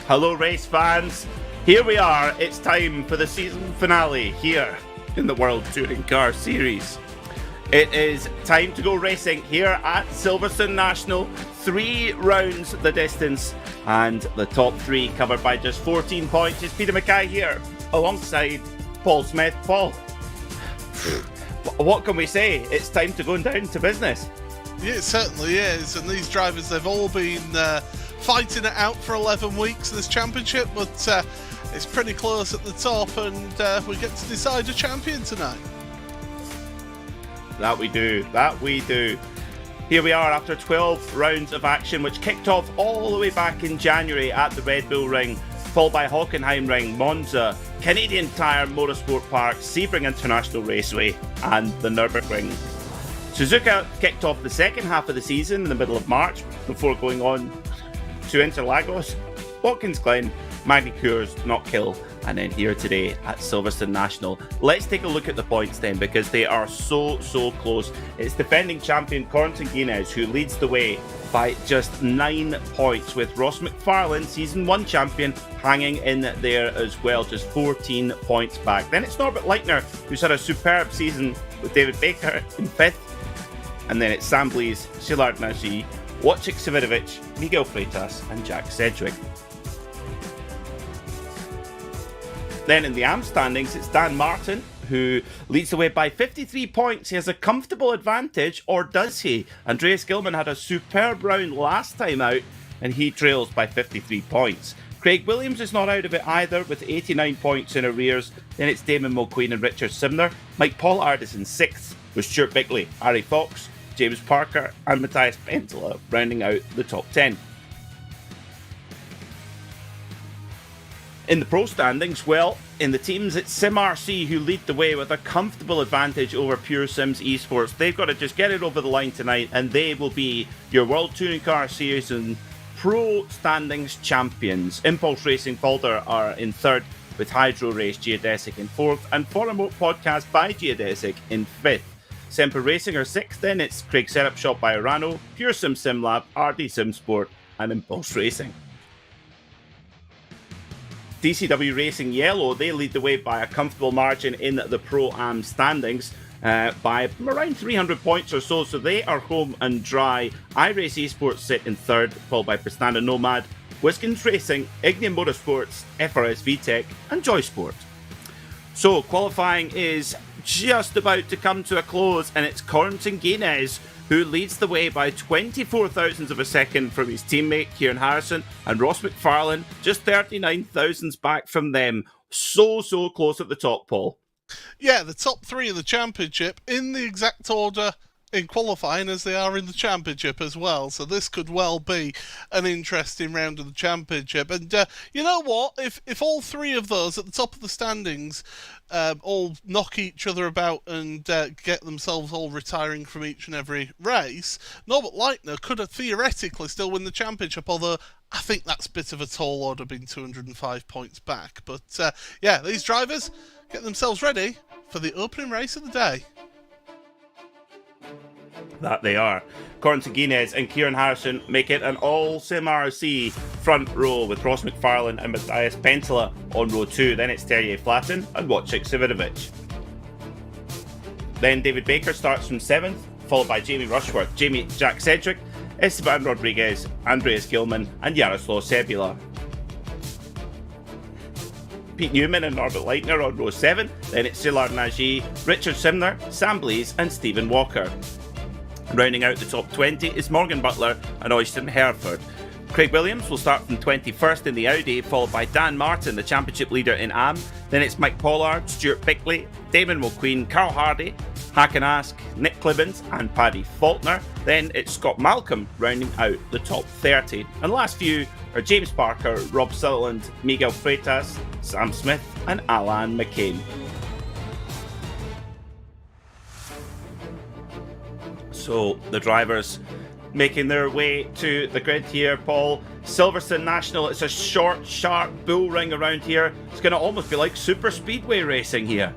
Hello race fans, here we are, it's time for the season finale here in the World Touring Car Series. It is time to go racing here at Silverstone National, 3 rounds the distance, and the top 3 covered by just 14 points. It's Peter Mackay here, alongside Paul Smith. Paul, what can we say? It's time to go down to business. Yeah, it certainly is, and these drivers, they've all been fighting it out for 11 weeks in this championship, but it's pretty close at the top, and we get to decide a champion tonight. That we do. Here we are after 12 rounds of action, which kicked off all the way back in January at the Red Bull Ring, followed by Hockenheimring, Monza, Canadian Tire Motorsport Park, Sebring International Raceway, and the Nürburgring. Suzuka kicked off the second half of the season in the middle of March before going on to Interlagos, Watkins Glen, Magny Cours, Knockhill, and then here today at Silverstone National. Let's take a look at the points then, because they are so close. It's defending champion Corentin Guinez who leads the way by just 9 points, with Ross McFarlane, Season 1 champion, hanging in there as well, just 14 points back. Then it's Norbert Leitner, who's had a superb season with David Baker in 5th. And then it's Sam Blees, Szilard Nagy, Wojciech Savidovic, Miguel Freitas, and Jack Sedgwick. Then in the AM standings, it's Dan Martin, who leads the way by 53 points. He has a comfortable advantage, or does he? Andreas Gilman had a superb round last time out, and he trails by 53 points. Craig Williams is not out of it either, with 89 points in arrears. Then it's Damon Mulqueen and Richard Simner. Mike Pollard is in 6th, with Stuart Bickley, Ari Fox, James Parker, and Matthias Pentola rounding out the top 10. In the pro standings, well, in the teams, it's SimRC who lead the way with a comfortable advantage over Pure Sims Esports. They've got to just get it over the line tonight, and they will be your World Touring Car Series and Pro Standings champions. Impulse Racing Folder are in 3rd, with Hydro Race Geodesic in 4th, and Forum Podcast by Geodesic in 5th. Semper Racing are 6th, then it's Craig Setup Shop by Orano, Pure Sim SimLab, RD Sim Sport, and Impulse Racing. DCW Racing Yellow, they lead the way by a comfortable margin in the Pro-Am standings by around 300 points or so they are home and dry. iRace Esports sit in 3rd, followed by Prestanda Nomad, Wiskins Racing, Ignium Motorsports, FRS VTech, and Joy Sport. So qualifying is just about to come to a close, and it's Corentin Guinez who leads the way by 24 thousandths of a second from his teammate Kieran Harrison, and Ross McFarlane just 39 thousandths back from them. So close at the top, Paul. Yeah, the top 3 in the championship in the exact order in qualifying as they are in the championship as well, so this could well be an interesting round of the championship. And you know what, if all 3 of those at the top of the standings all knock each other about and get themselves all retiring from each and every race, Norbert Leitner could theoretically still win the championship, although I think that's a bit of a tall order, being 205 points back. But yeah, these drivers get themselves ready for the opening race of the day. That they are. Corentin Guinez and Kieran Harrison make it an all SimRC front row, with Ross McFarlane and Matthias Pentola on row 2. Then it's Terje Flatten and Wojciech Savidovic. Then David Baker starts from 7th, followed by Jamie Rushworth, Jack Sedgwick, Esteban Rodriguez, Andreas Gilman, and Jaroslav Sebula. Pete Newman and Norbert Leitner on row 7. Then it's Szilard Nagy, Richard Simner, Sam Blees, and Stephen Walker. Rounding out the top 20 is Morgan Butler and Øystein Herford. Craig Williams will start from 21st in the Audi, followed by Dan Martin, the championship leader in AM. Then it's Mike Pollard, Stuart Bickley, Damon Mulqueen, Carl Hardy, Hakan Ask, Nick Clibbins, and Paddy Faulkner. Then it's Scott Malcolm rounding out the top 30. And the last few are James Parker, Rob Sutherland, Miguel Freitas, Sam Smith, and Alan McCain. So the drivers making their way to the grid here, Paul. Silverstone National, it's a short, sharp bull ring around here. It's going to almost be like super speedway racing here.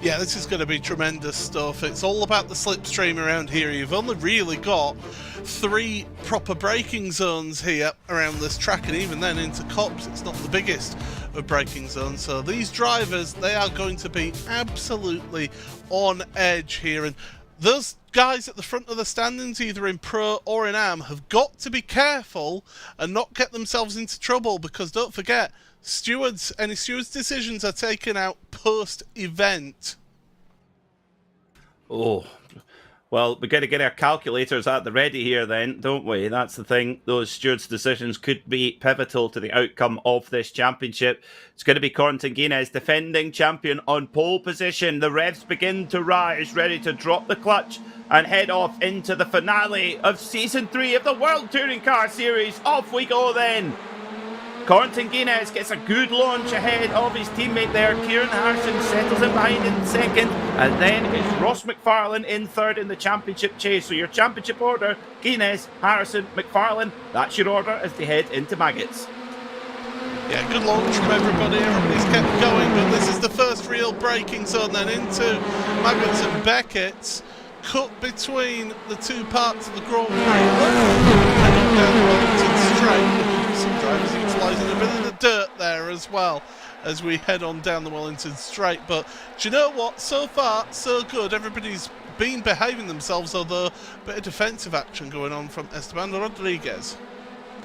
Yeah, this is going to be tremendous stuff. It's all about the slipstream around here. You've only really got 3 proper braking zones here around this track, and even then into Copse, it's not the biggest of braking zones. So these drivers, they are going to be absolutely on edge here, and those guys at the front of the standings, either in Pro or in Am, have got to be careful and not get themselves into trouble, because don't forget, any stewards' decisions are taken out post-event. Oh, well, we've got to get our calculators at the ready here then, don't we? That's the thing. Those stewards' decisions could be pivotal to the outcome of this championship. It's going to be Corentin Guinness, defending champion, on pole position. The revs begin to rise, ready to drop the clutch and head off into the finale of Season 3 of the World Touring Car Series. Off we go then. Corentin Guinness gets a good launch ahead of his teammate there. Kieran Harrison settles in behind in second. And then it's Ross McFarlane in third in the championship chase. So your championship order, Guinness, Harrison, McFarlane. That's your order as they head into Maggots. Yeah, good launch from everybody. Everybody's kept going, but this is the first real braking zone then into Maggots and Beckett's. Cut between the 2 parts of the Grand Prix. Head on down the Wellington Straight. Some drivers utilising a bit of the dirt there as well as we head on down the Wellington Straight. But do you know what? So far, so good. Everybody's been behaving themselves, although a bit of defensive action going on from Esteban Rodriguez.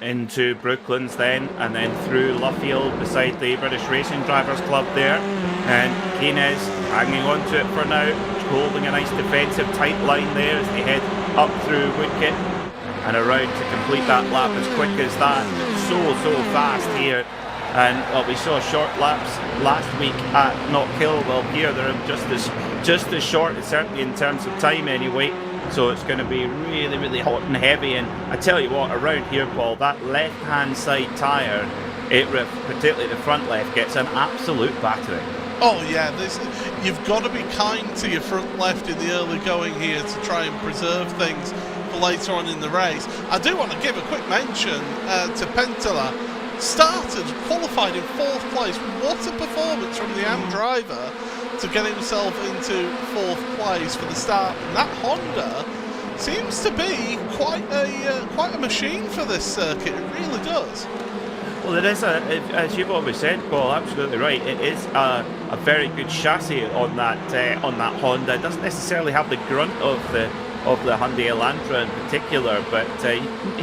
Into Brooklands then, and then through Luffield beside the British Racing Drivers Club there. And Guinness hanging on to it for now, holding a nice defensive tight line there as they head up through Woodkit and around to complete that lap as quick as that. So fast here. And well, we saw short laps last week at Knockhill. Well, here they're just as short, certainly in terms of time anyway. So it's going to be really hot and heavy. And I tell you what, around here, Paul, that left-hand side tyre, particularly the front left, gets an absolute battering. Oh yeah, you've got to be kind to your front left in the early going here to try and preserve things for later on in the race. I do want to give a quick mention to Pentala. Qualified in 4th place. What a performance from the Am driver to get himself into 4th place for the start. And that Honda seems to be quite a machine for this circuit. It really does. Well, it is, as you've always said, Paul, absolutely right. It is a very good chassis on that Honda. It doesn't necessarily have the grunt of the Hyundai Elantra in particular, but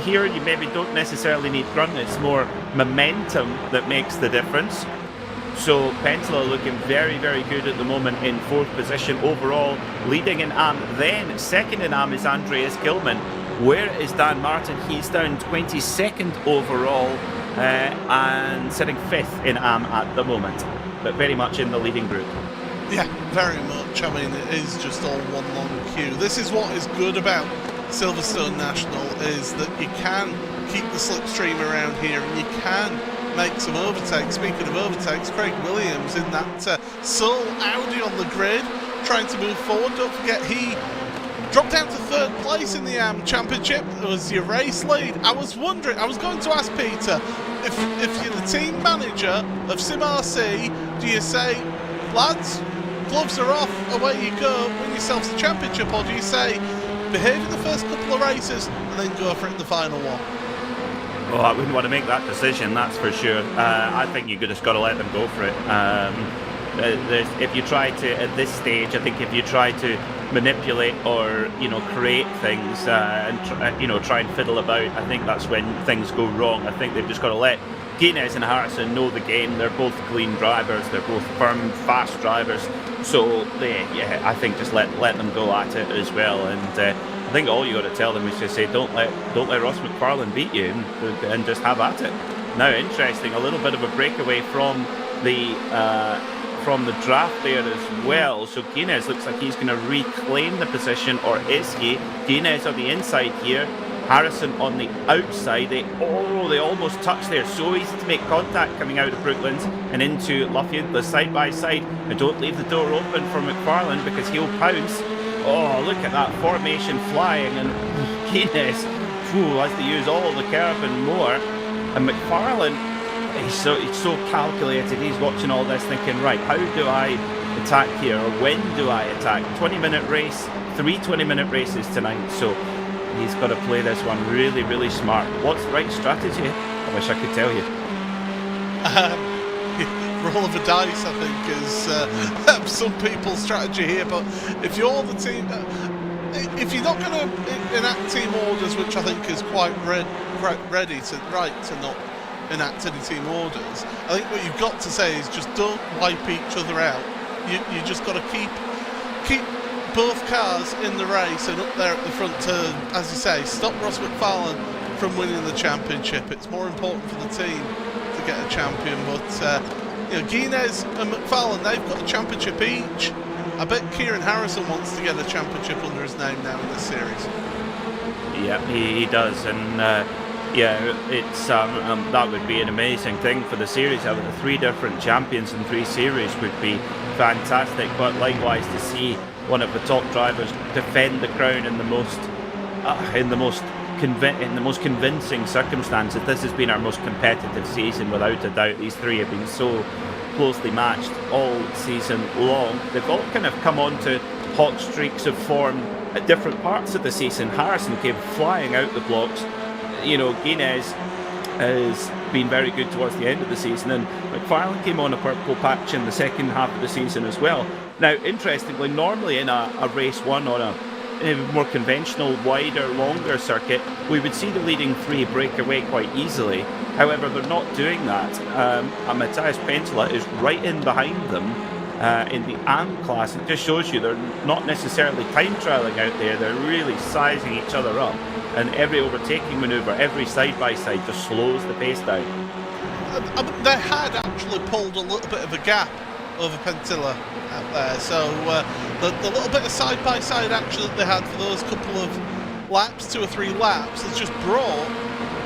here you maybe don't necessarily need grunt. It's more momentum that makes the difference. So Pentala looking very good at the moment in 4th position overall, leading in Am. Then second in Am is Andreas Gilman. Where is Dan Martin? He's down 22nd overall and sitting 5th in Am at the moment, but very much in the leading group. Yeah, very much. I mean, it is just all one long queue. This is what is good about Silverstone National, is that you can keep the slipstream around here and you can make some overtakes. Speaking of overtakes, Craig Williams in that sole Audi on the grid, trying to move forward. Don't forget, he dropped down to 3rd place in the Am Championship. It was your race lead. I was going to ask Peter, if you're the team manager of SimRC, do you say, lads, gloves are off, away you go, win yourselves the championship, or do you say, behave in the first couple of races and then go for it in the final one? Oh, I wouldn't want to make that decision, that's for sure. I think you just got to let them go for it. If you try to, at this stage, I think if you try to manipulate or create things and try and fiddle about, I think that's when things go wrong. I think they've just got to let Guinness and Harrison know the game. They're both clean drivers. They're both firm, fast drivers. So I think just let them go at it as well. And I think all you got to tell them is just say, don't let Ross McFarlane beat you, and just have at it. Now, interesting, a little bit of a breakaway from the draft there as well. So Guinness looks like he's going to reclaim the position, or is he? Guinness on the inside here, Harrison on the outside. They almost touch there. So easy to make contact coming out of Brooklands and into Luffield, the side by side. And don't leave the door open for McFarlane because he'll pounce. Oh, look at that formation flying, and Guinness, has to use all the curb and more. And McFarlane, he's so calculated. He's watching all this thinking, right, how do I attack here, or when do I attack? 20-minute race, 3 20-minute races tonight, so he's got to play this one really, really smart. What's the right strategy? I wish I could tell you. Roll of the dice, I think, is some people's strategy here. But if you're the team, if you're not going to enact team orders, which I think is quite ready to not enact any team orders, I think what you've got to say is just don't wipe each other out. You just got to keep both cars in the race and up there at the front to, as you say, stop Ross McFarlane from winning the championship. It's more important for the team to get a champion, but Guinness and McFarlane, they've got a championship each. I bet Kieran Harrison wants to get a championship under his name now in this series. Yeah, he does, and it's that would be an amazing thing for the series. Having the 3 different champions in 3 series would be fantastic, but likewise to see one of the top drivers defend the crown in the most convincing circumstances. This has been our most competitive season without a doubt. These 3 have been so closely matched all season long. They've all kind of come on to hot streaks of form at different parts of the season. Harrison came flying out the blocks. Guinness has been very good towards the end of the season, and McFarlane came on a purple patch in the second half of the season as well. Now, interestingly, normally in a race one on a more conventional, wider, longer circuit, we would see the leading 3 break away quite easily. However, they're not doing that. Matthias Penttila is right in behind them in the AM class. It just shows you they're not necessarily time trialling out there. They're really sizing each other up, and every overtaking manoeuvre, every side-by-side just slows the pace down. They had actually pulled a little bit of a gap over Penttila out there, so the little bit of side-by-side action that they had for those couple of laps, 2 or 3 laps, has just brought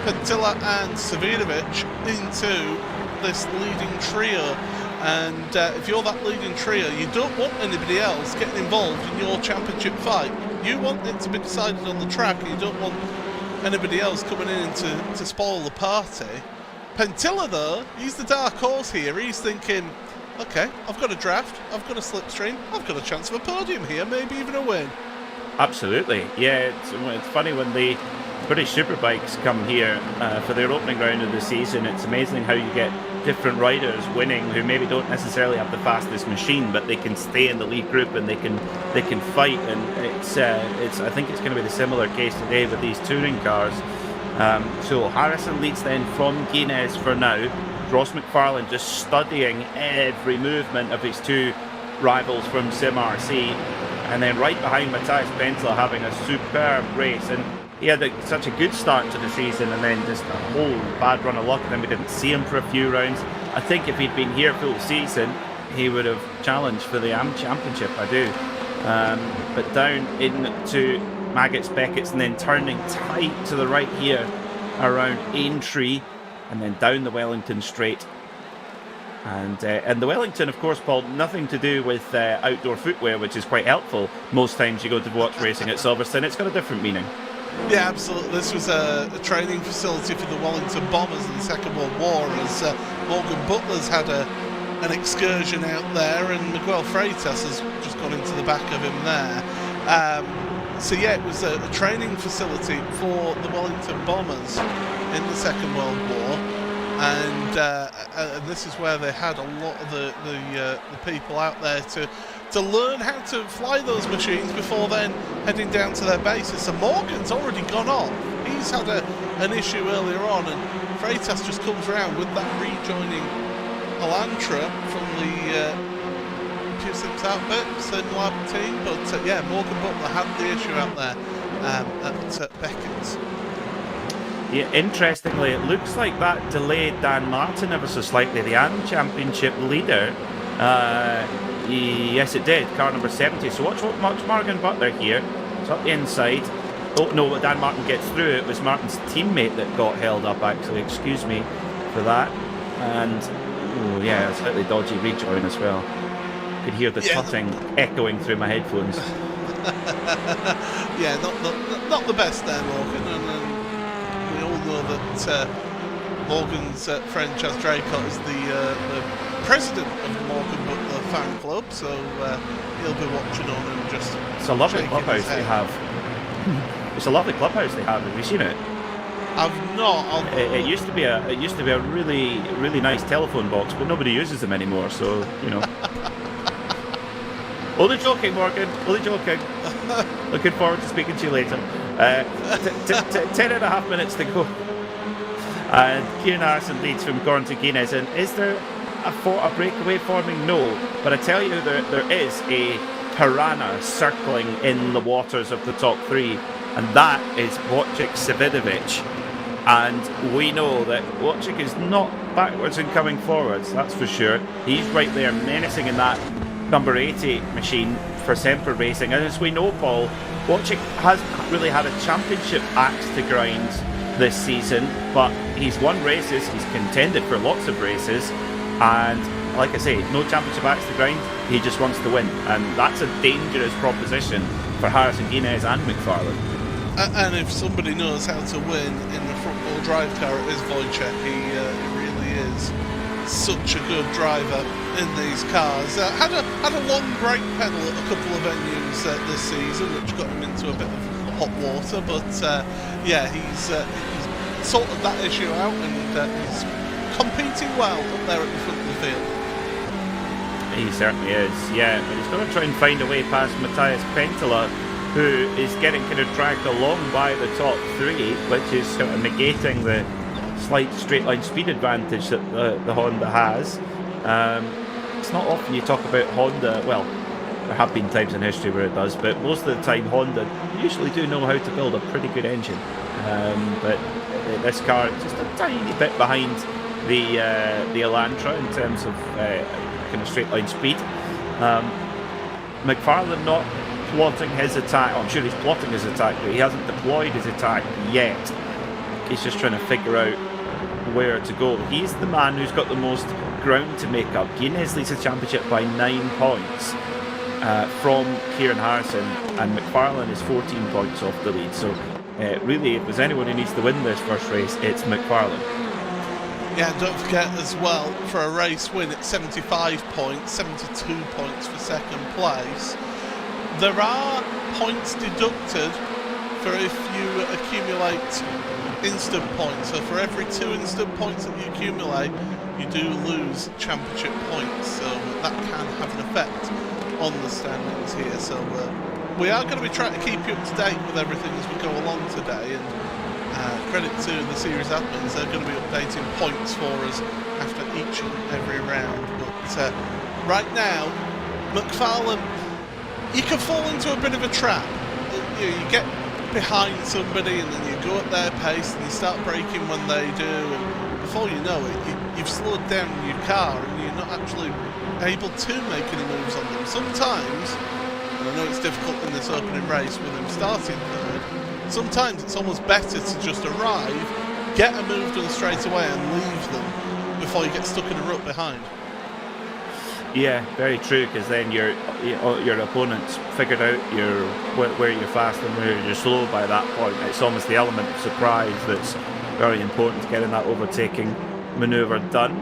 Penttila and Savinovic into this leading trio. And if you're that leading trio, you don't want anybody else getting involved in your championship fight. You want it to be decided on the track, and you don't want anybody else coming in to spoil the party. Penttila, though, he's the dark horse here. He's thinking, okay, I've got a draft, I've got a slipstream, I've got a chance of a podium here, maybe even a win. Absolutely, yeah. It's funny when the British Superbikes come here for their opening round of the season. It's amazing how you get different riders winning who maybe don't necessarily have the fastest machine, but they can stay in the lead group and they can fight. And it's I think it's going to be the similar case today with these touring cars. So Harrison leads then from Guinness for now. Ross McFarlane just studying every movement of his 2 rivals from Sim RC, and then right behind Matthias Penttila having a superb race. And he had such a good start to the season, and then just a whole bad run of luck, and then we didn't see him for a few rounds. I think if he'd been here full season, he would have challenged for the AM Championship, I do. But down into Maggots, Beckett's, and then turning tight to the right here around Aintree, and then down the Wellington straight. And the Wellington, of course, Paul, nothing to do with outdoor footwear, which is quite helpful. Most times you go to watch racing at Silverstone, it's got a different meaning. Yeah, absolutely. This was a training facility for the Wellington Bombers in the Second World War, as Morgan Butler's had an excursion out there, and Miguel Freitas has just gone into the back of him there. So yeah, it was a training facility for the Wellington Bombers in the Second World War, and this is where they had a lot of the people out there to learn how to fly those machines before then heading down to their bases. So Morgan's already gone off. He's had an issue earlier on, and Freitas just comes around with that rejoining Elantra from the Q6 outfit, same lab team. But yeah, Morgan Butler had the issue out there at Beckett's. Yeah, interestingly, it looks like that delayed Dan Martin ever so slightly, the AM Championship leader. Yes, it did. Car number 70. So watch Morgan Butler here. It's up the inside. Oh no, Dan Martin gets through. It was Martin's teammate that got held up, actually. Excuse me for that. And oh yeah, a slightly dodgy rejoin as well. Could hear the tutting echoing through my headphones. Yeah, not the best there, Morgan. And we all know that Morgan's friend Chaz Draycott is the president of the Morgan Butler fan club, so he'll be watching on and just. It's a lovely shaking his clubhouse they head. have. It's a lovely clubhouse they have. Have you seen it? I've not. It used to be a really nice telephone box, but nobody uses them anymore. So Only joking, Morgan. Only joking. Looking forward to speaking to you later. 10.5 minutes to go. And Kieran Harrison leads from Gordon to Guinness. And is there a breakaway forming? No. But I tell you, there is a piranha circling in the waters of the top three. And that is Wojciech Savidovic. And we know that Wojciech is not backwards and coming forwards, that's for sure. He's right there menacing in that number 80 machine for Semper Racing. And as we know, Paul, Wojciech hasn't really had a championship axe to grind this season, but he's won races, he's contended for lots of races, and like I say, no championship axe to grind, he just wants to win. And that's a dangerous proposition for Harrison, Guinness and McFarlane. And if somebody knows how to win in the front-wheel drive car, it is Wojciech. He really is such a good driver in these cars. Had a long brake pedal at a couple of venues this season, which got him into a bit of hot water. But he's sorted that issue out, and he's competing well up there at the front of the field. He certainly is, yeah. But he's going to try and find a way past Matthias Penttila, who is getting kind of dragged along by the top three, which is sort of negating the slight straight line speed advantage that the Honda has. It's not often you talk about Honda, well, there have been times in history where it does, but most of the time Honda usually do know how to build a pretty good engine. But this car is just a tiny bit behind the Elantra in terms of kind of straight line speed. McFarlane not plotting his attack. I'm sure he's plotting his attack, but he hasn't deployed his attack yet. He's just trying to figure out where to go. He's the man who's got the most ground to make up. Guinness leads the championship by 9 points from Kieran Harrison, and McFarlane is 14 points off the lead. So really, if there's anyone who needs to win this first race, it's McFarlane. Yeah, and don't forget as well, for a race win it's 75 points, 72 points for second place. There are points deducted for if you accumulate instant points. So for every 2 instant points that you accumulate, you do lose championship points. So that can have an effect on the standings here. So we are going to be trying to keep you up to date with everything as we go along today. And credit to the series admins, they're going to be updating points for us after each and every round. But right now, McFarlane, you can fall into a bit of a trap. You get behind somebody and then you go at their pace and you start braking when they do, and before you know it, you've slowed down your car and you're not actually able to make any moves on them. Sometimes, and I know it's difficult in this opening race with them starting third, sometimes it's almost better to just arrive, get a move done straight away and leave them before you get stuck in a rut behind. Yeah, very true, because then your opponent's figured out where you're fast and where you're slow by that point. It's almost the element of surprise that's very important to getting that overtaking manoeuvre done.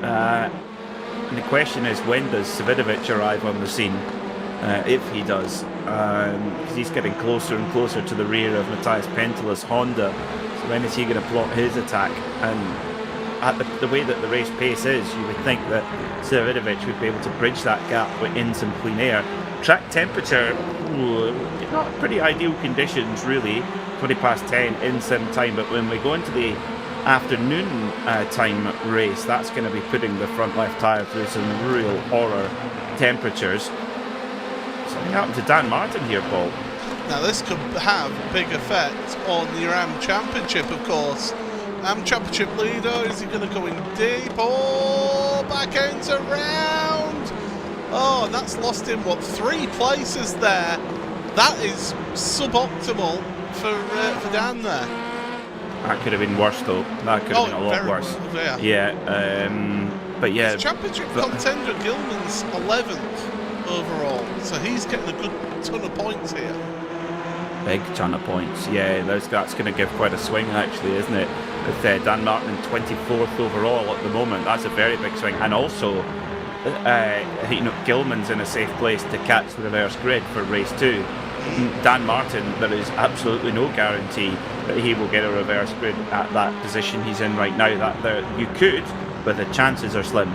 And the question is, when does Savidovic arrive on the scene? If he does, because he's getting closer and closer to the rear of Matthias Penttila's Honda. So when is he going to plot his attack? And at the way that the race pace is, you would think that Savidovic would be able to bridge that gap in some clean air. Track temperature, not pretty ideal conditions really, 20 past 10 in sim time, but when we go into the afternoon time race, that's going to be putting the front left tyre through some real horror temperatures. Something happened to Dan Martin here, Paul. Now this could have a big effect on the RAM Championship, of course. AM Championship leader, is he going to go in deep? Oh, back end around. Oh, and that's lost him, 3 places there. That is suboptimal for Dan there. That could have been worse though. That could have been a lot worse. But yeah. His championship contender Gilman's 11th overall, so he's getting a good ton of points here. Big ton of points, yeah. That's going to give quite a swing, actually, isn't it? With Dan Martin 24th overall at the moment, that's a very big swing. And also, Gilman's in a safe place to catch the reverse grid for race 2. Dan Martin, there is absolutely no guarantee that he will get a reverse grid at that position he's in right now. You could, but the chances are slim.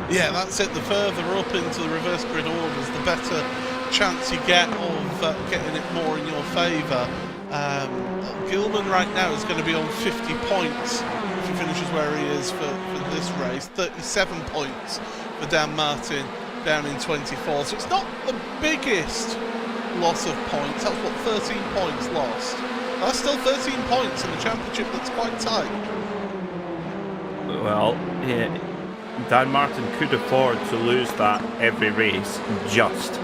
Yeah, that's it. The further up into the reverse grid orders, the better chance you get of getting it more in your favour. Gilman right now is going to be on 50 points if he finishes where he is for this race. 37 points for Dan Martin down in 24. So it's not the biggest loss of points. That's what, 13 points lost. That's still 13 points in the championship. That's quite tight. Well, yeah, Dan Martin could afford to lose that every race, just.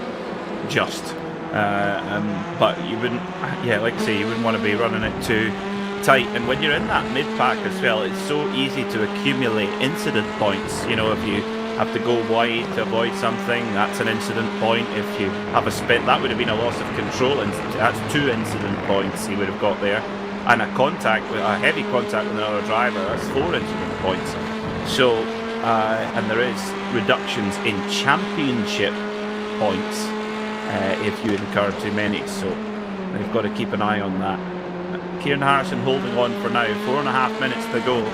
But you wouldn't, like I say, you wouldn't want to be running it too tight. And when you're in that mid-pack as well, it's so easy to accumulate incident points. You know, if you have to go wide to avoid something, that's an incident point. If you have a spin, that would have been a loss of control, and that's 2 incident points he would have got there. And a heavy contact with another driver, that's 4 incident points. So, and there is reductions in championship points if you incur too many, so they've got to keep an eye on that. Kieran Harrison holding on for now, 4.5 minutes to go.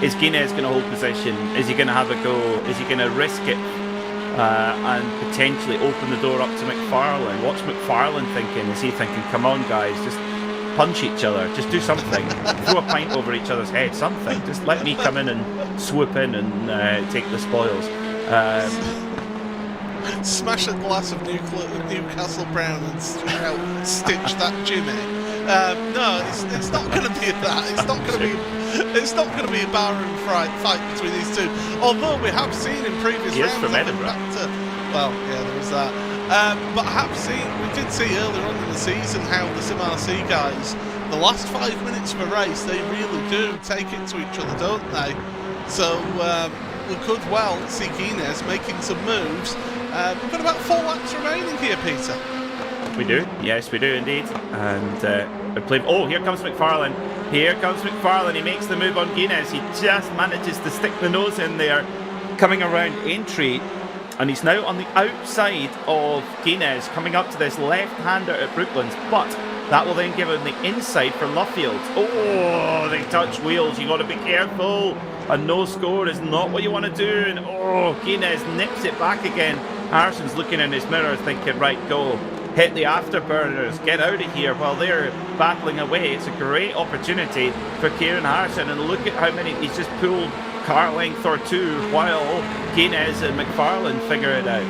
Is Guinness going to hold position? Is he going to have a go? Is he going to risk it and potentially open the door up to McFarlane? What's McFarlane thinking? Is he thinking, come on guys, just punch each other, just do something, throw a pint over each other's head, something, just let me come in and swoop in and take the spoils. Smash a glass of Newcastle Brown and stitch that Jimmy. No, it's not going to be that. It's not going to be a barroom fight between these two. Although we have seen in previous rounds, from Edinburgh. There was that. But we did see earlier on in the season how the SimRC guys, the last 5 minutes of a race, they really do take it to each other, don't they? So we could well see Guinness making some moves. We've got about 4 laps remaining here, Peter. We do, yes, we do indeed. And here comes McFarlane. Here comes McFarlane. He makes the move on Guinness. He just manages to stick the nose in there, coming around entry. And he's now on the outside of Guinness, coming up to this left-hander at Brooklands. But that will then give him the inside for Luffield. Oh, they touch wheels. You got to be careful. A no score is not what you want to do. And Guinness nips it back again. Harrison's looking in his mirror thinking, right, go. Hit the afterburners, get out of here while they're battling away. It's a great opportunity for Kieran Harrison, and look at how many he's just pulled car length or 2 while Guinness and McFarlane figure it out.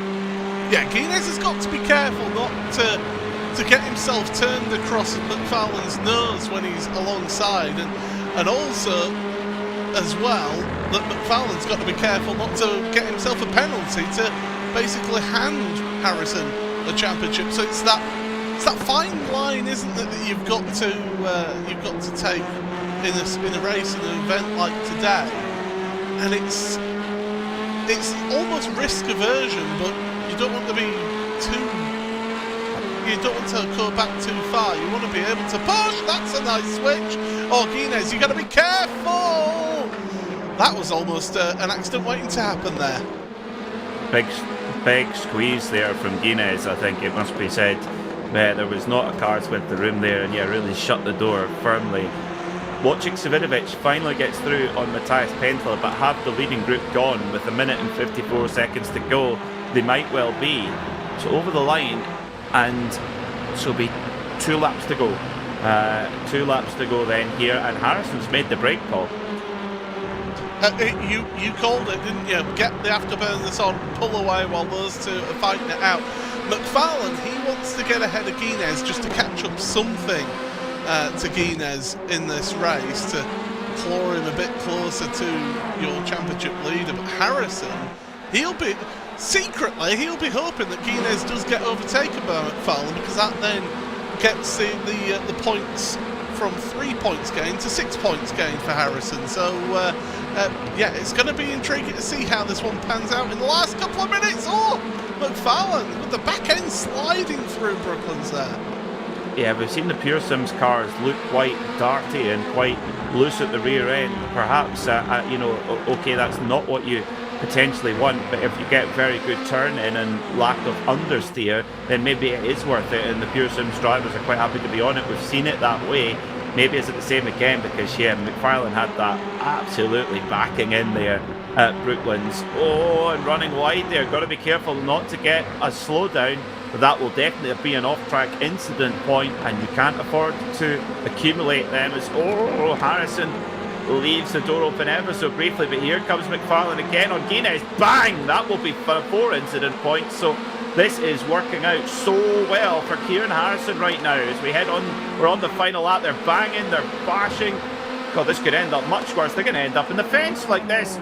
Yeah, Guinness has got to be careful not to get himself turned across McFarlane's nose when he's alongside, and also as well that McFarlane's got to be careful not to get himself a penalty to basically hand Harrison the championship. So it's that fine line, isn't it, that you've got to take in a race, in an event like today, and it's almost risk aversion, but you don't want to go back too far. You want to be able to push. That's a nice switch. Oh, Guinness, you got to be careful. That was almost an accident waiting to happen there. Big squeeze there from Guinness, I think it must be said. There was not a cards with the room there, and really shut the door firmly. Wojciech Savinovic finally gets through on Matthias Pentler, but have the leading group gone with 1 minute and 54 seconds to go? They might well be. So over the line, and so be 2 laps to go. 2 laps to go then here, and Harrison's made the break call. You called it, didn't you? Get the afterburners on, pull away while those two are fighting it out. McFarlane, he wants to get ahead of Guinness just to catch up something to Guinness in this race, to claw him a bit closer to your championship leader. But Harrison, he'll be hoping that Guinness does get overtaken by McFarlane, because that then gets the points from 3 points gained to 6 points gained for Harrison. So it's going to be intriguing to see how this one pans out in the last couple of minutes. McFarlane with the back end sliding through Brooklands there. Yeah, we've seen the Pure Sims cars look quite darty and quite loose at the rear end. Perhaps, okay, that's not what you potentially want, but if you get very good turn in and lack of understeer, then maybe it is worth it, and the Pure Sims drivers are quite happy to be on it. We've seen it that way. Maybe is it the same again, because yeah, McFarlane had that absolutely backing in there at Brooklands. Oh, and running wide there. Got to be careful not to get a slowdown. But that will definitely be an off-track incident point, and you can't afford to accumulate them. As Harrison leaves the door open ever so briefly, but here comes McFarlane again on Guinness. Bang! That will be 4 incident points. So this is working out so well for Kieran Harrison right now. As we head on, we're on the final lap. They're banging, they're bashing. God, this could end up much worse. They're going to end up in the fence like this.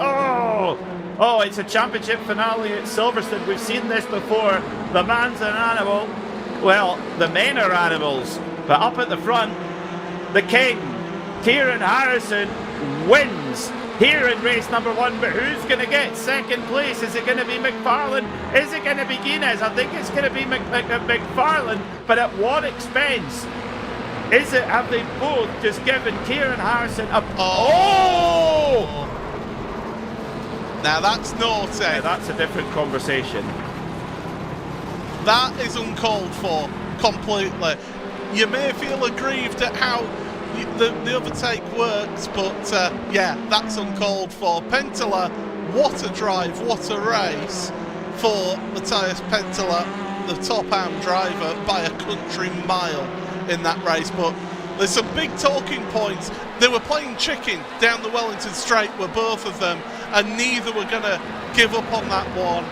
Oh, it's a championship finale at Silverstone. We've seen this before. The man's an animal. Well, the men are animals. But up at the front, the king, Kieran Harrison, wins here in race number 1. But who's going to get second place? Is it going to be McFarlane? Is it going to be Guinness? I think it's going to be McFarlane. But at what expense? Is it? Have they both just given Kieran Harrison a... Oh! Now that's naughty. Yeah, that's a different conversation. That is uncalled for completely. You may feel aggrieved at how the overtake works, but yeah, that's uncalled for. Penttila, what a drive, what a race for Matthias Penttila, the top arm driver, by a country mile in that race. But there's some big talking points. They were playing chicken down the Wellington Straight, were both of them, and neither were going to give up on that one.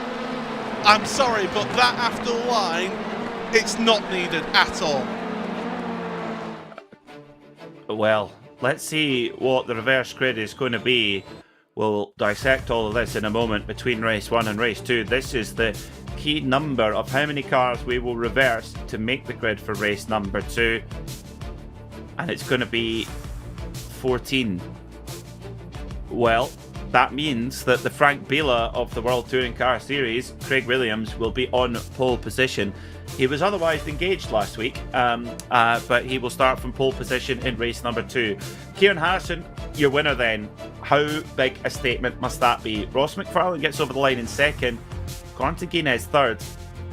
I'm sorry, but that after the line, it's not needed at all. Well, let's see what the reverse grid is going to be. We'll dissect all of this in a moment between race 1 and race 2. This is the key number of how many cars we will reverse to make the grid for race number 2. And it's going to be 14. Well, that means that the Frank Biela of the World Touring Car Series, Craig Williams, will be on pole position. He was otherwise engaged last week, but he will start from pole position in race number 2. Kieran Harrison, your winner then. How big a statement must that be? Ross McFarlane gets over the line in second, Quentin Guinness third,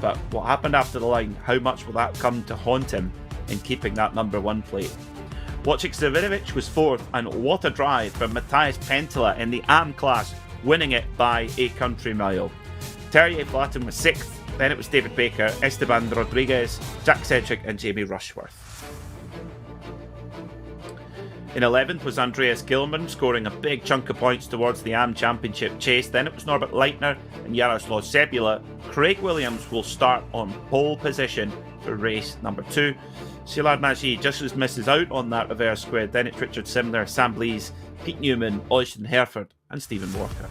but what happened after the line, how much will that come to haunt him in keeping that number 1 plate? Wojciech Zawidowicz was 4th, and what a drive from Matthias Penttila in the AM class, winning it by a country mile. Terje Flatten was 6th, then it was David Baker, Esteban Rodriguez, Jack Sedgwick and Jamie Rushworth. In 11th was Andreas Gilman, scoring a big chunk of points towards the AM Championship chase. Then it was Norbert Leitner and Jaroslav Sebula. Craig Williams will start on pole position for race number 2. Szilard Nagy just misses out on that reverse grid. Then it's Richard Simler, Sam Blees, Pete Newman, Oyston Hereford and Stephen Walker.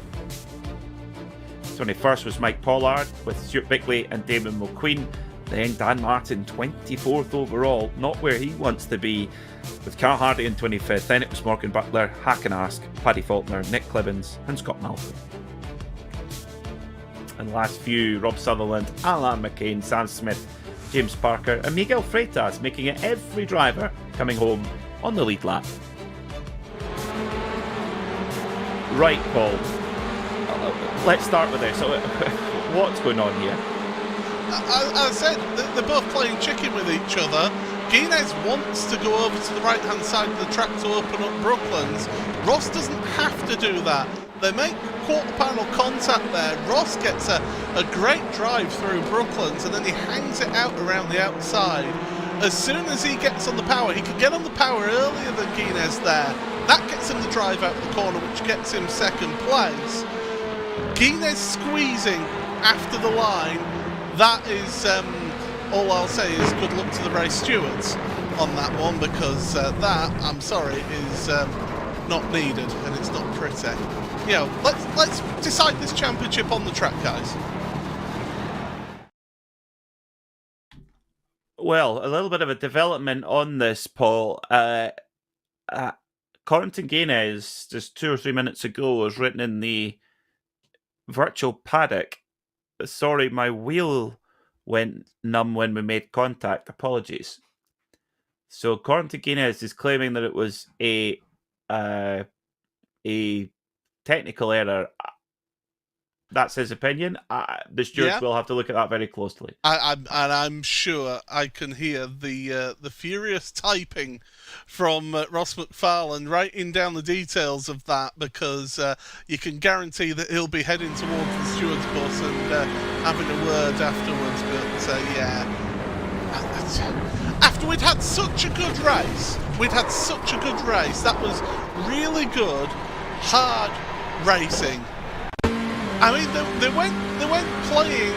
21st was Mike Pollard with Stuart Bickley and Damon McQueen. Then Dan Martin, 24th overall, not where he wants to be, with Carl Hardy in 25th. Then it was Morgan Butler, Hakan Ask, Paddy Faulkner, Nick Clibbins and Scott Malcolm. And last few, Rob Sutherland, Alan McCain, Sam Smith, James Parker and Miguel Freitas, making it every driver coming home on the lead lap. Right, Paul, let's start with this. So, what's going on here? As I said, they're both playing chicken with each other. Guinness wants to go over to the right-hand side of the track to open up Brooklands. Ross doesn't have to do that. They make quarter-panel contact there. Ross gets a great drive through Brooklands, and then he hangs it out around the outside. As soon as he gets on the power, he could get on the power earlier than Guinness there. That gets him the drive out the corner, which gets him second place. Guinness squeezing after the line. That is all I'll say is good luck to the race stewards on that one, because that, I'm sorry, is not needed and it's not pretty. You know, let's decide this championship on the track, guys. Well, a little bit of a development on this, Paul. Corentin Gaines, just 2 or 3 minutes ago, was written in the virtual paddock. Sorry, my wheel went numb when we made contact. Apologies. So Corentin Gaines is claiming that it was a technical error. that's his opinion. The stewards Yeah. will have to look at that very closely. I'm sure I can hear the furious typing from Ross McFarlane writing down the details of that, because you can guarantee that he'll be heading towards the stewards bus and having a word afterwards. But yeah, after we'd had such a good race, that was really good, hard racing. I mean, they went playing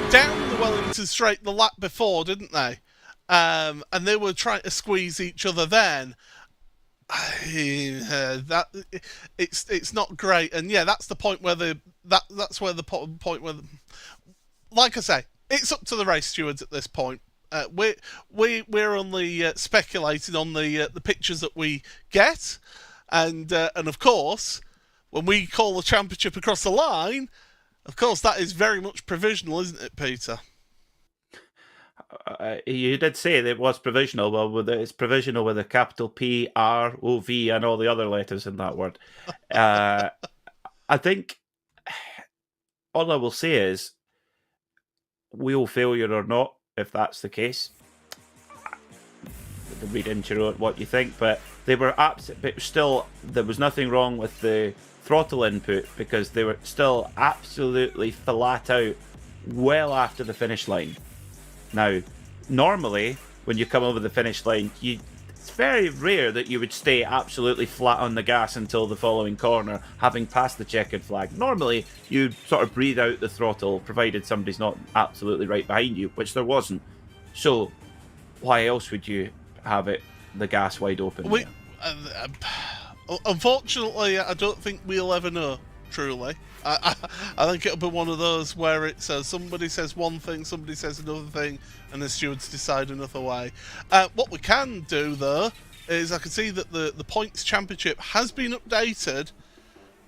down the Wellington Straight the lap before, didn't they? And they were trying to squeeze each other then. It's not great, and yeah, that's the point where point where, like I say, it's up to the race stewards at this point. We're only speculating on the pictures that we get, and of course, when we call the championship across the line, of course, that is very much provisional, isn't it, Peter? You did say that it was provisional. Well, it's provisional with a capital P, R, O, V, and all the other letters in that word. I think all I will say is, wheel failure or not, if that's the case, read into what you think, but they were but still, there was nothing wrong with the throttle input, because they were still absolutely flat out well after the finish line. Now, normally, when you come over the finish line, it's very rare that you would stay absolutely flat on the gas until the following corner, having passed the checkered flag. Normally, you'd sort of breathe out the throttle, provided somebody's not absolutely right behind you, which there wasn't. So, why else would you have the gas wide open? Unfortunately, I don't think we'll ever know, truly. I think it'll be one of those where it's somebody says one thing, somebody says another thing, and the stewards decide another way. What we can do, though, is I can see that the points championship has been updated,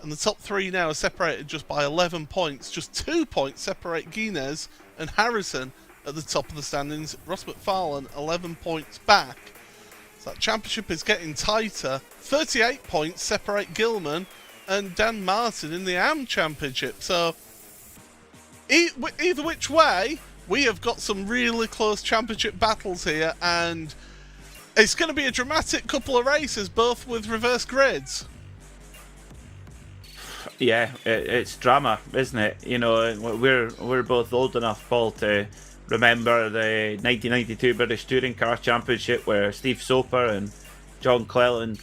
and the top three now are separated just by 11 points. Just 2 points separate Guinness and Harrison at the top of the standings. Ross McFarlane 11 points back. So that championship is getting tighter. 38 points separate Gilman and Dan Martin in the AM Championship. So either which way, we have got some really close championship battles here, and it's going to be a dramatic couple of races, both with reverse grids. Yeah, it's drama, isn't it? You know, we're both old enough, Paul, to remember the 1992 British Touring Car Championship, where Steve Soper and John Cleland,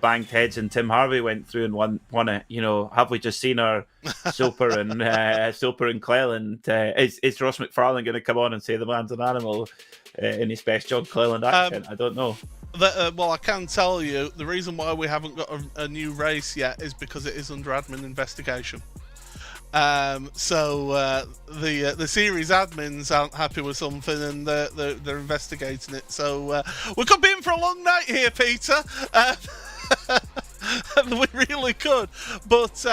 banged heads, and Tim Harvey went through and won it. Have we just seen our Soper and Cleland? Is Ross McFarlane going to come on and say the man's an animal in his best John Cleland accent? I don't know. Well, I can tell you the reason why we haven't got a new race yet is because it is under admin investigation. So the series admins aren't happy with something, and they're investigating it. So we could be in for a long night here, Peter. We really could. But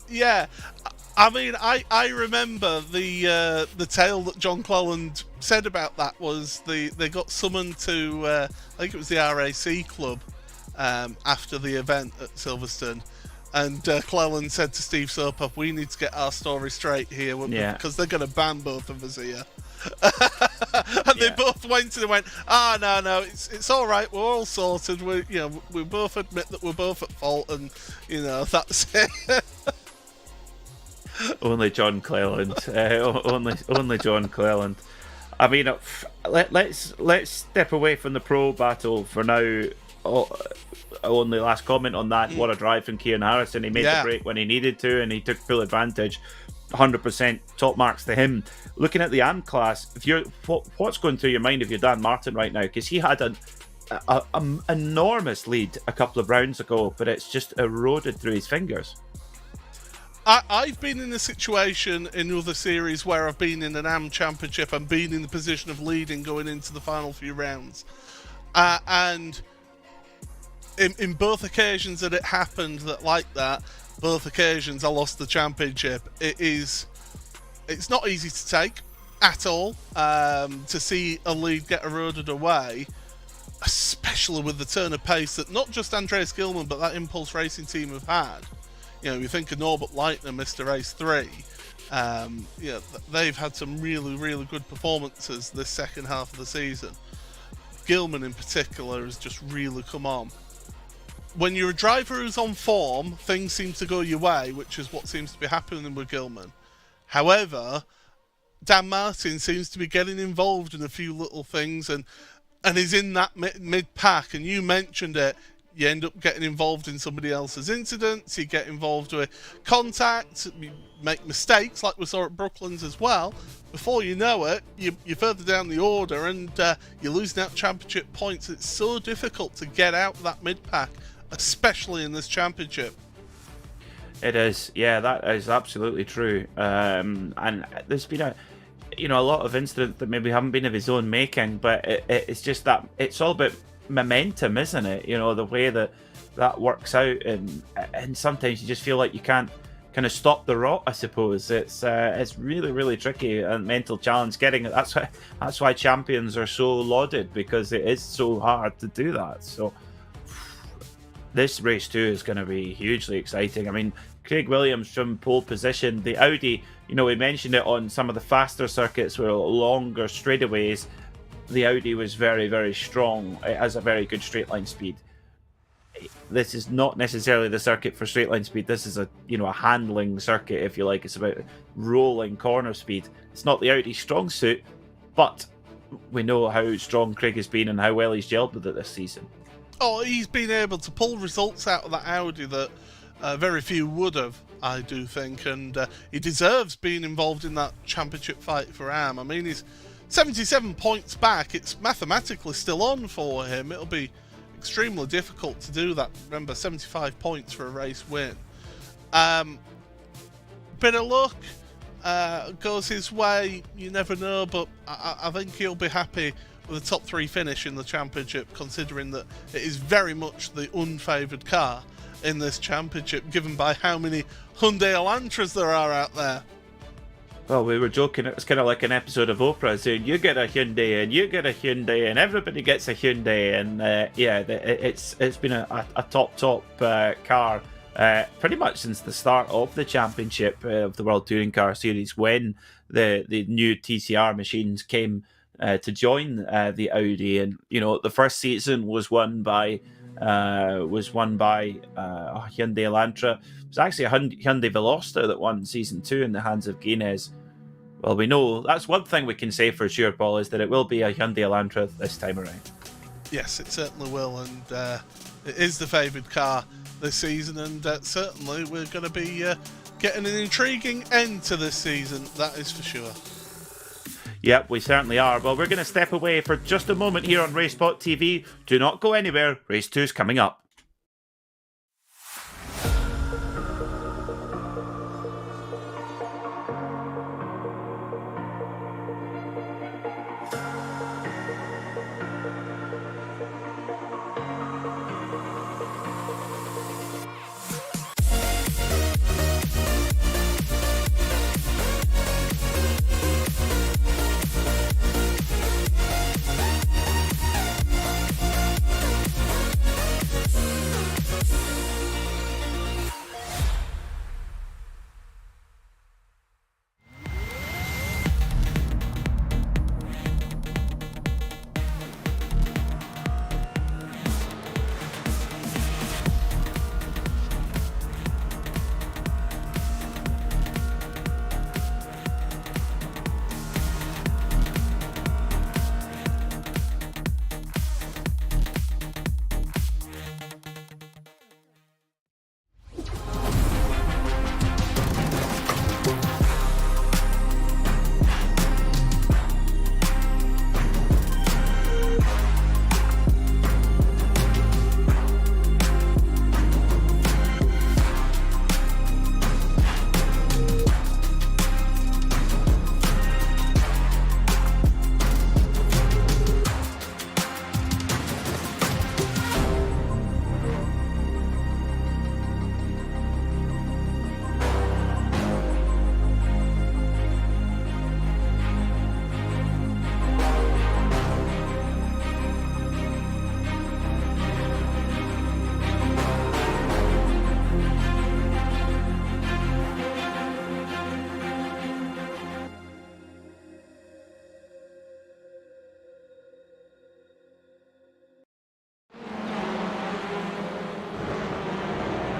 yeah, I mean, I remember the tale that John Cleland said about that was they got summoned to I think it was the RAC club after the event at Silverstone. And Cleland said to Steve Soper, "We need to get our story straight here, because they're going to ban both of us here." And they both went and went, no, it's all right. We're all sorted. We both admit that we're both at fault, and that's it. Only John Cleland. Only John Cleland. I mean, let's step away from the pro battle for now. Only last comment on that. What a drive from Kieran Harrison. He made the break when he needed to, and he took full advantage. 100% top marks to him. Looking at the AM class, what's going through your mind if you're Dan Martin right now? Because he had an enormous lead a couple of rounds ago, but it's just eroded through his fingers. I've been in a situation in other series where I've been in an AM championship and been in the position of leading going into the final few rounds, and in both occasions that it happened both occasions I lost the championship. It's not easy to take at all, to see a lead get eroded away, especially with the turn of pace that not just Andreas Gilman but that Impulse Racing team have had. You know, you think of Norbert Leitner, Mr. Race 3. They've had some really, really good performances this second half of the season. Gilman in particular has just really come on. When you're a driver who's on form, things seem to go your way, which is what seems to be happening with Gilman. However, Dan Martin seems to be getting involved in a few little things, and he's in that mid-pack, and you mentioned it. You end up getting involved in somebody else's incidents, you get involved with contact, you make mistakes like we saw at Brooklands as well. Before you know it, you're further down the order and you're losing out championship points. It's so difficult to get out of that mid-pack, especially in this championship. It is, yeah, that is absolutely true. And there's been a lot of incidents that maybe haven't been of his own making, but it's just that it's all about momentum, isn't it? You know, the way that works out, and sometimes you just feel like you can't kind of stop the rot. I suppose it's really, really tricky and mental challenge getting it. That's why champions are so lauded, because it is so hard to do that. So this race 2 is going to be hugely exciting. I mean, Craig Williams from pole position, the Audi, you know, we mentioned it on some of the faster circuits where longer straightaways, the Audi was very, very strong. It has a very good straight line speed. This is not necessarily the circuit for straight line speed. This is a handling circuit, if you like. It's about rolling corner speed. It's not the Audi strong suit, but we know how strong Craig has been and how well he's gelled with it this season. Oh, he's been able to pull results out of that Audi that very few would have, I do think, and he deserves being involved in that championship fight for AM. I mean, he's 77 points back. It's mathematically still on for him. It'll be extremely difficult to do that. Remember, 75 points for a race win. Bit of luck goes his way, you never know, but I think he'll be happy with a top 3 finish in the championship, considering that it is very much the unfavoured car in this championship, given by how many Hyundai Elantras there are out there. Well, we were joking, it was kind of like an episode of Oprah saying, you get a Hyundai and you get a Hyundai and everybody gets a Hyundai, and it's been a top car pretty much since the start of the championship of the World Touring Car Series, when the new TCR machines came to join the Audi. And you know, the first season was won by Hyundai Elantra. It was actually a Hyundai Veloster that won season 2 in the hands of Guinness. Well, we know that's one thing we can say for sure, Paul, is that it will be a Hyundai Elantra this time around. Yes, it certainly will, and it is the favoured car this season, and certainly we're going to be getting an intriguing end to this season, that is for sure. Yep, we certainly are. Well, we're going to step away for just a moment here on RaceSpotTV. Do not go anywhere. Race 2 is coming up.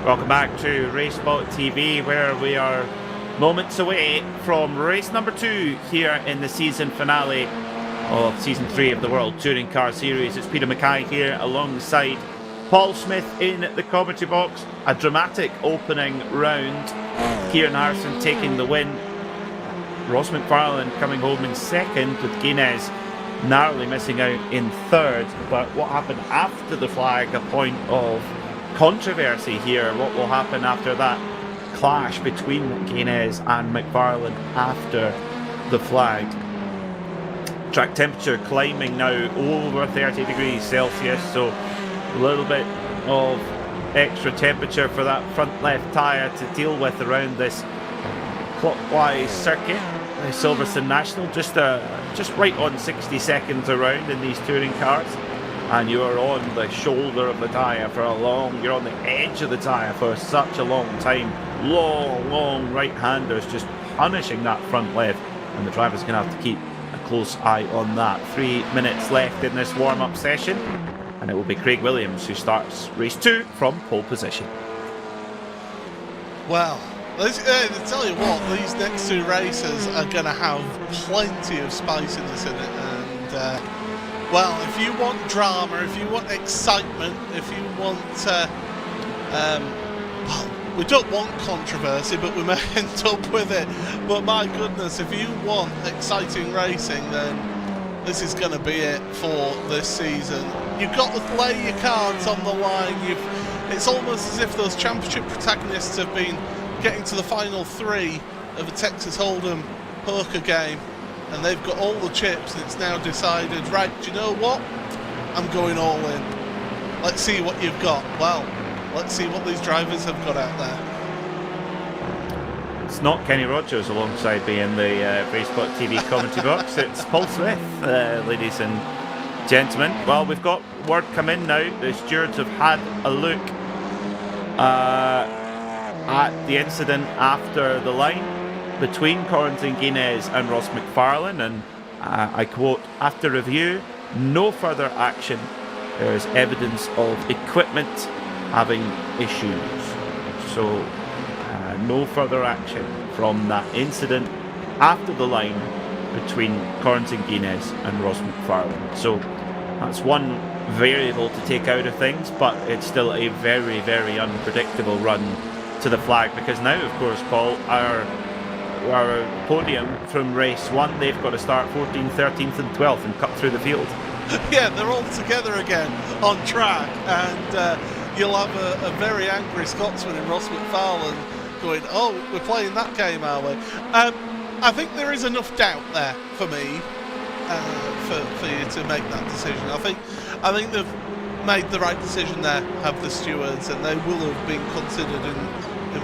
Welcome back to RaceSpotTV, where we are moments away from race number 2 here in the season finale of Season 3 of the World Touring Car Series. It's Peter Mackay here alongside Paul Smith in the commentary box. A dramatic opening round. Kieran Harrison taking the win. Ross McFarlane coming home in second, with Guinness narrowly missing out in third. But what happened after the flag, a point of controversy here. What will happen after that clash between Guinness and McFarlane after the flag? Track temperature climbing now over 30 degrees Celsius, so a little bit of extra temperature for that front left tyre to deal with around this clockwise circuit. The Silverstone National, just right on 60 seconds around in these touring cars, and you're on the shoulder of the tyre for you're on the edge of the tyre for such a long time. Long right-handers just punishing that front left, and the driver's going to have to keep a close eye on that. 3 minutes left in this warm-up session, and it will be Craig Williams who starts race 2 from pole position. Well, to tell you what, these next 2 races are going to have plenty of spiciness in it, and well, if you want drama, if you want excitement, if you want well, we don't want controversy, but we may end up with it. But my goodness, if you want exciting racing, then this is going to be it for this season. You've got to lay your cards on the line. It's almost as if those championship protagonists have been getting to the final 3 of a Texas Hold'em poker game, and they've got all the chips, and it's now decided, right, do you know what? I'm going all in. Let's see what you've got. Well, let's see what these drivers have got out there. It's not Kenny Rogers alongside me in the RaceSpotTV commentary box. It's Paul Smith, ladies and gentlemen. Well, we've got word come in now. The stewards have had a look at the incident after the line between Corentin Guinness and Ross McFarlane, and I quote, "After review, no further action. There is evidence of equipment having issues." So no further action from that incident after the line between Corentin Guinness and Ross McFarlane. So that's one variable to take out of things, but it's still a very, very unpredictable run to the flag, because now, of course, Paul, our podium from race 1, they've got to start 14th, 13th and 12th and cut through the field. Yeah, they're all together again on track, and you'll have a very angry Scotsman in Ross McFarlane going, oh, we're playing that game, are we? I think there is enough doubt there for me for you to make that decision. I think they've made the right decision there, have the stewards, and they will have been considered in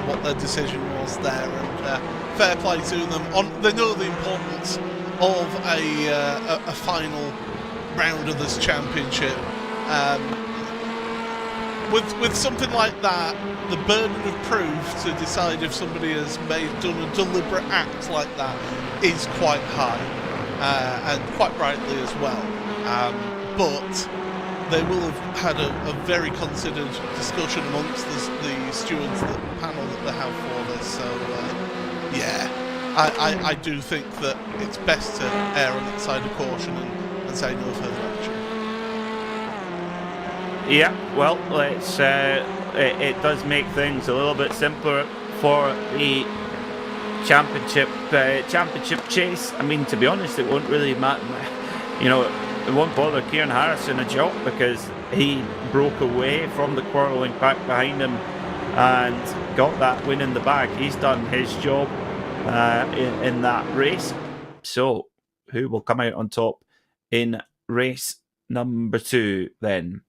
what their decision was there, and fair play to them. They know the importance of a final round of this championship. With something like that, the burden of proof to decide if somebody has done a deliberate act like that is quite high, and quite rightly as well. But they will have had a very considered discussion amongst the stewards, the panel that they have for this. So yeah, I do think that it's best to err on that side of caution and say no further action. Yeah, well, it does make things a little bit simpler for the championship chase. I mean, to be honest, it won't really matter. You know, it won't bother Kieran Harrison a jot, because he broke away from the quarrelling pack behind him and got that win in the bag. He's done his job in that race. So, who will come out on top in race number 2 then?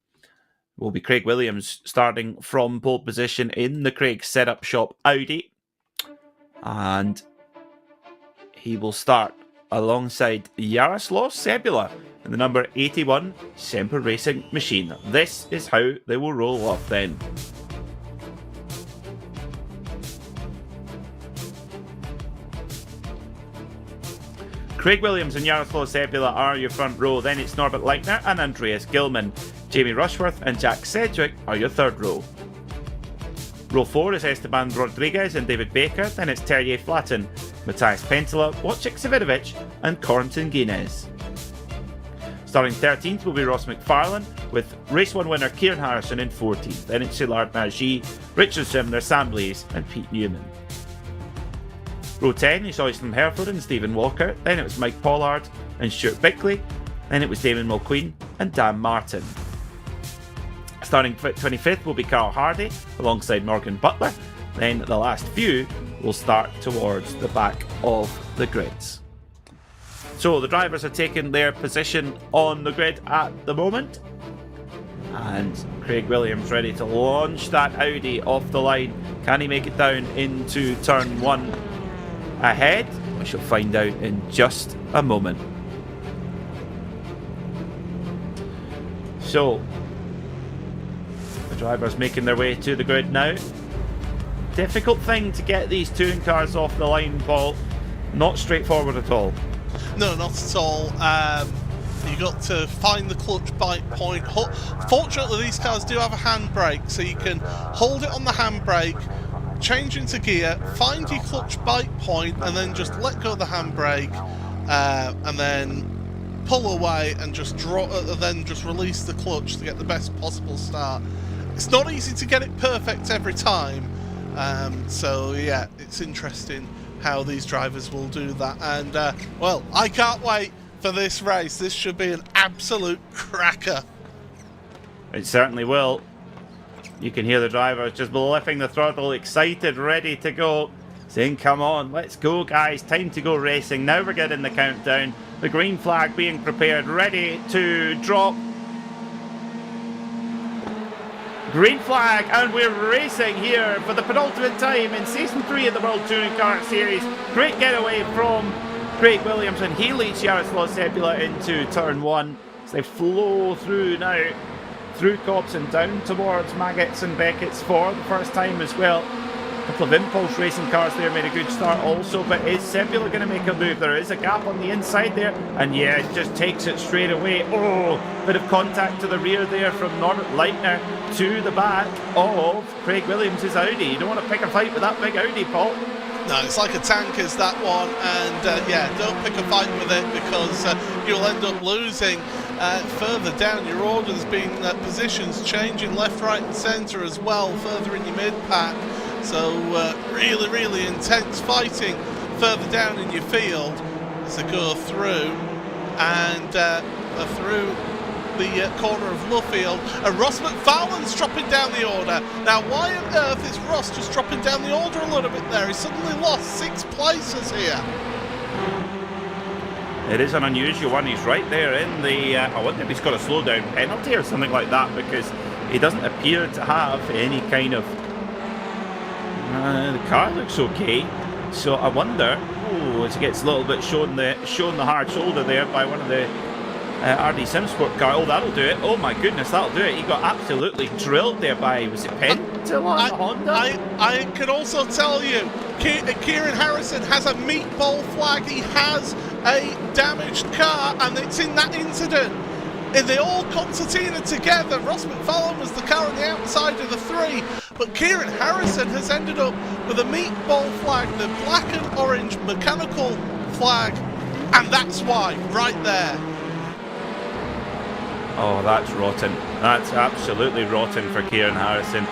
Will be Craig Williams starting from pole position in the Craig Setup Shop Audi. And he will start alongside Jaroslav Sebula in the number 81 Semper Racing machine. This is how they will roll off then. Craig Williams and Jaroslav Sebula are your front row. Then it's Norbert Leichner and Andreas Gilman. Jamie Rushworth and Jack Sedgwick are your third row. Row 4 is Esteban Rodriguez and David Baker, then it's Terje Flatten, Matthias Penteler, Wojciech Severovic and Corentin Guinness. Starting 13th will be Ross McFarlane, with Race 1 winner Kieran Harrison in 14th. Then it's Szilard Nagy, Richard Simner, Sam Blaze and Pete Newman. Row 10 is Oislin Hereford and Stephen Walker. Then it was Mike Pollard and Stuart Bickley. Then it was Damon Mulqueen and Dan Martin. Starting 25th will be Carl Hardy alongside Morgan Butler. Then the last few will start towards the back of the grids. So the drivers are taking their position on the grid at the moment. And Craig Williams ready to launch that Audi off the line. Can he make it down into turn 1 ahead? We shall find out in just a moment. So the drivers making their way to the grid now. Difficult thing to get these touring cars off the line, Paul. Not straightforward at all. No, not at all. You got to find the clutch bite point. Fortunately, these cars do have a handbrake, so you can hold it on the handbrake, change into gear, find your clutch bite point, and then just let go of the handbrake, and then pull away and just release the clutch to get the best possible start. It's not easy to get it perfect every time, so yeah, it's interesting how these drivers will do that. And well, I can't wait for this race. This should be an absolute cracker. It certainly will. You can hear the drivers just lifting the throttle, excited, ready to go, saying, come on, let's go guys, time to go racing. Now we're getting the countdown. The green flag being prepared, ready to drop. Green flag, and we're racing here for the penultimate time in Season 3 of the World Touring Car Series. Great getaway from Craig Williams, and he leads Jaroslav Sepula into turn 1 as they flow through now, through Cobbs and down towards Maggots and Beckett's for the first time as well. A couple of Impulse Racing cars there made a good start also, but is Sepula going to make a move? There is a gap on the inside there, and yeah, it just takes it straight away. Oh, bit of contact to the rear there from Norbert Leitner to the back of Craig Williams' Audi. You don't want to pick a fight with that big Audi, Paul. No, it's like a tank is that one, and yeah, don't pick a fight with it because you'll end up losing. Further down your order, there's been positions changing left, right and centre as well, further in your mid-pack. So really, really intense fighting further down in your field as they go through, and through the corner of Luffield. And Ross McFarlane's dropping down the order. Now, why on earth is Ross just dropping down the order a little bit there? He suddenly lost 6 places here. It is an unusual one. He's right there in the... I wonder if he's got a slow down penalty or something like that, because he doesn't appear to have any kind of... the car looks okay, so I wonder... Oh, as he gets a little bit shown the hard shoulder there by one of the RD Simsport car. Oh, that'll do it. Oh my goodness, that'll do it. He got absolutely drilled there by, was it Pentela Honda? I can also tell you, Kieran Harrison has a meatball flag. He has a damaged car, and it's in that incident. And they all concertina together. Ross McFarlane was the car on the outside of the 3, but Kieran Harrison has ended up with a meatball flag, the black and orange mechanical flag, and that's why, right there. Oh, that's rotten. That's absolutely rotten for Kieran Harrison.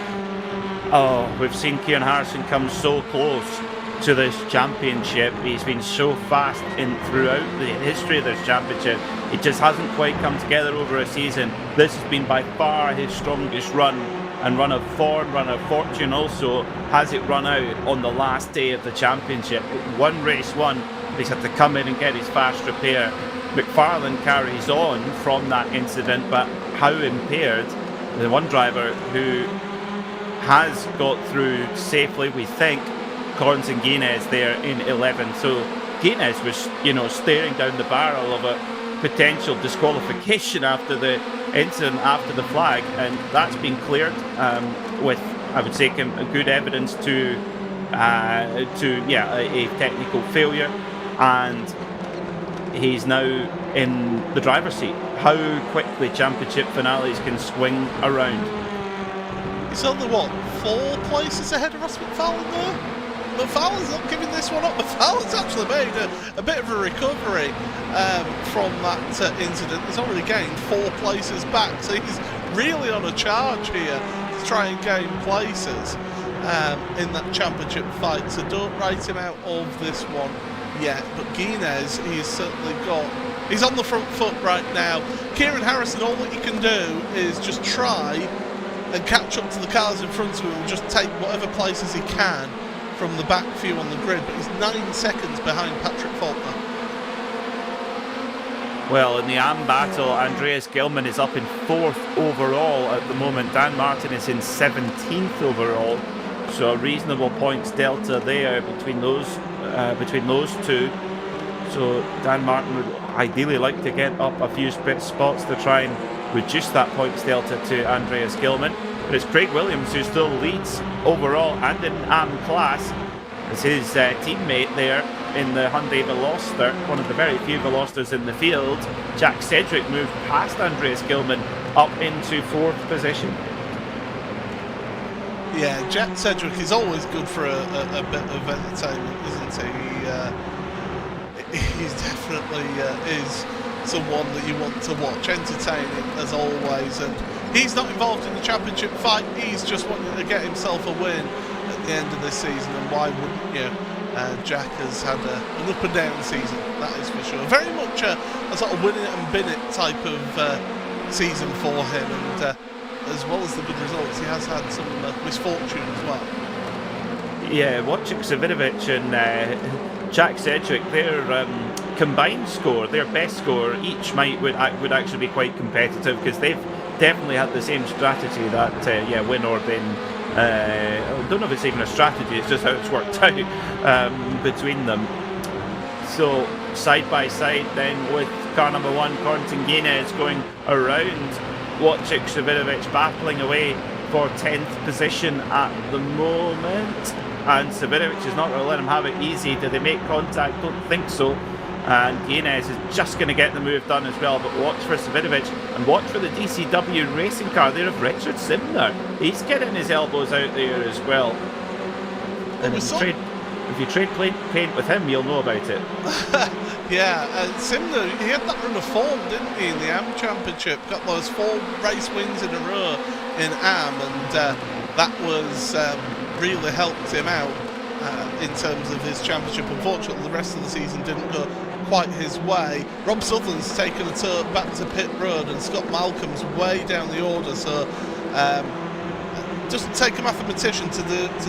Oh, we've seen Kieran Harrison come so close to this championship. He's been so fast throughout the history of this championship. It just hasn't quite come together over a season. This has been by far his strongest run, and run of form, run of fortune also, has it run out on the last day of the championship. One race won, he's had to come in and get his fast repair. McFarlane carries on from that incident, but how impaired? The one driver who has got through safely, we think, Corentin Guinness there in 11. So Guinness was, staring down the barrel of a potential disqualification after the incident, after the flag, and that's been cleared with, I would say, good evidence to a technical failure, and he's now in the driver's seat. How quickly championship finales can swing around. He's only, what, 4 places ahead of Ross McFarlane there? McFarlane's not giving this one up. McFarlane's actually made a bit of a recovery from that incident. He's already gained 4 places back, so he's really on a charge here to try and gain places in that championship fight. So don't write him out of this one yet. But Guinness, he's certainly got... He's on the front foot right now. Kieran Harrison, all that you can do is just try and catch up to the cars in front of him and just take whatever places he can from the back few on the grid, but he's 9 seconds behind Patrick Faulkner. Well, in the AM battle, Andreas Gilman is up in 4th overall at the moment. Dan Martin is in 17th overall, so a reasonable points delta there between those two. So Dan Martin would ideally like to get up a few spots to try and reduce that points delta to Andreas Gilman. But it's Craig Williams who still leads overall and in AM class. It's his teammate there in the Hyundai Veloster, one of the very few Velosters in the field. Jack Sedgwick moved past Andreas Gilman up into 4th position. Yeah, Jack Sedgwick is always good for a bit of entertainment, isn't he? He's definitely is someone that you want to watch, entertaining as always, and he's not involved in the championship fight. He's just wanting to get himself a win at the end of this season, and why wouldn't you? Jack has had an up and down season, that is for sure. Very much a sort of win it and bin it type of season for him, and as well as the good results, he has had some misfortune as well. Yeah, Wojciech Savinovic and Jack Sedgwick, their combined score, their best score, each would actually be quite competitive, because they've definitely had the same strategy that win or bin. I don't know if it's even a strategy, it's just how it's worked out between them. So side by side then with car number 1, Corentin Guinness, going around Wojciech Savinovic, battling away for 10th position at the moment, and Savinovic is not going to let him have it easy. Do they make contact? Don't think so. And Guinness is just going to get the move done as well, but watch for Savinovic and watch for the DCW racing car there of Richard Simner. He's getting his elbows out there as well. And if you trade paint with him, you'll know about it. Yeah, Simner, he had that run of form, didn't he, in the AM Championship? Got those 4 race wins in a row in AM, and that was really helped him out in terms of his championship. Unfortunately, the rest of the season didn't go quite his way. Rob Sutherland's taken a turn back to pit road, and Scott Malcolm's way down the order, so it doesn't take a mathematician to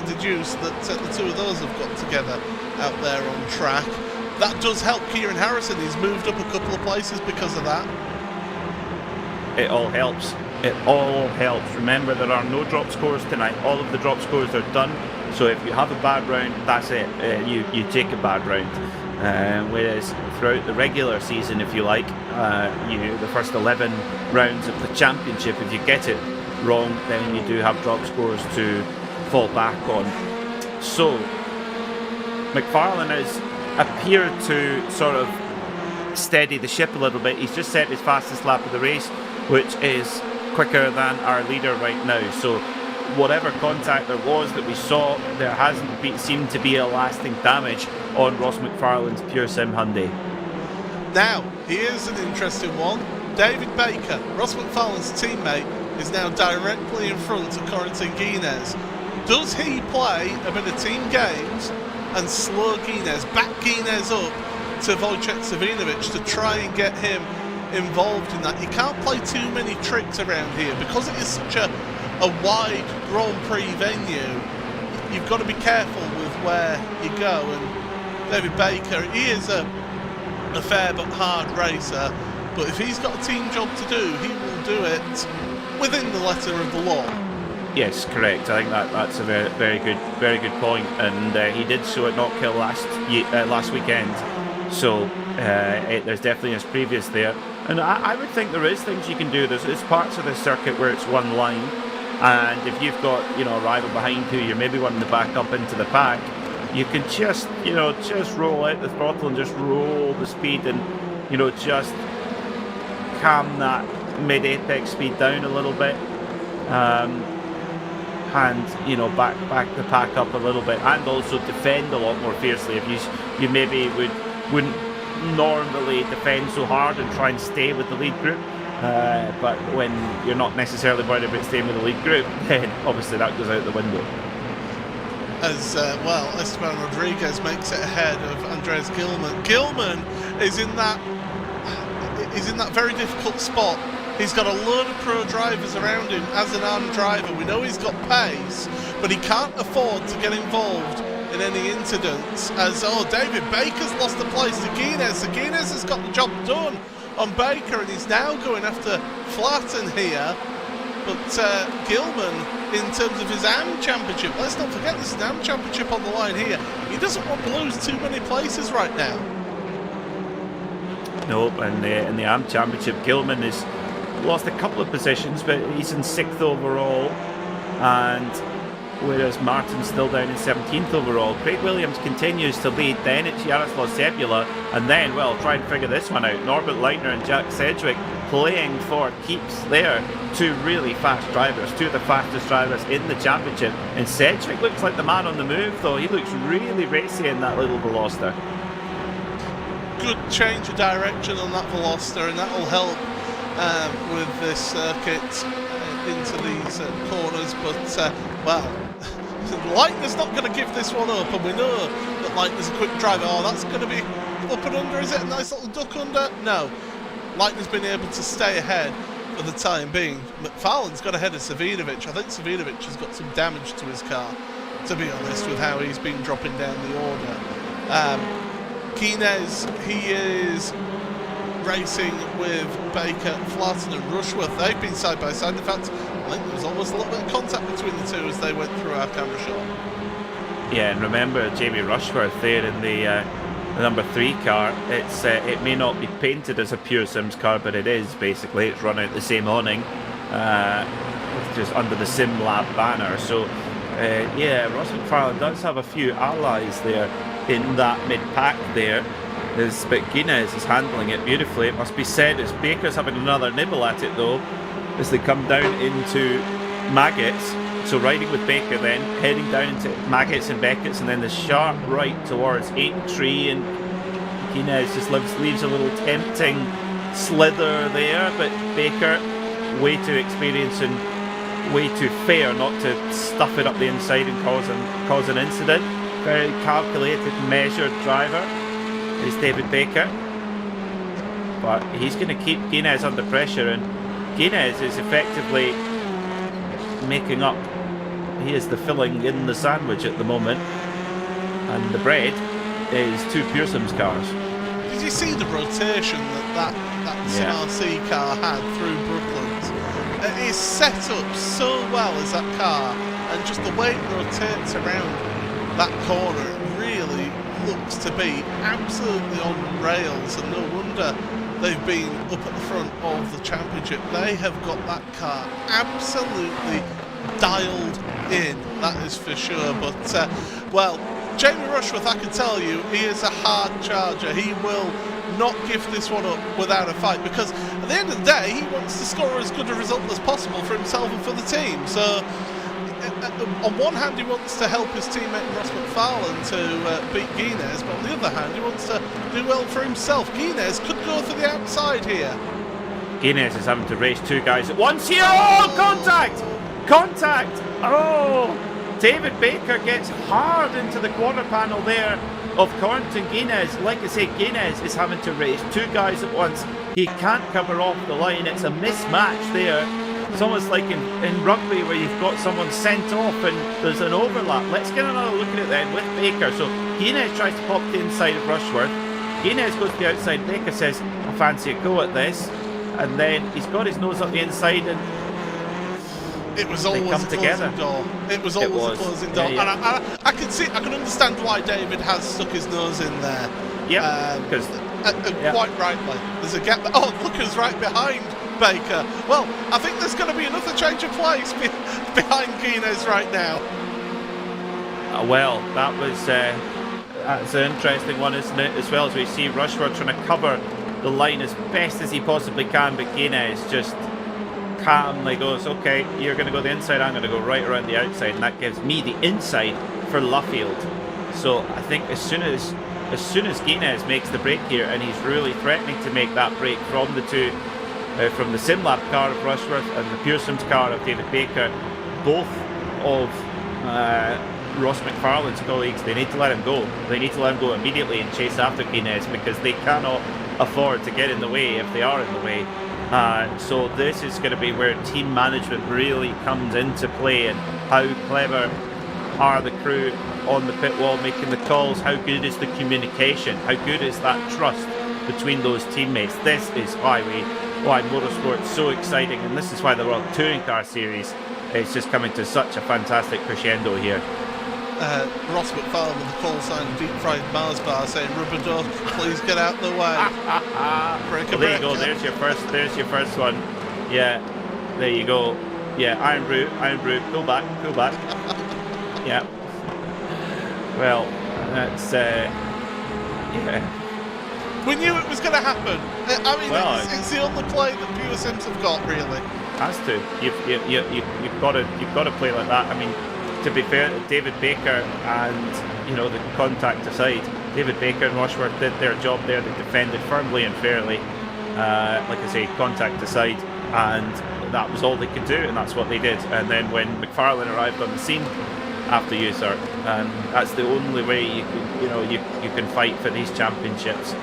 deduce that the two of those have got together out there on track. That does help Kieran Harrison. He's moved up a couple of places because of that. It all helps. It all helps. Remember, there are no drop scores tonight. All of the drop scores are done. So if you have a bad round, that's it. You take a bad round. Whereas throughout the regular season, if you like, the first 11 rounds of the championship, if you get it wrong, then you do have drop scores to fall back on. So McFarlane has appeared to sort of steady the ship a little bit. He's just set his fastest lap of the race, which is quicker than our leader right now. So whatever contact there was that we saw, there hasn't seemed to be a lasting damage on Ross McFarlane's Pure Sim Hyundai. Now, here's an interesting one. David Baker, Ross McFarlane's teammate, is now directly in front of Corentin Guinness. Does he play a bit of team games and slow Guinness, back Guinness up to Wojciech Savinovic to try and get him involved in that? You can't play too many tricks around here because it is such a wide Grand Prix venue. You've got to be careful with where you go, and David Baker, he is a fair but hard racer, but if he's got a team job to do, he will do it within the letter of the law. Yes, correct. I think that's a very good point, and he did so at Knock Hill last weekend. So there's definitely his previous there, and I would think there is things you can do. There's parts of the circuit where it's one line, and if you've got a rival behind you, you're maybe wanting to back up into the pack, you can just roll out the throttle and just roll the speed, and just calm that mid-apex speed down a little bit. and back the pack up a little bit, and also defend a lot more fiercely. If you maybe wouldn't normally defend so hard and try and stay with the lead group, but when you're not necessarily worried about staying with the lead group, then obviously that goes out the window. As Esteban Rodriguez makes it ahead of Andreas Gilman. Gilman is in that very difficult spot. He's got a load of pro drivers around him as an armed driver. We know he's got pace, but he can't afford to get involved in any incidents. As David Baker's lost the place to Guinness. So Guinness has got the job done on Baker, and he's now going after Flatten here. But Gilman, in terms of his AM Championship, let's not forget this is an AM Championship on the line here. He doesn't want to lose too many places right now. No, and in the AM Championship, Gilman has lost a couple of positions, but he's in 6th overall, and whereas Martin's still down in 17th overall. Craig Williams continues to lead, then it's Jaroslav Sebula, and then, try and figure this one out. Norbert Leitner and Jack Sedgwick playing for keeps there. Two really fast drivers, two of the fastest drivers in the championship. And Sedgwick looks like the man on the move, though. He looks really racy in that little Veloster. Good change of direction on that Veloster, and that will help with this circuit into these corners. But, Leitner's not going to give this one up, and we know that Leitner's a quick driver. That's going to be up and under. Is it a nice little duck under? No. Leitner's been able to stay ahead for the time being. McFarlane's got ahead of Savinovic. I think Savinovic has got some damage to his car, to be honest, with how he's been dropping down the order. Guinness, he is racing with Baker, Flatten and Rushworth. They've been side by side. In fact, I think there was almost a little bit of contact between the two as they went through our camera shot. Yeah, and remember Jamie Rushworth there in the number 3 car. It may not be painted as a Pure Sims car, but it is basically. It's run out the same awning, just under the Sim Lab banner. So Ross McFarlane does have a few allies there in that mid-pack there. But Guinness is handling it beautifully, it must be said, as Baker's having another nibble at it though, as they come down into Maggots. So riding with Baker then, heading down into Maggots and Beckett's, and then the sharp right towards Aintree, and Guinness just leaves a little tempting slither there, but Baker, way too experienced and way too fair not to stuff it up the inside and cause an incident. Very calculated, measured driver is David Baker, but he's going to keep Guinness under pressure, and Guinness is effectively making up. He is the filling in the sandwich at the moment, and the bread is 2 Pure Sims cars. Did you see the rotation that Sim RC car had through Brooklands? It is set up so well as that car, and just the way it rotates around that corner really looks to be absolutely on rails, and no wonder they've been up at the front of the championship. They have got that car absolutely dialed in, that is for sure. But Jamie Rushworth, I can tell you, he is a hard charger. He will not give this one up without a fight, because at the end of the day he wants to score as good a result as possible for himself and for the team. So on one hand he wants to help his teammate Ross McFarlane to beat Guinness, but on the other hand he wants to do well for himself. Guinness could go for the outside here. Guinness is having to race 2 guys at once here. Oh, contact! Oh, David Baker gets hard into the quarter panel there of Cornton Guinness. Like I say, Guinness is having to race 2 guys at once. He can't cover off the line. It's a mismatch there. It's almost like in rugby where you've got someone sent off and there's an overlap. Let's get another look at it then with Baker. So Guinness tries to pop the inside of Rushworth. Guinness goes to the outside. Baker says, I fancy a go at this. And then he's got his nose up the inside, and it was always a closing door. It was always a closing door. Yeah. And I can understand why David has stuck his nose in there. Yeah, because quite rightly. There's a gap. Oh, look who's right behind Baker. Well, I think there's going to be another change of place behind Guinness right now. That's an interesting one, isn't it? As well, as we see Rushworth trying to cover the line as best as he possibly can, but Guinness just calmly goes, okay, you're going to go the inside, I'm going to go right around the outside, and that gives me the inside for Luffield. So I think as soon as Guinness makes the break here, and he's really threatening to make that break from the two, from the Simlab car of Rushworth and the Pearson's car of David Baker, both of Ross McFarlane's colleagues, they need to let him go. They need to let him go immediately and chase after Guinness, because they cannot afford to get in the way if they are in the way. So this is going to be where team management really comes into play, and how clever are the crew on the pit wall making the calls, how good is the communication, how good is that trust between those teammates. This is why motorsport's so exciting, and this is why the World Touring Car Series is just coming to such a fantastic crescendo here. Ross McFarlane with the call sign Deep Fried Mars Bar saying, "Rubber duck, please get out the way." Well, there you go. There's your first one. Yeah, there you go. Yeah, Iron Brew. Pull back. Yeah. Well, that's yeah. We knew it was going to happen. I mean, well, it's the only play that Pure Sims have got, really. Has to. You've got to play like that. I mean, to be fair, David Baker and the contact aside, David Baker and Rushworth did their job there. They defended firmly and fairly. Like I say, contact aside, and that was all they could do, and that's what they did. And then when McFarlane arrived on the scene after USART, that's the only way you can fight for these championships.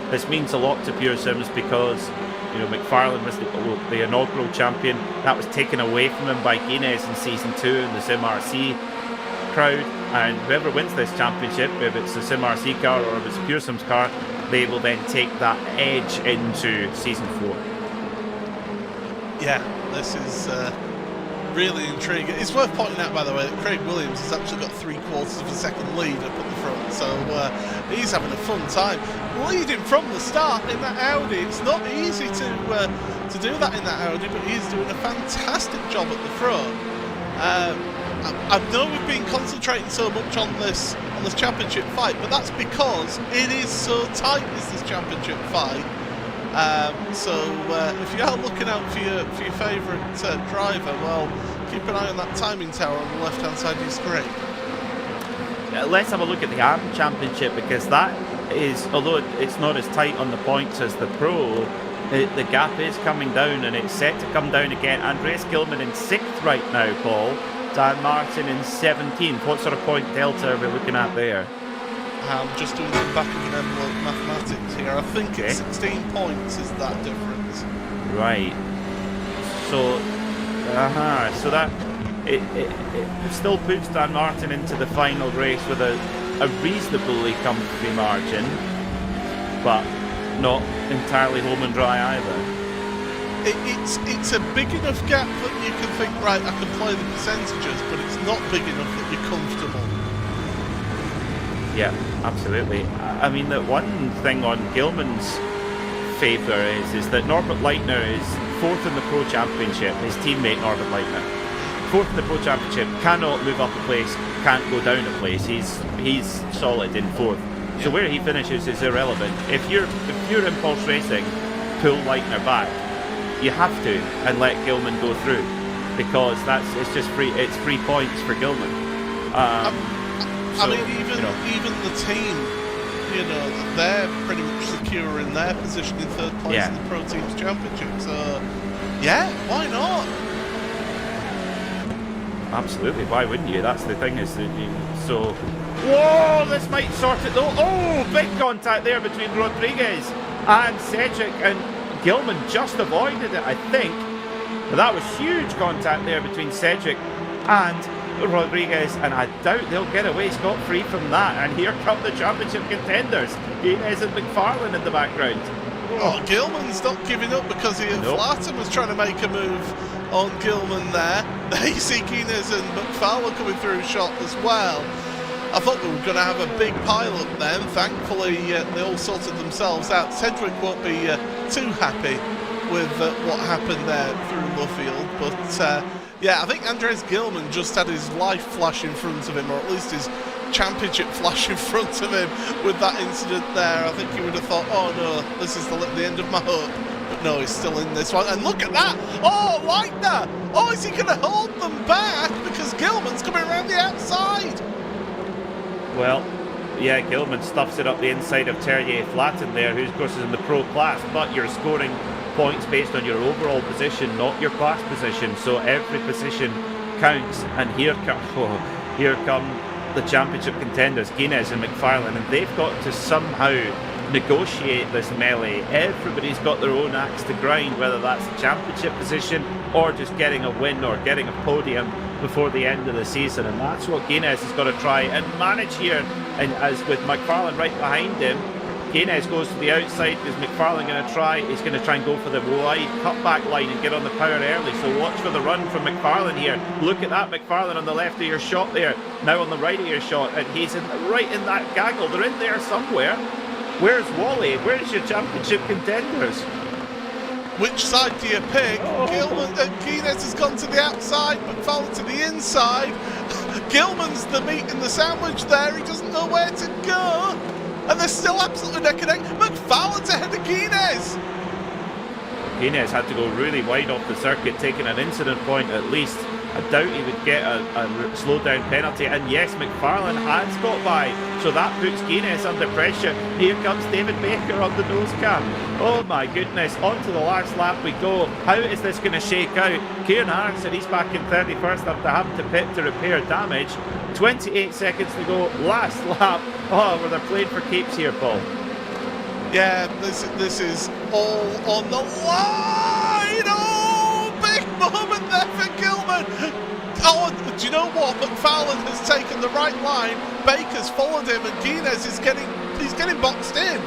This means a lot to Pure Sims because McFarlane was the inaugural champion. That was taken away from him by Guinness in season 2 in the Sim RC crowd, and whoever wins this championship, if it's the Sim RC car or if it's a Pure Sims car, they will then take that edge into season 4. Yeah, this is really intriguing. It's worth pointing out, by the way, that Craig Williams has actually got 3/4 of a second lead up at the front, so he's having a fun time leading from the start in that Audi. It's not easy to do that in that Audi, but he's doing a fantastic job at the front. I know we've been concentrating so much on this championship fight, but that's because it is so tight, this championship fight. So if you are looking out for your favourite driver, well, keep an eye on that timing tower on the left hand side of your screen. Let's have a look at the ARM Championship, because that is, although it's not as tight on the points as the Pro, the gap is coming down, and it's set to come down again. Andreas Gilman in 6th right now, Paul. Dan Martin in 17th. What sort of point delta are we looking at there? I'm just doing the back of an envelope mathematics here. I think it's 16 points is that difference. Right. So, so that it still puts Dan Martin into the final race with a reasonably comfy margin, but not entirely home and dry either. It's a big enough gap that you can think, right, I can play the percentages, but it's not big enough that you're comfortable. Yeah, absolutely. I mean, the one thing on Gilman's favour is that Norbert Leitner is 4th in the Pro Championship. His teammate Norbert Leitner, 4th in the Pro Championship, cannot move up a place, can't go down a place. He's solid in 4th. So where he finishes is irrelevant. If you're Impulse Racing, pull Leitner back. You have to, and let Gilman go through, because it's just free. It's 3 points for Gilman. I mean, even the team, they're pretty much secure in their position in 3rd place in the Pro Teams Championship. So, yeah, why not? Absolutely, why wouldn't you? That's the thing. So, whoa, this might sort it though. Oh, big contact there between Rodriguez and Cedric, and Gilman just avoided it, I think. But that was huge contact there between Cedric and Rodriguez, and I doubt they'll get away scot-free from that. And here come the championship contenders, Guinness and McFarlane in the background. Oh, Gilman's not giving up, because Flatten was trying to make a move on Gilman there. They see Guinness and McFarlane coming through shot as well. I thought we were going to have a big pile-up then. Thankfully, they all sorted themselves out. Cedric won't be too happy with what happened there through Luffield. But, yeah, I think Andres Gilman just had his life flash in front of him, or at least his championship flash in front of him with that incident there. I think he would have thought, oh no, this is the end of my hope. But No, he's still in this one. And look at that! Oh, Leitner! Oh, is he going to hold them back? Because Gilman's coming around the outside. Well, yeah, Gilman stuffs it up the inside of Terrier Flatten there, who of course is in the pro class, but you're scoring points based on your overall position, not your class position. So every position counts. And here come the championship contenders, Guinness and McFarlane, and they've got to somehow negotiate this melee. Everybody's got their own axe to grind, whether that's the championship position or just getting a win or getting a podium before the end of the season, and that's what Guinness has got to try and manage here. And as with McFarlane right behind him, Guinness goes to the outside. Is McFarlane going to try? He's going to try and go for the wide cutback line and get on the power early. So watch for the run from McFarlane here. Look at that, McFarlane on the left of your shot there, now on the right of your shot, and he's right in that gaggle. They're in there somewhere. Where's Wally? Where's your championship contenders? Which side do you pick? Gilman, Guinness has gone to the outside, McFarlane to the inside. Gilman's the meat in the sandwich there. He doesn't know where to go. And they're still absolutely neck and neck. McFarlane's ahead of Guinness. Guinness had to go really wide off the circuit, taking an incident point at least. I doubt he would get a slow down penalty. And yes, McFarlane has got by, so that puts Guinness under pressure. Here comes David Baker on the nose cam. Oh my goodness, on to the last lap we go. How is this going to shake out? Kieran Harrison, he's back in 31st after having to pit to repair damage. 28 seconds to go, last lap. Oh, where they're playing for keeps here, Paul. Yeah, this is all on the line. Oh, big moment there for Gilman. Oh, do you know what? McFarlane has taken the right line. Baker's followed him, and Guinness is getting boxed in.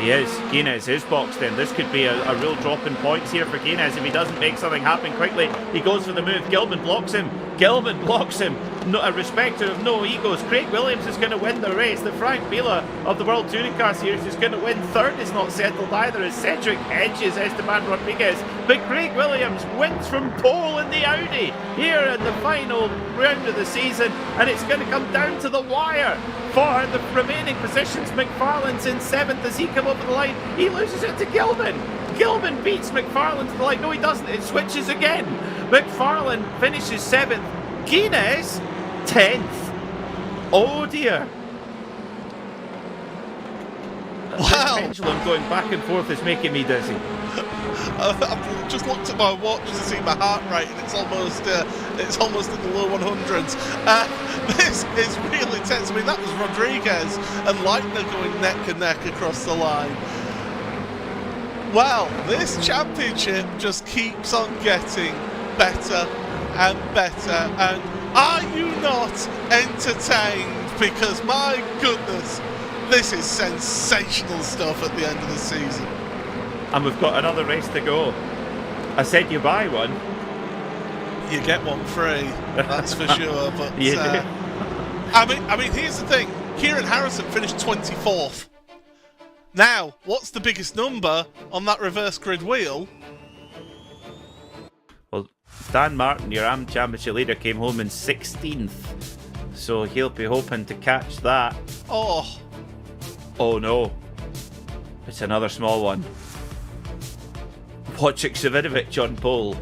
He is. Guinness is boxed in. This could be a real drop in points here for Guinness if he doesn't make something happen quickly. He goes for the move. Gilman blocks him. No, a respecter of no egos. Craig Williams is going to win the race. The Frank Vila of the World Touring Car Series is going to win. Third is not settled either as Cedric edges Esteban Rodriguez. But Craig Williams wins from pole in the Audi here in the final round of the season. And it's going to come down to the wire for the remaining positions. McFarlane's in 7th as he comes over the line. He loses it to Gilman. Gilman beats McFarlane to the line. No, he doesn't. It switches again. McFarlane finishes 7th. Guinness 10th. Oh dear. Wow. The pendulum going back and forth is making me dizzy. I've just looked at my watch to see my heart rate, and it's almost in the low 100s. This is really tense. I mean, that was Rodriguez and Leitner going neck and neck across the line. Well, this championship just keeps on getting better and better. And are you not entertained? Because my goodness, this is sensational stuff at the end of the season. And we've got another race to go. I said you buy one, you get one free. That's for sure. But yeah. I mean, here's the thing. Kieran Harrison finished 24th. Now, what's the biggest number on that reverse grid wheel? Well, Dan Martin, your AM Championship leader, came home in 16th. So he'll be hoping to catch that. Oh no. It's another small one. Wojciech Savinovic on pole.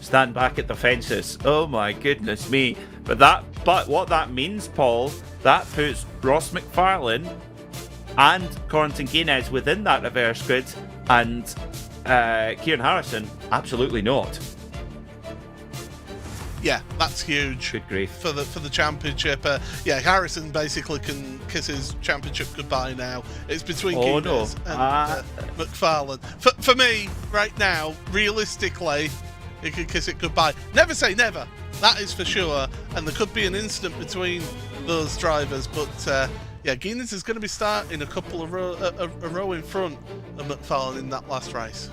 Stand back at the fences. Oh my goodness me. But what that means, Paul, that puts Ross McFarlane and Corentin Guinness within that reverse grid, and Kieran Harrison absolutely not. Yeah, that's huge. Good grief. For the championship. Yeah, Harrison basically can kiss his championship goodbye now. It's between Guinness and McFarlane. For me, right now, realistically, he can kiss it goodbye. Never say never. That is for sure. And there could be an incident between those drivers, but yeah, Guinness is going to be starting a couple of a row in front of McFarlane in that last race.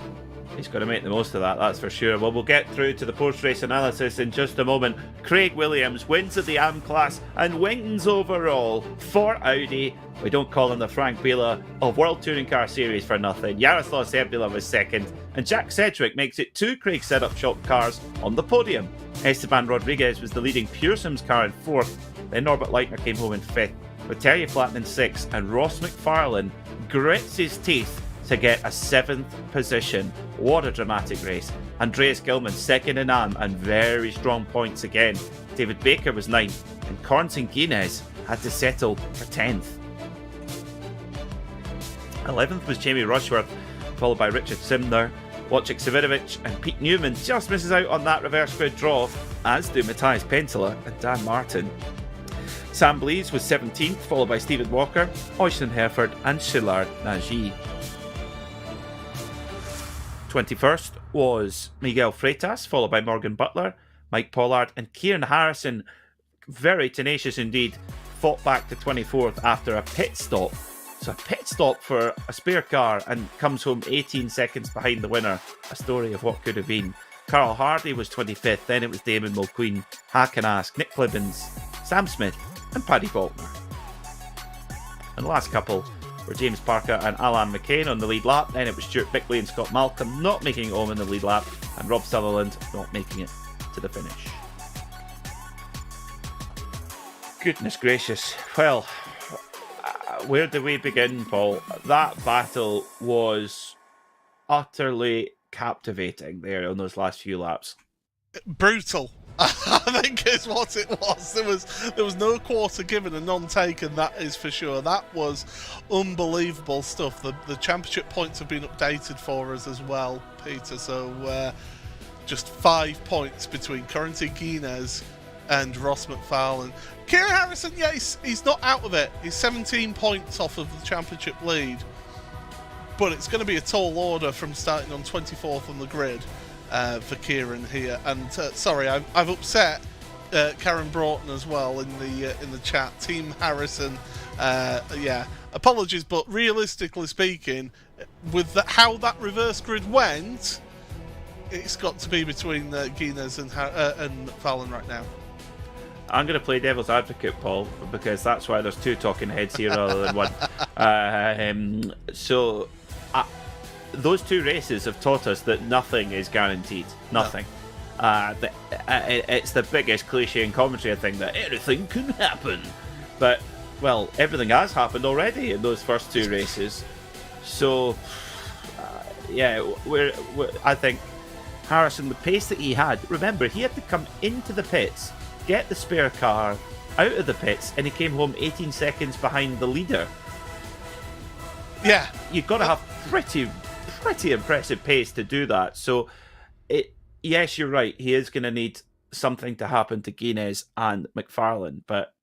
He's got to make the most of that, that's for sure. Well, we'll get through to the post-race analysis in just a moment. Craig Williams wins at the AM class and wins overall for Audi. We don't call him the Frank Vila of World Touring Car Series for nothing. Jaroslav Sebila was second, and Jack Sedgwick makes it 2 Craig setup shop cars on the podium. Esteban Rodriguez was the leading Pure Sims car in 4th, then Norbert Leitner came home in 5th, with Terje Flatten in 6th, and Ross McFarlane grits his teeth to get a 7th position. What a dramatic race. Andreas Gilman second in AM and very strong points again. David Baker was 9th and Corentin Guinness had to settle for 10th. 11th was Jamie Rushworth, followed by Richard Simner. Wojciech Savirovic and Pete Newman just misses out on that reverse grid draw, as do Matthias Penteler and Dan Martin. Sam Blees was 17th, followed by Stephen Walker, Oisin Hereford and Szilard Nagy. 21st was Miguel Freitas, followed by Morgan Butler, Mike Pollard and Kieran Harrison, very tenacious indeed, fought back to 24th after a pit stop. So a pit stop for a spare car and comes home 18 seconds behind the winner. A story of what could have been. Carl Hardy was 25th, then it was Damon Mulqueen, Hakan Ask, Nick Clibbins, Sam Smith and Paddy Faulkner. And the last couple were James Parker and Alan McCain on the lead lap, then it was Stuart Bickley and Scott Malcolm not making it home in the lead lap, and Rob Sutherland not making it to the finish. Goodness gracious. Well, where do we begin, Paul? That battle was utterly captivating there on those last few laps. Brutal. I think is what it was. There was no quarter given and none taken, that is for sure. That was unbelievable stuff. The championship points have been updated for us as well, Peter. So just 5 points between Corentin Guinness and Ross McFarlane. Kieran Harrison, yeah, he's not out of it. He's 17 points off of the championship lead. But it's going to be a tall order from starting on 24th on the grid for Kieran here. And sorry, I've upset Karen Broughton as well in the chat. Team Harrison, yeah, apologies, but realistically speaking, with how that reverse grid went, it's got to be between Guinness and McFarlane right now. I'm going to play devil's advocate, Paul, because that's why there's two talking heads here rather than one. So those two races have taught us that nothing is guaranteed. Nothing. No. It's the biggest cliche in commentary, I think, that anything can happen. But, well, everything has happened already in those first two races. So, yeah, I think Harrison, the pace that he had, remember, he had to come into the pits, get the spare car out of the pits, and he came home 18 seconds behind the leader. Yeah. You've got to have pretty impressive pace to do that. So, yes, you're right. He is going to need something to happen to Guinness and McFarlane, but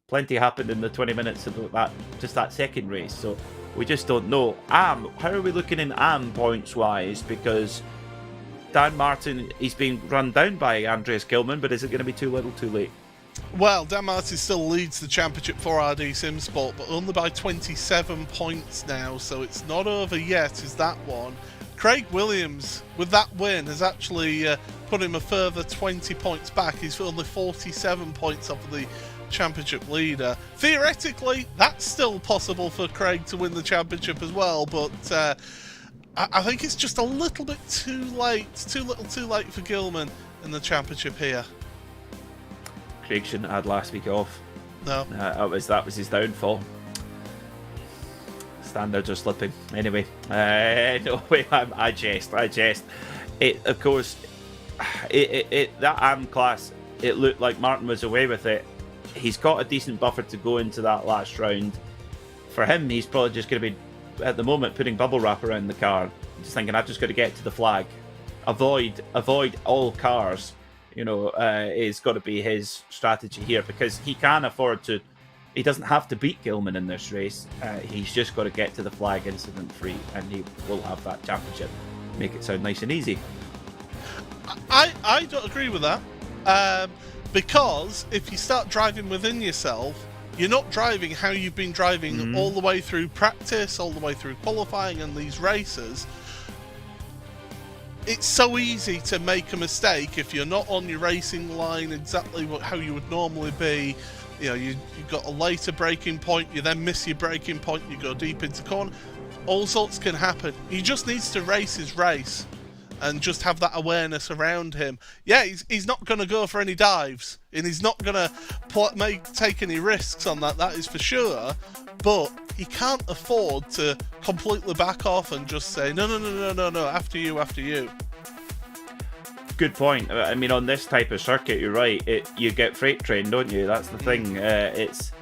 plenty happened in the 20 minutes of that second race. So we just don't know. How are we looking in AM points-wise? Because Dan Martin, he's being run down by Andreas Gilman, but is it going to be too little too late? Well, Dan Martin still leads the championship for RD Simsport, but only by 27 points now, so it's not over yet, is that one. Craig Williams, with that win, has actually put him a further 20 points back. He's only 47 points off of the championship leader. Theoretically, that's still possible for Craig to win the championship as well, but I think it's just a little bit too late, too little too late for Gilman in the championship here. Craig shouldn't have had last week off. No. That was his downfall. Standards are slipping. Anyway, no way. I jest. It, of course, that AM class, it looked like Martin was away with it. He's got a decent buffer to go into that last round. For him, he's probably just going to be, at the moment, putting bubble wrap around the car, just thinking, I've just got to get to the flag. Avoid all cars. Is got to be his strategy here, because he can afford to. He doesn't have to beat Gilman in this race. He's just got to get to the flag incident free, and he will have that championship. Make it sound nice and easy. I don't agree with that, because if you start driving within yourself, you're not driving how you've been driving all the way through practice, all the way through qualifying and these races. It's so easy to make a mistake if you're not on your racing line exactly how you would normally be. You've got a later braking point, you then miss your braking point, you go deep into corner. All sorts can happen. He just needs to race his race. and just have that awareness around him. Yeah, he's not going to go for any dives, and he's not going to take any risks on that is for sure, but he can't afford to completely back off and just say, no, after you. Good point. I mean, on this type of circuit, you're right. You get freight train, don't you? That's the thing. It's,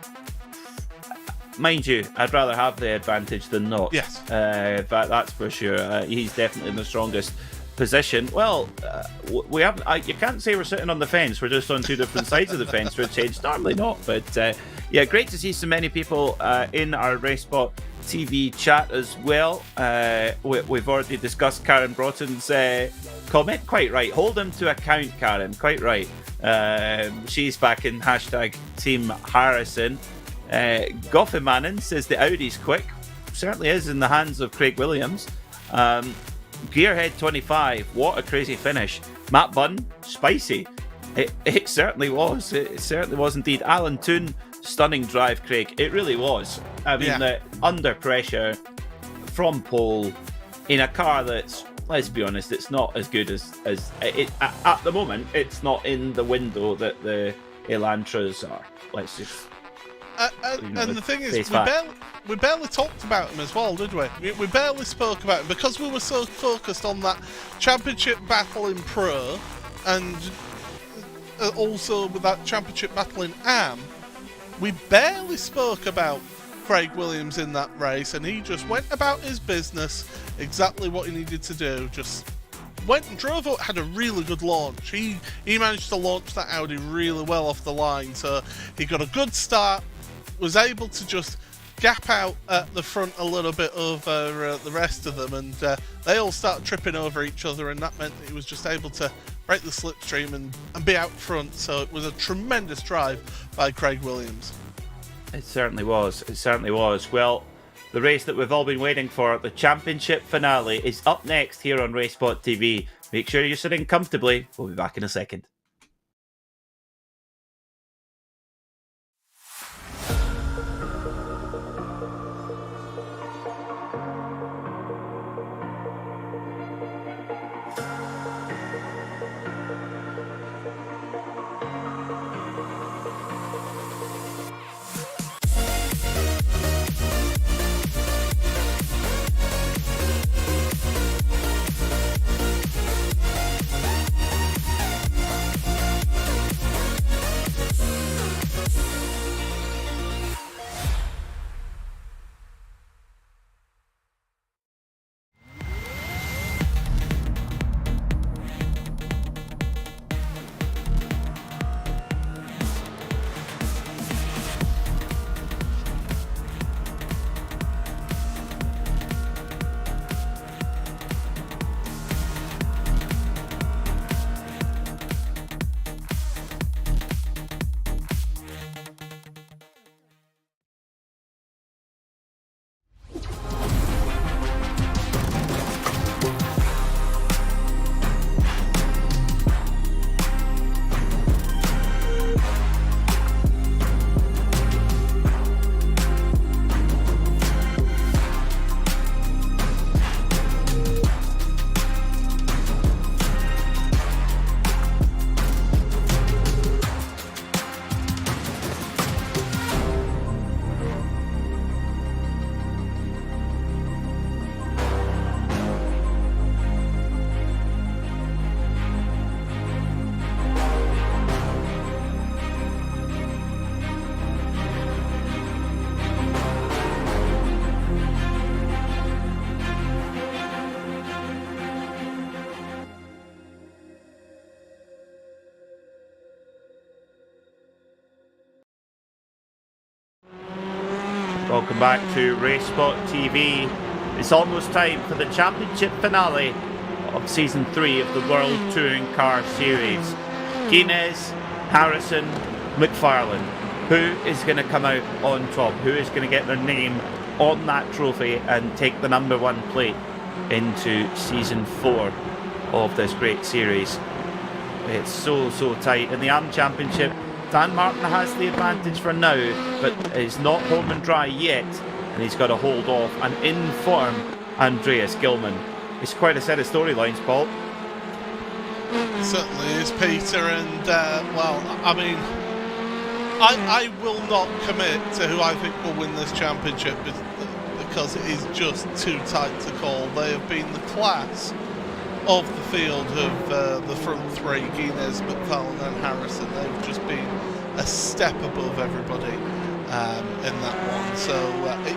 mind you, I'd rather have the advantage than not. Yes. That's for sure. He's definitely in the strongest position. Well, we have. You can't say we're sitting on the fence. We're just on two different sides of the fence for a change. Normally not, but yeah, great to see so many people in our RaceSpot TV chat as well. We've already discussed Karen Broughton's comment. Quite right. Hold him to account, Karen. Quite right. She's back in hashtag Team Harrison. Goffin Manning says the Audi's quick. Certainly is in the hands of Craig Williams. Gearhead 25, what a crazy finish. Matt Bunn, spicy. It certainly was. It certainly was indeed. Alan Toon, stunning drive, Craig. It really was. I mean, under pressure from pole in a car that's, let's be honest, it's not as good as it at the moment. It's not in the window that the Elantras are. Let's just. And the thing is, we barely talked about him as well, did we? We barely spoke about him because we were so focused on that championship battle in Pro, and also with that championship battle in AM. We barely spoke about Craig Williams in that race, and he just went about his business, exactly what he needed to do. Just went and drove up, had a really good launch. He managed to launch that Audi really well off the line, so he got a good start, was able to just gap out at the front a little bit over the rest of them, and they all started tripping over each other, and that meant that he was just able to break the slipstream and be out front. So it was a tremendous drive by Craig Williams. It certainly was. It certainly was. Well, the race that we've all been waiting for, the championship finale, is up next here on RaceSpot TV. Make sure you're sitting comfortably. We'll be back in a second. Welcome back to RaceSpot TV. It's almost time for the championship finale of Season 3 of the World Touring Car Series. Guinness, Harrison, McFarlane. Who is going to come out on top? Who is going to get their name on that trophy and take the number 1 plate into Season 4 of this great series? It's so tight. In the AM Championship, Dan Martin has the advantage for now, but is not home and dry yet, and he's got to hold off an in-form Andreas Gilman. It's quite a set of storylines, Paul. Certainly is, Peter, and well, I mean, I will not commit to who I think will win this championship because it is just too tight to call. They have been the class of the field of the front three, Guinness, McFarlane and Harrison. They've just been a step above everybody in that one. So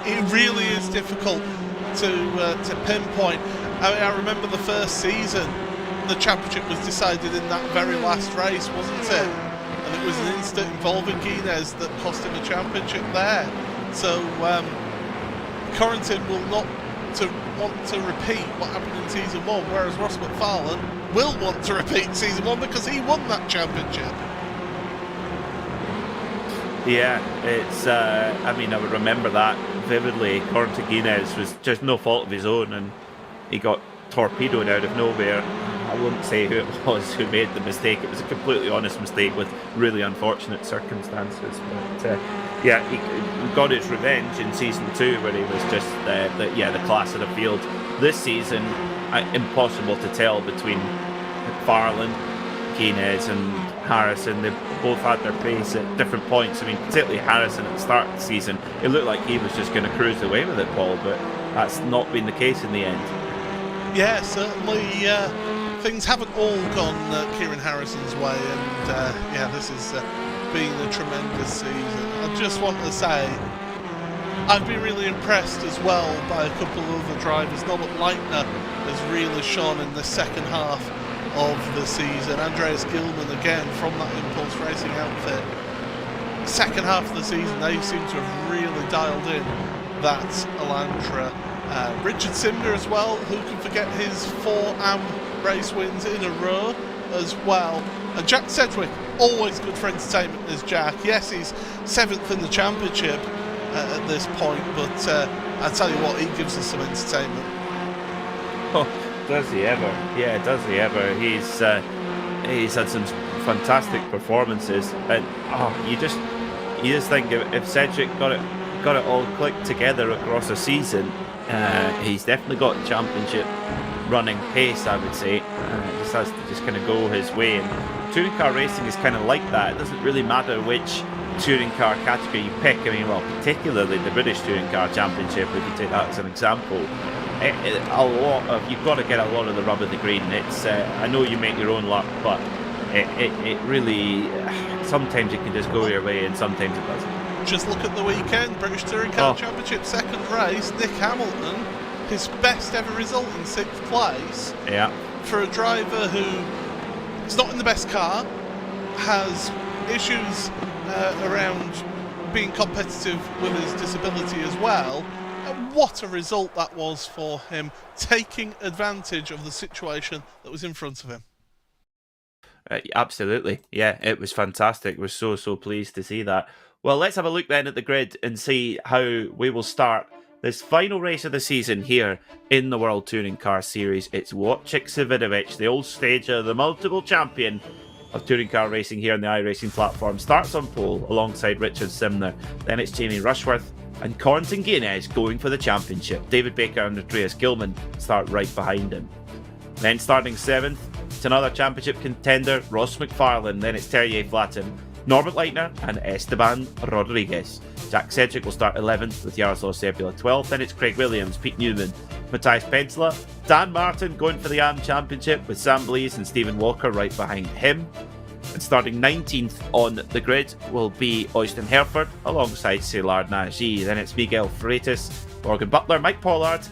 it really is difficult to pinpoint. I mean, I remember the first season, the championship was decided in that very last race, wasn't it? And it was an incident involving Guinness that cost him a championship there. So Corrington will not want to repeat what happened in season 1, whereas Ross McFarlane will want to repeat season 1 because he won that championship. Yeah, it's. I mean, I would remember that vividly. Corrington Guinness was just no fault of his own, and he got torpedoed out of nowhere. I wouldn't say who it was who made the mistake. It was a completely honest mistake with really unfortunate circumstances. But yeah, he got his revenge in season 2, where he was just the class of the field. This season, impossible to tell between McFarlane, Guinness, and Harrison. They both had their pace at different points. I mean, particularly Harrison at the start of the season, it looked like he was just going to cruise away with it, Paul. But that's not been the case in the end. Yeah, certainly. Things haven't all gone Kieran Harrison's way, and yeah, this has been a tremendous season. I just want to say, I've been really impressed as well by a couple of other drivers. Norbert Leitner has really shone in the second half of the season. Andreas Gilman, again, from that Impulse Racing outfit. Second half of the season, they seem to have really dialed in that Elantra. Richard Simner as well, who can forget his 4 AM race wins in a row as well. And Jack Sedgwick, always good for entertainment as Jack. Yes, he's 7th in the championship at this point, but I tell you what, he gives us some entertainment. Oh, does he ever? Yeah, does he ever? He's had some fantastic performances, and you just think if Sedgwick got it all clicked together across a season, he's definitely got championship running pace, I would say. Just has to just kind of go his way, and touring car racing is kind of like that. It doesn't really matter which touring car category you pick. I mean, well, particularly the British Touring Car Championship, if you take that as an example, you've got to get a lot of the rub of the green. It's I know you make your own luck, but it really sometimes it can just go your way, and sometimes it doesn't. Just look at the weekend, British Touring Car Championship second race, Nick Hamilton, his best ever result in 6th place. Yeah. For a driver who is not in the best car, has issues around being competitive with his disability as well. What a result that was for him, taking advantage of the situation that was in front of him. Absolutely. Yeah, it was fantastic. We're so pleased to see that. Well, let's have a look then at the grid and see how we will start this final race of the season here in the World Touring Car Series. It's Wojciech Savidovic, the old stager, the multiple champion of touring car racing here on the iRacing platform, starts on pole alongside Richard Simner. Then it's Jamie Rushworth and Corrington Guinness going for the championship. David Baker and Andreas Gilman start right behind him. Then starting 7th, it's another championship contender, Ross McFarlane. Then it's Terje Flatten, Norbert Leitner and Esteban Rodriguez. Jack Sedgwick will start 11th with Jaroslav Sepula 12th. Then it's Craig Williams, Pete Newman, Matthias Pensler, Dan Martin going for the AM Championship with Sam Blees and Stephen Walker right behind him. And starting 19th on the grid will be Øystein Herford alongside Szilard Nagy. Then it's Miguel Freitas, Morgan Butler, Mike Pollard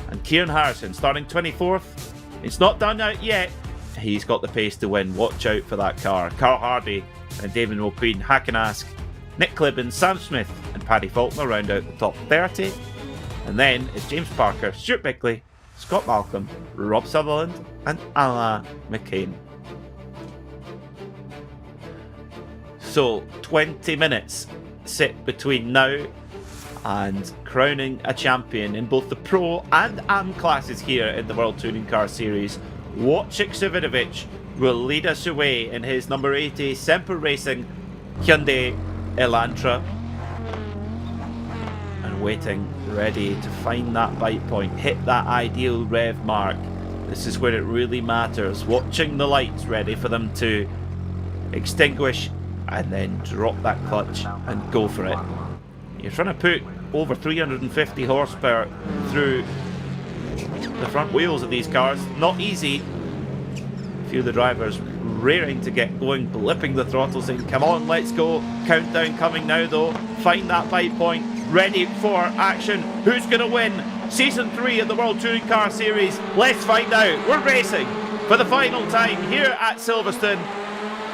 and Kieran Harrison starting 24th. It's not done out yet. He's got the pace to win. Watch out for that car. Carl Hardy and David Mulqueen, Hakenask, Nick Clibben, Sam Smith and Paddy Faulkner round out the top 30. And then it's James Parker, Stuart Bickley, Scott Malcolm, Rob Sutherland and Alain McCain. So 20 minutes sit between now and crowning a champion in both the Pro and AM classes here in the World Touring Car Series. Wojciech Savidovic will lead us away in his number 80 Semper Racing Hyundai Elantra. And waiting, ready to find that bite point, hit that ideal rev mark This is where it really matters. Watching the lights, ready for them to extinguish and then drop that clutch and go for it. You're trying to put over 350 horsepower through the front wheels of these cars. Not easy. A few of the drivers raring to get going, blipping the throttles in. Come on, let's go. Countdown coming now though. Find that bite point. Ready for action. Who's going to win Season 3 of the World Touring Car Series? Let's find out. We're racing for the final time here at Silverstone.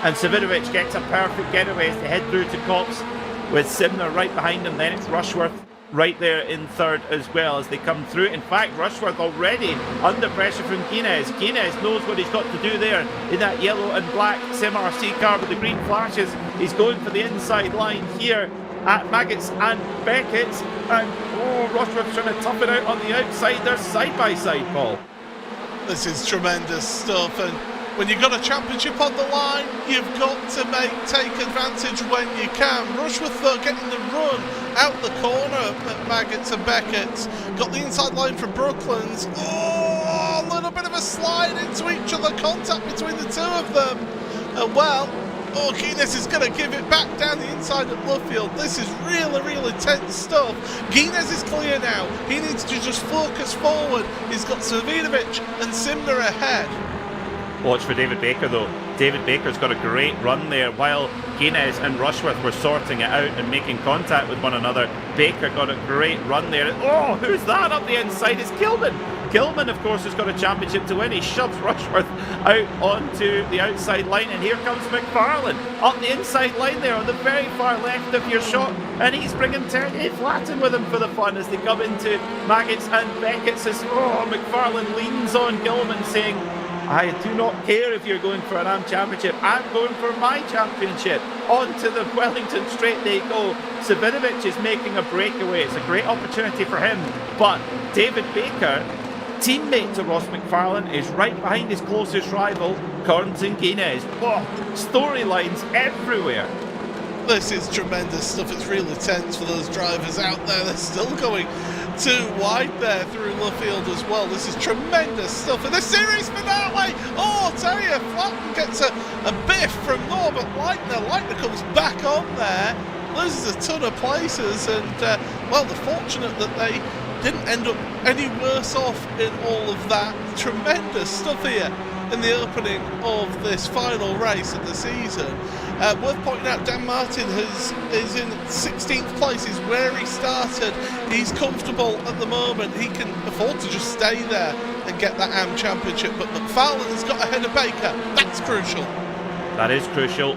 And Savinovic gets a perfect getaway as they head through to Cops with Simner right behind him. Then it's Rushworth right there in third as well as they come through. In fact, Rushworth already under pressure from Guinness. Guinness knows what he's got to do there in that yellow and black Sim-RC car with the green flashes. He's going for the inside line here at Maggots and Beckett's. And Rushworth's trying to tough it out on the outside. They're side by side, Paul. This is tremendous stuff, and when you've got a championship on the line, you've got to take advantage when you can. Rushworth, though, getting the run out the corner at Maggots and Beckett's. Got the inside line for Brooklands. Oh, a little bit of a slide into each other, contact between the two of them. Guinness is going to give it back down the inside of Luffield. This is really, really tense stuff. Guinness is clear now. He needs to just focus forward. He's got Savinovic and Simner ahead. Watch for David Baker though. David Baker's got a great run there while Guinness and Rushworth were sorting it out and making contact with one another. Baker got a great run there. Oh, who's that up the inside? It's Gilman. Gilman, of course, has got a championship to win. He shoves Rushworth out onto the outside line, and here comes McFarlane up the inside line there on the very far left of your shot, and he's bringing Terry Flatten with him for the fun as they come into Maggots and Beckett's. McFarlane leans on Gilman saying, I do not care if you're going for an AM Championship. I'm going for my championship. On to the Wellington Straight they go. Savinovic is making a breakaway. It's a great opportunity for him. But David Baker, teammate to Ross McFarlane, is right behind his closest rival, Corentin Guinness. Storylines everywhere. This is tremendous stuff. It's really tense for those drivers out there. They're still going too wide there through Luffield as well. This is tremendous stuff. And the series finale! Terry Flatten gets a biff from Norbert Leitner. Leitner comes back on there, loses a ton of places, and they're fortunate that they didn't end up any worse off in all of that. Tremendous stuff here in the opening of this final race of the season. Worth pointing out, Dan Martin is in 16th place, is where he started. He's comfortable at the moment. He can afford to just stay there and get that AM Championship. But McFarlane's got ahead of Baker. That's crucial. That is crucial.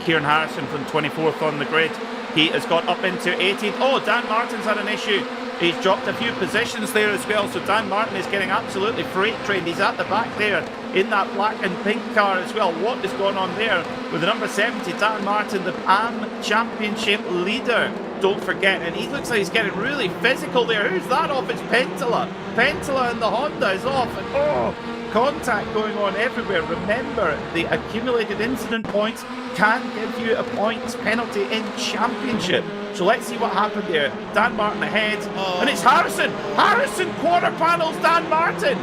Kieran Harrison from 24th on the grid. He has got up into 18th. Dan Martin's had an issue. He's dropped a few positions there as well, so Dan Martin is getting absolutely freight trained. He's at the back there in that black and pink car as well. What is going on there with the number 70, Dan Martin, the AM Championship leader? Don't forget, and he looks like he's getting really physical there. Who's that off? It's Pentola. Pentola and the Honda is off, and contact going on everywhere. Remember, the accumulated incident points can give you a points penalty in championship. So let's see what happened there. Dan Martin ahead, and it's Harrison. Harrison quarter panels Dan Martin.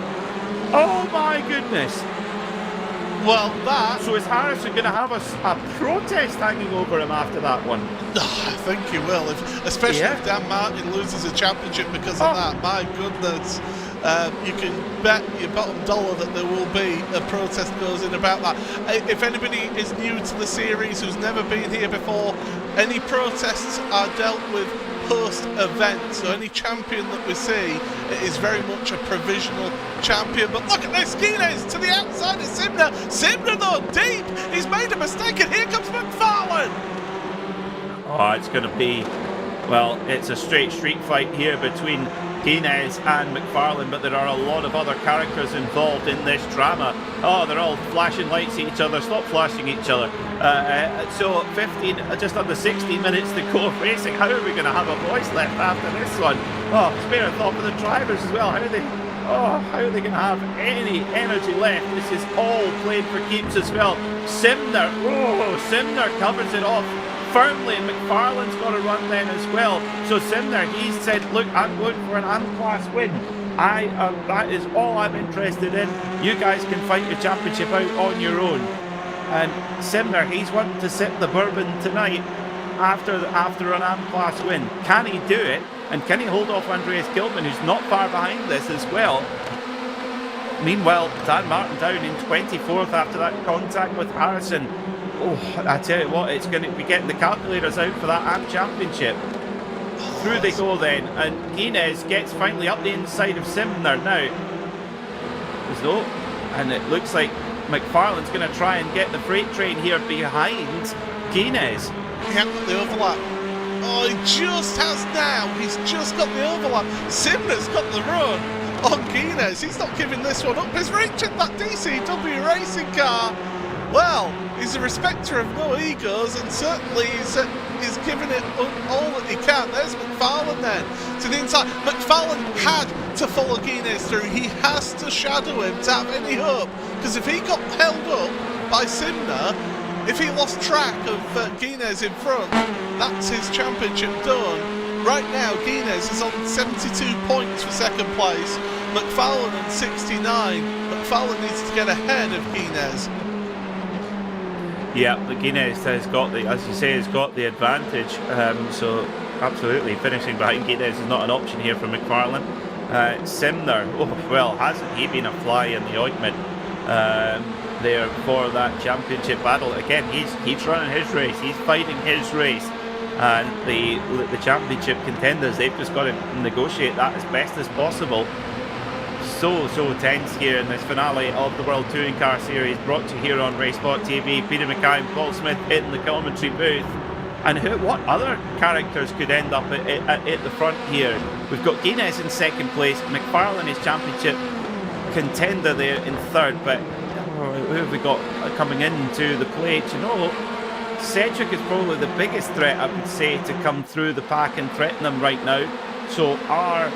Oh my goodness. So is Harrison going to have a protest hanging over him after that one? I think he will, especially if Dan Martin loses a championship because of that. My goodness. You can bet your bottom dollar that there will be a protest goes in about that. If anybody is new to the series who's never been here before, any protests are dealt with post-event. So any champion that we see is very much a provisional champion. But look at this, Guinness to the outside of Simner. Simner though, deep. He's made a mistake, and here comes McFarlane. It's going to be, it's a straight street fight here between Guinness and McFarlane, but there are a lot of other characters involved in this drama. They're all flashing lights at each other. Stop flashing each other. So 15, just under 16 minutes to go of racing. How are we going to have a voice left after this one? Spare a thought for the drivers as well. How are they going to have any energy left? This is all played for keeps as well. Simner covers it off firmly, and McFarlane's got a run then as well. So Simner, he said, look, I'm going for an AM class win. That is all I'm interested in. You guys can fight the championship out on your own. And Simner, he's wanting to sip the bourbon tonight after an AM class win. Can he do it? And can he hold off Andreas Gilman, who's not far behind this as well? Meanwhile, Dan Martin down in 24th after that contact with Harrison. Oh, I tell you what, it's going to be getting the calculators out for that AM Championship. Through they go then, and Guinness gets finally up the inside of Simner now. So, and it looks like McFarlane's going to try and get the freight train here behind Guinness. He hasn't got the overlap. Oh, he just has now. He's just got the overlap. Simner's got the run on Guinness. He's not giving this one up. He's reaching that DCW racing car. Well, he's a respecter of no egos, and certainly he's giving it all that he can. There's McFarlane then to the inside. McFarlane had to follow Guinness through. He has to shadow him to have any hope, because if he got held up by Simner, if he lost track of Guinness in front, that's his championship done. Right now, Guinness is on 72 points for second place. McFarlane on 69. McFarlane needs to get ahead of Guinness. Yeah, the Guinness has got the, as you say, has got the advantage. So absolutely, finishing behind Guinness is not an option here for McFarlane. Simner, oh well, hasn't he been a fly in the ointment there for that championship battle? Again, he's running his race, he's fighting his race, and the championship contenders, they've just got to negotiate that as best as possible. So tense here in this finale of the World Touring Car Series, brought to you here on RaceSpotTV. Peter Mackay and Paul Smith in the commentary booth. And what other characters could end up at the front here? We've got Guinness in second place, McFarlane is championship contender there in third, but who have we got coming into the plate? You know, Cedric is probably the biggest threat, I would say, to come through the pack and threaten them right now. So are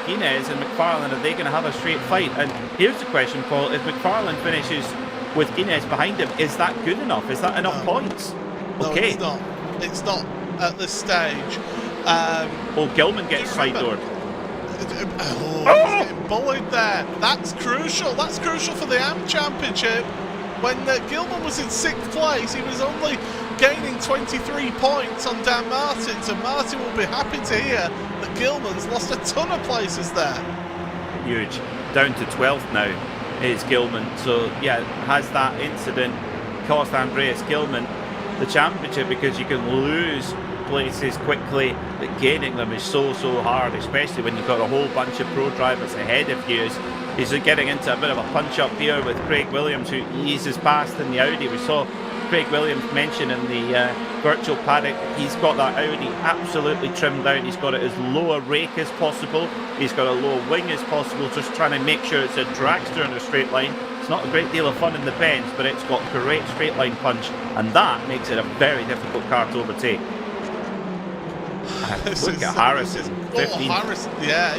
Guinness and McFarlane, are they going to have a straight fight? And here's the question, Paul: if McFarlane finishes with Guinness behind him, is that good enough? Is that enough points? No, okay. It's not. It's not at this stage. Gilman gets side-doored. He's getting bullied there. That's crucial. That's crucial for the AM Championship. When Gilman was in 6th place, he was only gaining 23 points on Dan Martin. So Martin will be happy to hear that Gilman's lost a ton of places there. Huge. Down to 12th now is Gilman. So yeah, has that incident cost Andreas Gilman the championship? Because you can lose places quickly, but gaining them is so hard, especially when you've got a whole bunch of pro drivers ahead of you. He's getting into a bit of a punch up here with Craig Williams, who eases past in the Audi. We saw Craig Williams mention in the virtual paddock, he's got that Audi absolutely trimmed out. He's got it as low a rake as possible, he's got a low wing as possible, just trying to make sure it's a dragster in a straight line. It's not a great deal of fun in the bends, but it's got great straight line punch, and that makes it a very difficult car to overtake. Look at Harrison. 15. Harrison, yeah,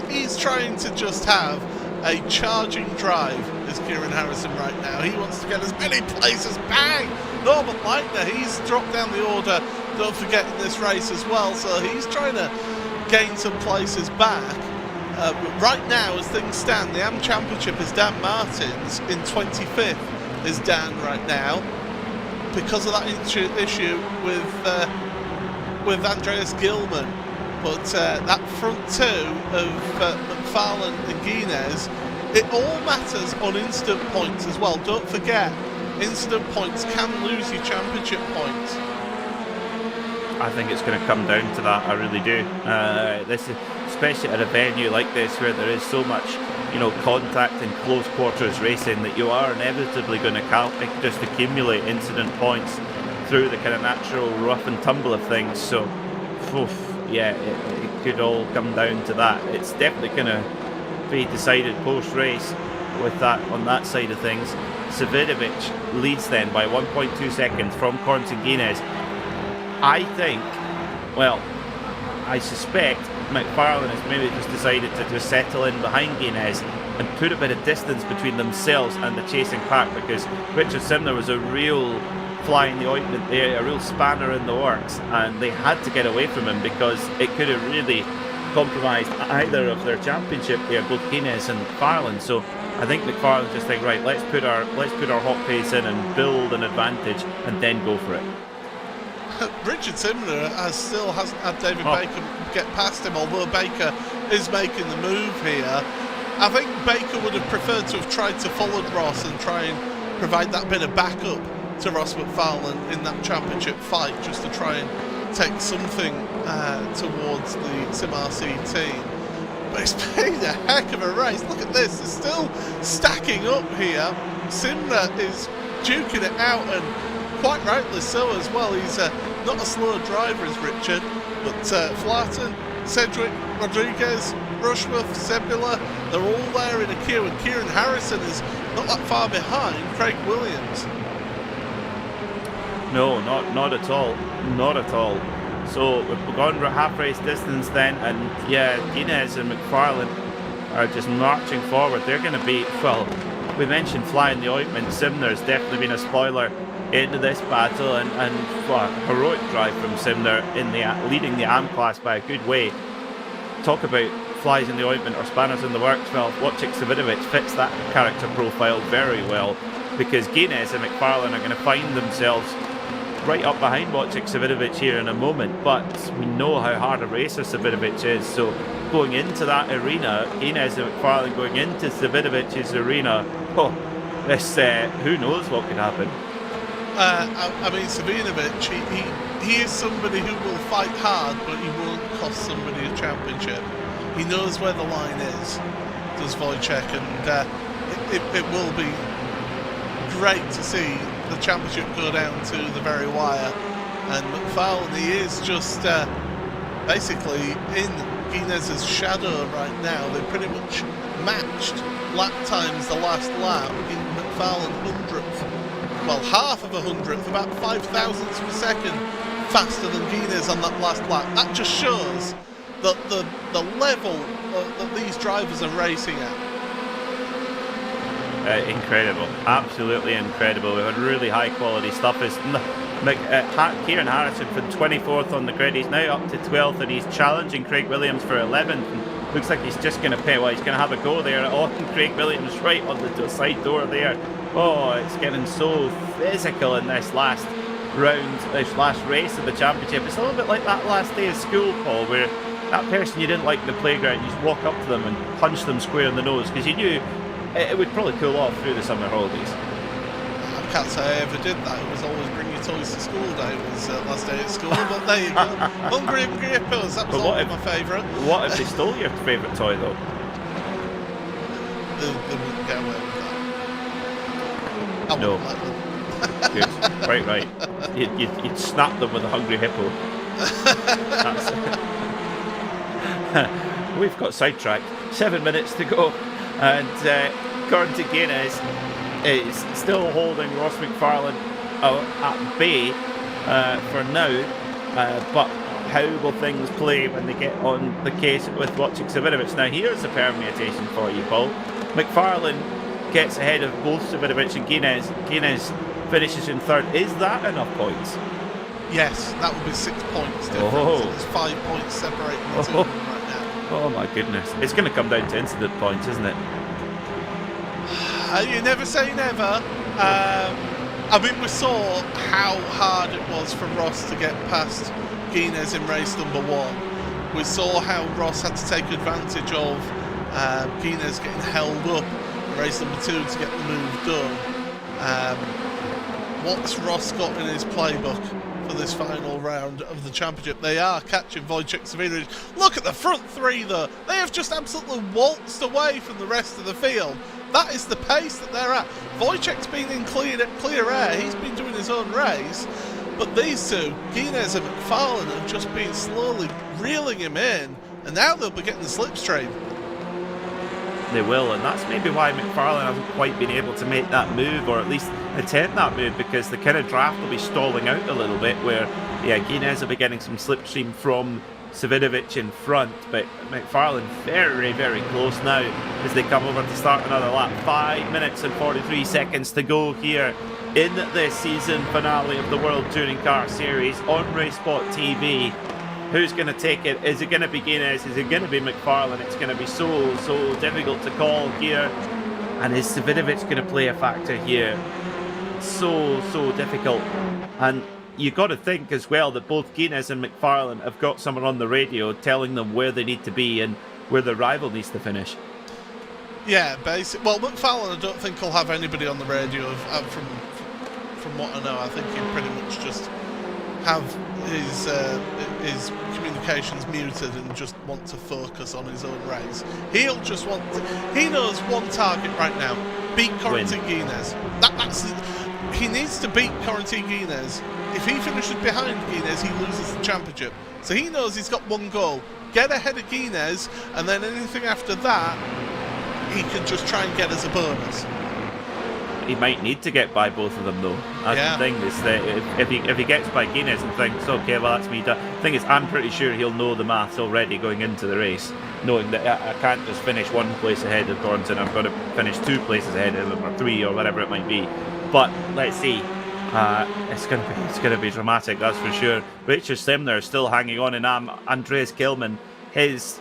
he's trying to just have a charging drive, is Kieran Harrison right now. He wants to get as many places. Bang! Norman Leitner, he's dropped down the order, don't forget, in this race as well, so he's trying to gain some places back. But right now, as things stand, the AM Championship is Dan Martin's. In 25th is Dan right now, because of that issue with Andreas Gilman. But that front two of McFarlane and Guinness, it all matters on instant points as well. Don't forget, instant points can lose you championship points. I think it's going to come down to that. I really do. This is especially at a venue like this where there is so much, contact and close quarters racing, that you are inevitably going to just accumulate incident points through the kind of natural rough and tumble of things. So, yeah, it could all come down to that. It's definitely going to be decided post-race with that on that side of things. Savidovic leads then by 1.2 seconds from Quentin Guinness. I think, I suspect McFarlane has maybe just decided to just settle in behind Guinness and put a bit of distance between themselves and the chasing pack, because Richard Simner was a real fly in the ointment there, a real spanner in the works, and they had to get away from him because it could have really compromised either of their championship there, both Guinness and McFarlane. So I think McFarlane just think, right, let's put our hot pace in and build an advantage and then go for it. Richard Simner still hasn't had David Baker get past him, although Baker is making the move here. I think Baker would have preferred to have tried to follow Ross and try and provide that bit of backup to Ross McFarlane in that championship fight, just to try and take something towards the Sim RC team. But it's been a heck of a race. Look at this, it's still stacking up here. Simner is duking it out, and quite rightly so as well. He's not a slow driver as Richard, but Flaherty, Sedgwick, Rodriguez, Rushworth, Sebula, they're all there in a queue, and Kieran Harrison is not that far behind Craig Williams. No, not at all. Not at all. So we've gone half race distance then, and yeah, Guinness and McFarlane are just marching forward. They're going to be, well, we mentioned fly in the ointment. Simner's definitely been a spoiler into this battle, and well, heroic drive from Simner in the leading the AM class by a good way. Talk about flies in the ointment or spanners in the works. Well, Wojciech Savidovic fits that character profile very well, because Guinness and McFarlane are going to find themselves right up behind Wojciech Savidovic here in a moment, but we know how hard a racer Savidovic is, so going into that arena, Guinness and McFarlane going into Savidovic's arena, oh, this, who knows what could happen. I mean, Savidovic, he is somebody who will fight hard, but he won't cost somebody a championship. He knows where the line is, does Wojciech, and it will be great to see the championship go down to the very wire. And McFarlane, he is just basically in Guinness's shadow right now. They pretty much matched lap times the last lap in McFarlane 100th. Well, half of a 100th, about 5 thousandths of a second faster than Guinness on that last lap. That just shows that the level that these drivers are racing at. Incredible, absolutely incredible. We've had really high quality stuff. Kieran Harrison from 24th on the grid, he's now up to 12th, and he's challenging Craig Williams for 11th. And looks like he's just going to pay. Well, he's going to have a go there on Craig Williams right on the side door there. Oh, it's getting so physical in this last round, this last race of the championship. It's a little bit like that last day of school, Paul, where that person you didn't like in the playground, you just walk up to them and punch them square in the nose, because you knew it would probably cool off through the summer holidays. I can't say I ever did that. It was always bring your toys to school day. It was last day at school, but there you go. Hungry Hippos, that was always my favourite. What if they stole your favourite toy though? They wouldn't get away with that. I wouldn't let them. Good, right. You'd snap them with a Hungry Hippo. We've got sidetracked. 7 minutes to go. And Gordon Guinness is still holding Ross McFarlane at bay for now, but how will things play when they get on the case with Wojciech Savidovic? Now here's the permutation for you, Paul. McFarlane gets ahead of both Savidovic and Guinness. Guinness finishes in third. Is that enough points? Yes, that would be 6 points difference. Oh. There's 5 points separating the two of them right now. Oh my goodness. It's going to come down to incident points, isn't it? You never say never. I mean, we saw how hard it was for Ross to get past Guinness in race number 1. We saw how Ross had to take advantage of Guinness getting held up in race number 2 to get the move done. What's Ross got in his playbook for this final round of the championship? They are catching Wojciech Savidovic. Look at the front three though. They have just absolutely waltzed away from the rest of the field. That is the pace that they're at. Wojciech's been in clear air. He's been doing his own race. But these two, Guinness and McFarlane, have just been slowly reeling him in. And now they'll be getting the slipstream. They will, and that's maybe why McFarlane hasn't quite been able to make that move, or at least attempt that move, because the kind of draft will be stalling out a little bit, where Guinness will be getting some slipstream from Savidovic in front, but McFarlane very, very close now as they come over to start another lap. 5 minutes and 43 seconds to go here in the season finale of the World Touring Car Series on RaceSpotTV. Who's going to take it? Is it going to be Guinness? Is it going to be McFarlane? It's going to be so difficult to call here. And is Savidovic going to play a factor here? So difficult. And you got to think as well that both Guinness and McFarlane have got someone on the radio telling them where they need to be and where the rival needs to finish. Yeah, basically. Well, McFarlane, I don't think he'll have anybody on the radio from what I know. I think he'll pretty much just have his communications muted and just want to focus on his own race. He'll just want he knows one target right now: beat Corentin Guinness. He needs to beat Corentin Guinness. If he finishes behind Guinness, he loses the championship. So he knows he's got one goal: get ahead of Guinness, and then anything after that, he can just try and get as a bonus. He might need to get by both of them, though. That's the thing, is that if he gets by Guinness and thinks, okay, well, that's me done. The thing is, I'm pretty sure he'll know the maths already going into the race, knowing that I can't just finish one place ahead of Thornton. I've got to finish 2 places ahead of him, or 3, or whatever it might be. But let's see. It's gonna be dramatic, that's for sure. Richard Slimner is still hanging on, and Andreas Gilman. It's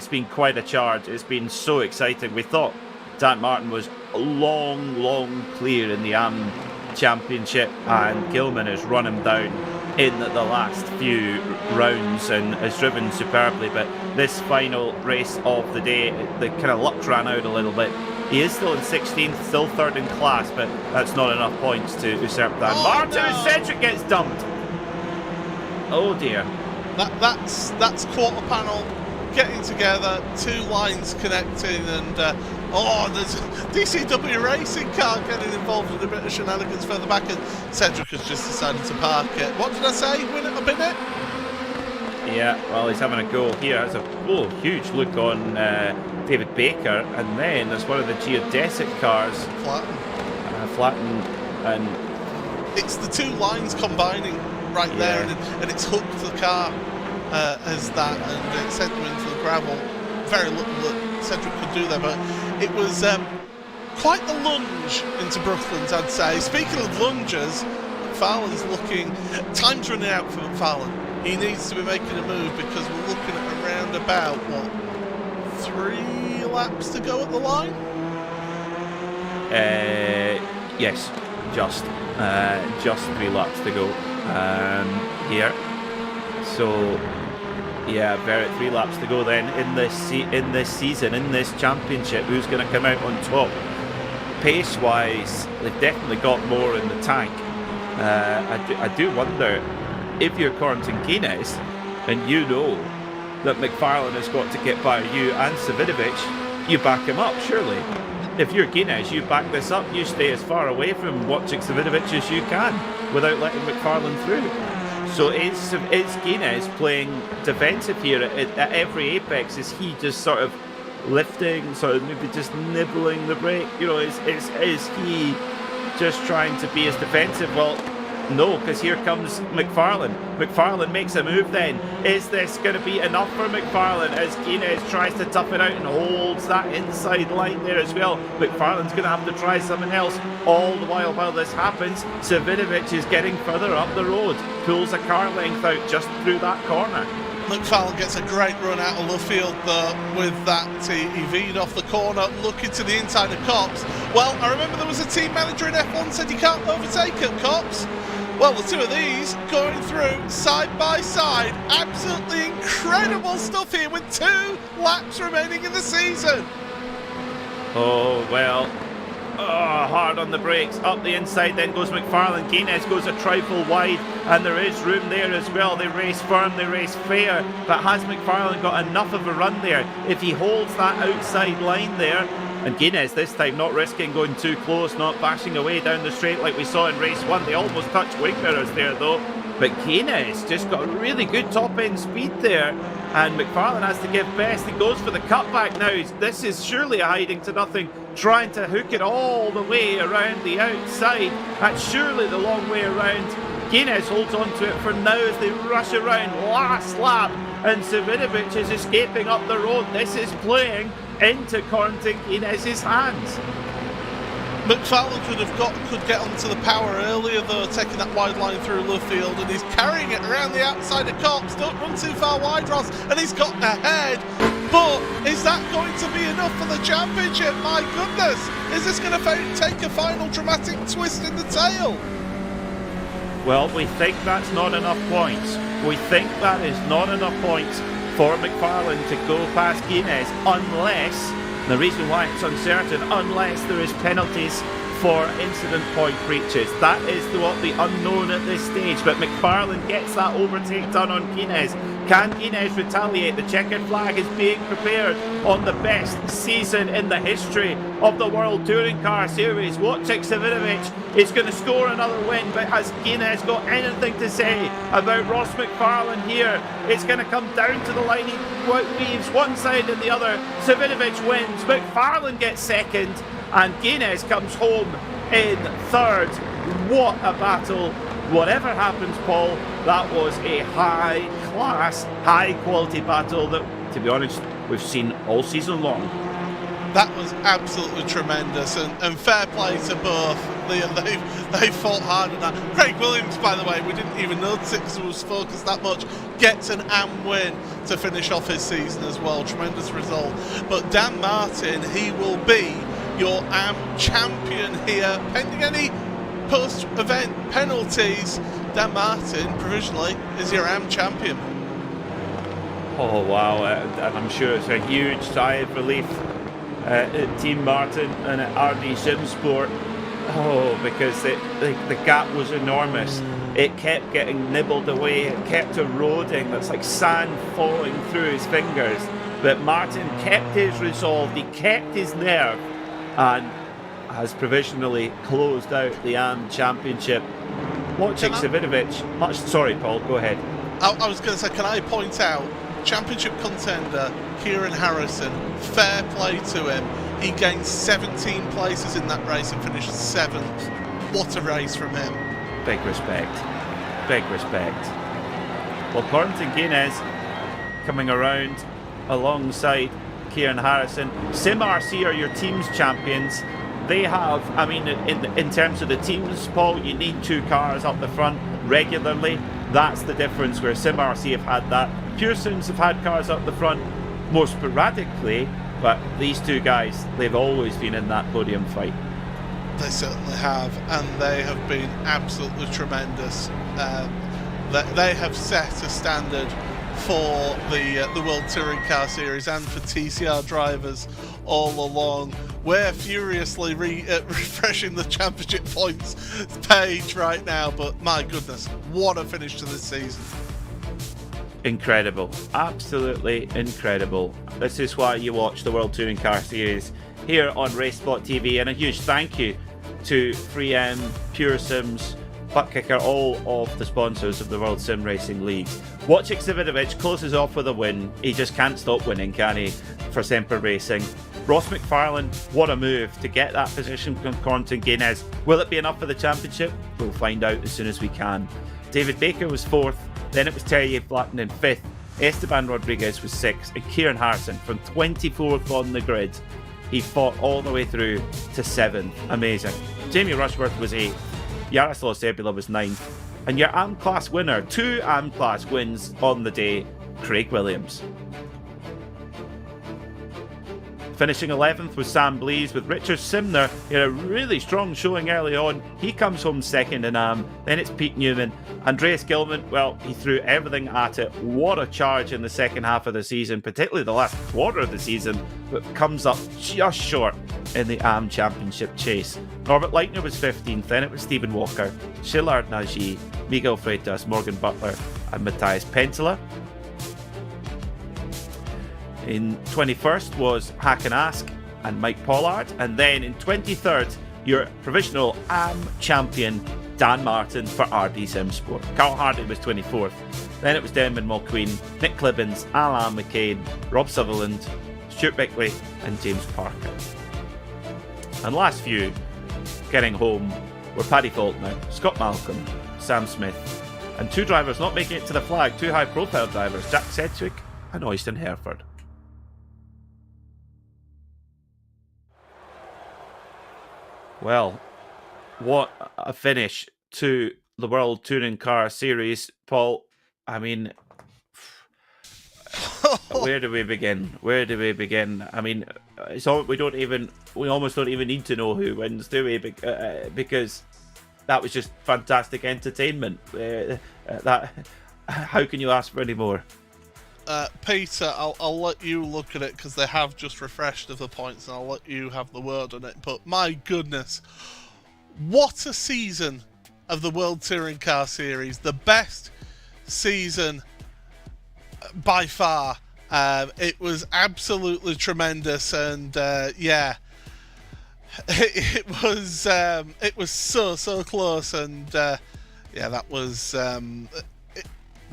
been quite a charge. It's been so exciting. We thought Dan Martin was long clear in the AM Championship, and Gilman has run him down in the last few rounds and has driven superbly. But this final race of the day, the kind of luck ran out a little bit. He is still in 16th, still 3rd in class, but that's not enough points to usurp that. Cedric gets dumped. Oh dear. That's quarter panel getting together, 2 lines connecting, and there's DCW racing car getting involved in a bit of shenanigans further back, and Cedric has just decided to park it. What did I say? Win it a minute? Yeah, well, he's having a go here. Has a huge look on David Baker, and then there's one of the geodesic cars. Flatten, and it's the 2 lines combining right there, and it's hooked the car as that, and it sent them into the gravel. Very little that Cedric could do there, but it was quite the lunge into Brooklands, I'd say. Speaking of lunges, McFarlane's looking... Time's running out for McFarlane. He needs to be making a move, because we're looking at around about, 3 laps to go at the line? Yes, just 3 laps to go here. So... yeah, 3 laps to go then in this season, in this championship. Who's going to come out on top? Pace-wise, they've definitely got more in the tank. I do wonder, if you're Corentin Guinness and you know that McFarlane has got to get by you and Savidovic, you back him up, surely. If you're Guinness, you back this up. You stay as far away from watching Savidovic as you can without letting McFarlane through. So is Guinness playing defensive here at every apex? Is he just sort of lifting, sort of maybe just nibbling the brake? Is he just trying to be as defensive? Well, no, because here comes McFarlane. McFarlane makes a move then. Is this going to be enough for McFarlane as Guinness tries to tough it out and holds that inside line there as well? McFarlane's going to have to try something else. All the while this happens, Savidovic is getting further up the road. Pulls a car length out just through that corner. McFarlane gets a great run out of left field with that. He V'd off the corner, looking to the inside of Cops. Well, I remember there was a team manager in F1 said you can't overtake at Cops. Well, the 2 of these going through side by side. Absolutely incredible stuff here with 2 laps remaining in the season. Oh, well. Hard on the brakes. Up the inside then goes McFarlane. Guinness goes a trifle wide, and there is room there as well. They race firm, they race fair, but has McFarlane got enough of a run there? If he holds that outside line there, and Guinness this time not risking going too close, not bashing away down the straight like we saw in race 1. They almost touched wing mirrors there though. But Guinness just got really good top end speed there, and McFarlane has to give best. He goes for the cutback now. This is surely a hiding to nothing, trying to hook it all the way around the outside. That's surely the long way around. Guinness holds on to it for now as they rush around. Last lap, and Savidovic is escaping up the road. This is playing into Corentin Guinness's hands. McFarlane could get onto the power earlier though, taking that wide line through Luffield, and he's carrying it around the outside of Cops. Don't run too far wide, Ross, and he's got ahead. But is that going to be enough for the championship? My goodness, is this going to take a final dramatic twist in the tail? Well, we think that's not enough points. We think that is not enough points for McFarlane to go past Guinness, unless, the reason why it's uncertain, unless there is penalties for incident point breaches. That is what the unknown at this stage, but McFarlane gets that overtake done on Guinness. Can Guinness retaliate? The checkered flag is being prepared on the best season in the history of the World Touring Car Series. Wojciech Savinovic is going to score another win, but has Guinness got anything to say about Ross McFarlane here? It's going to come down to the line. He weaves one side and the other. Savinovic wins. McFarlane gets second, and Guinness comes home in third. What a battle. Whatever happens, Paul, that was a high-class, high-quality battle that, to be honest, we've seen all season long. That was absolutely tremendous, and fair play to both. They fought hard on that. Craig Williams, by the way, we didn't even notice it because we was focused that much, gets an AM win to finish off his season as well. Tremendous result. But Dan Martin, he will be your AM champion here, pending any post-event penalties. Dan Martin, provisionally, is your AM champion. Oh, wow. And I'm sure it's a huge sigh of relief at Team Martin and at RD Simsport. Oh, because the gap was enormous. It kept getting nibbled away. It kept eroding. That's like sand falling through his fingers. But Martin kept his resolve. He kept his nerve and has provisionally closed out the AM Championship. Wojciech Savinovic, sorry, Paul, go ahead. I was going to say, can I point out, championship contender Kieran Harrison, fair play to him. He gained 17 places in that race and finished 7th. What a race from him. Big respect. Big respect. Well, Thornton Guinness coming around alongside Kieran Harrison. Sim RC are your team's champions. They have, I mean, in terms of the teams, Paul, you need 2 cars up the front regularly. That's the difference, where Sim RC have had that. Pure Sims have had cars up the front more sporadically, but these 2 guys, they've always been in that podium fight. They certainly have, and they have been absolutely tremendous. They have set a standard for the World Touring Car Series and for TCR drivers all along. We're furiously refreshing the championship points page right now, but my goodness, what a finish to this season. Incredible. Absolutely incredible. This is why you watch the World Touring Car Series here on RaceSpotTV, and a huge thank you to 3M, Pure Sims, Buttkicker, all of the sponsors of the World Sim Racing League. Wojciech Savinovic closes off with a win. He just can't stop winning, can he, for Semper Racing. Ross McFarlane, what a move to get that position from Thornton Guinness. Will it be enough for the championship? We'll find out as soon as we can. David Baker was 4th, then it was Terje Blatten in 5th, Esteban Rodriguez was 6th, and Kieran Harrison from 24th on the grid. He fought all the way through to 7th. Amazing. Jamie Rushworth was 8th, Jaroslav Sebula was 9th, and your AM Class winner, 2 AM Class wins on the day, Craig Williams. Finishing 11th was Sam Blees, with Richard Simner. He had a really strong showing early on. He comes home 2nd in AM. Then it's Pete Newman. Andreas Gilman, well, he threw everything at it. What a charge in the second half of the season, particularly the last quarter of the season, but comes up just short in the AM Championship chase. Norbert Leitner was 15th. Then it was Stephen Walker, Shillard Nagy, Miguel Freitas, Morgan Butler, and Matthias Penteler. In 21st was Hakan Ask and Mike Pollard, and then in 23rd, your provisional AM champion Dan Martin for RD Simsport. Carl Hardy was 24th. Then it was Denman Mulqueen, Nick Clibbins, Alan McCain, Rob Sutherland, Stuart Bickley, and James Parker. And last few getting home were Paddy Faulkner, Scott Malcolm, Sam Smith, and 2 drivers not making it to the flag, 2 high-profile drivers, Jack Sedgwick and Oystein Hereford. Well, what a finish to the World Touring Car Series, Paul. I mean, where do we begin? Where do we begin? I mean, it's all, we almost don't even need to know who wins, do we? Because that was just fantastic entertainment. That how can you ask for any more? Peter, I'll let you look at it because they have just refreshed the points, and I'll let you have the word on it. But my goodness, what a season of the World Touring Car Series! The best season by far. It was absolutely tremendous, and yeah, it was so close, and yeah, that was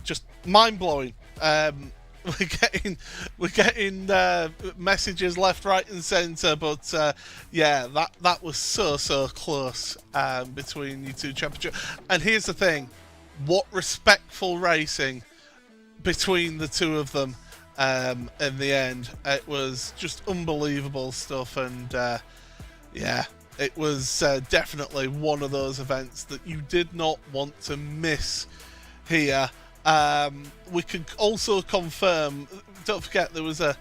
just mind blowing. We're getting messages left, right, and centre, but yeah, that was so close between you two championship. And here's the thing: what respectful racing between the two of them. In the end, it was just unbelievable stuff, and yeah, it was definitely one of those events that you did not want to miss here. We could also confirm. Don't forget there was an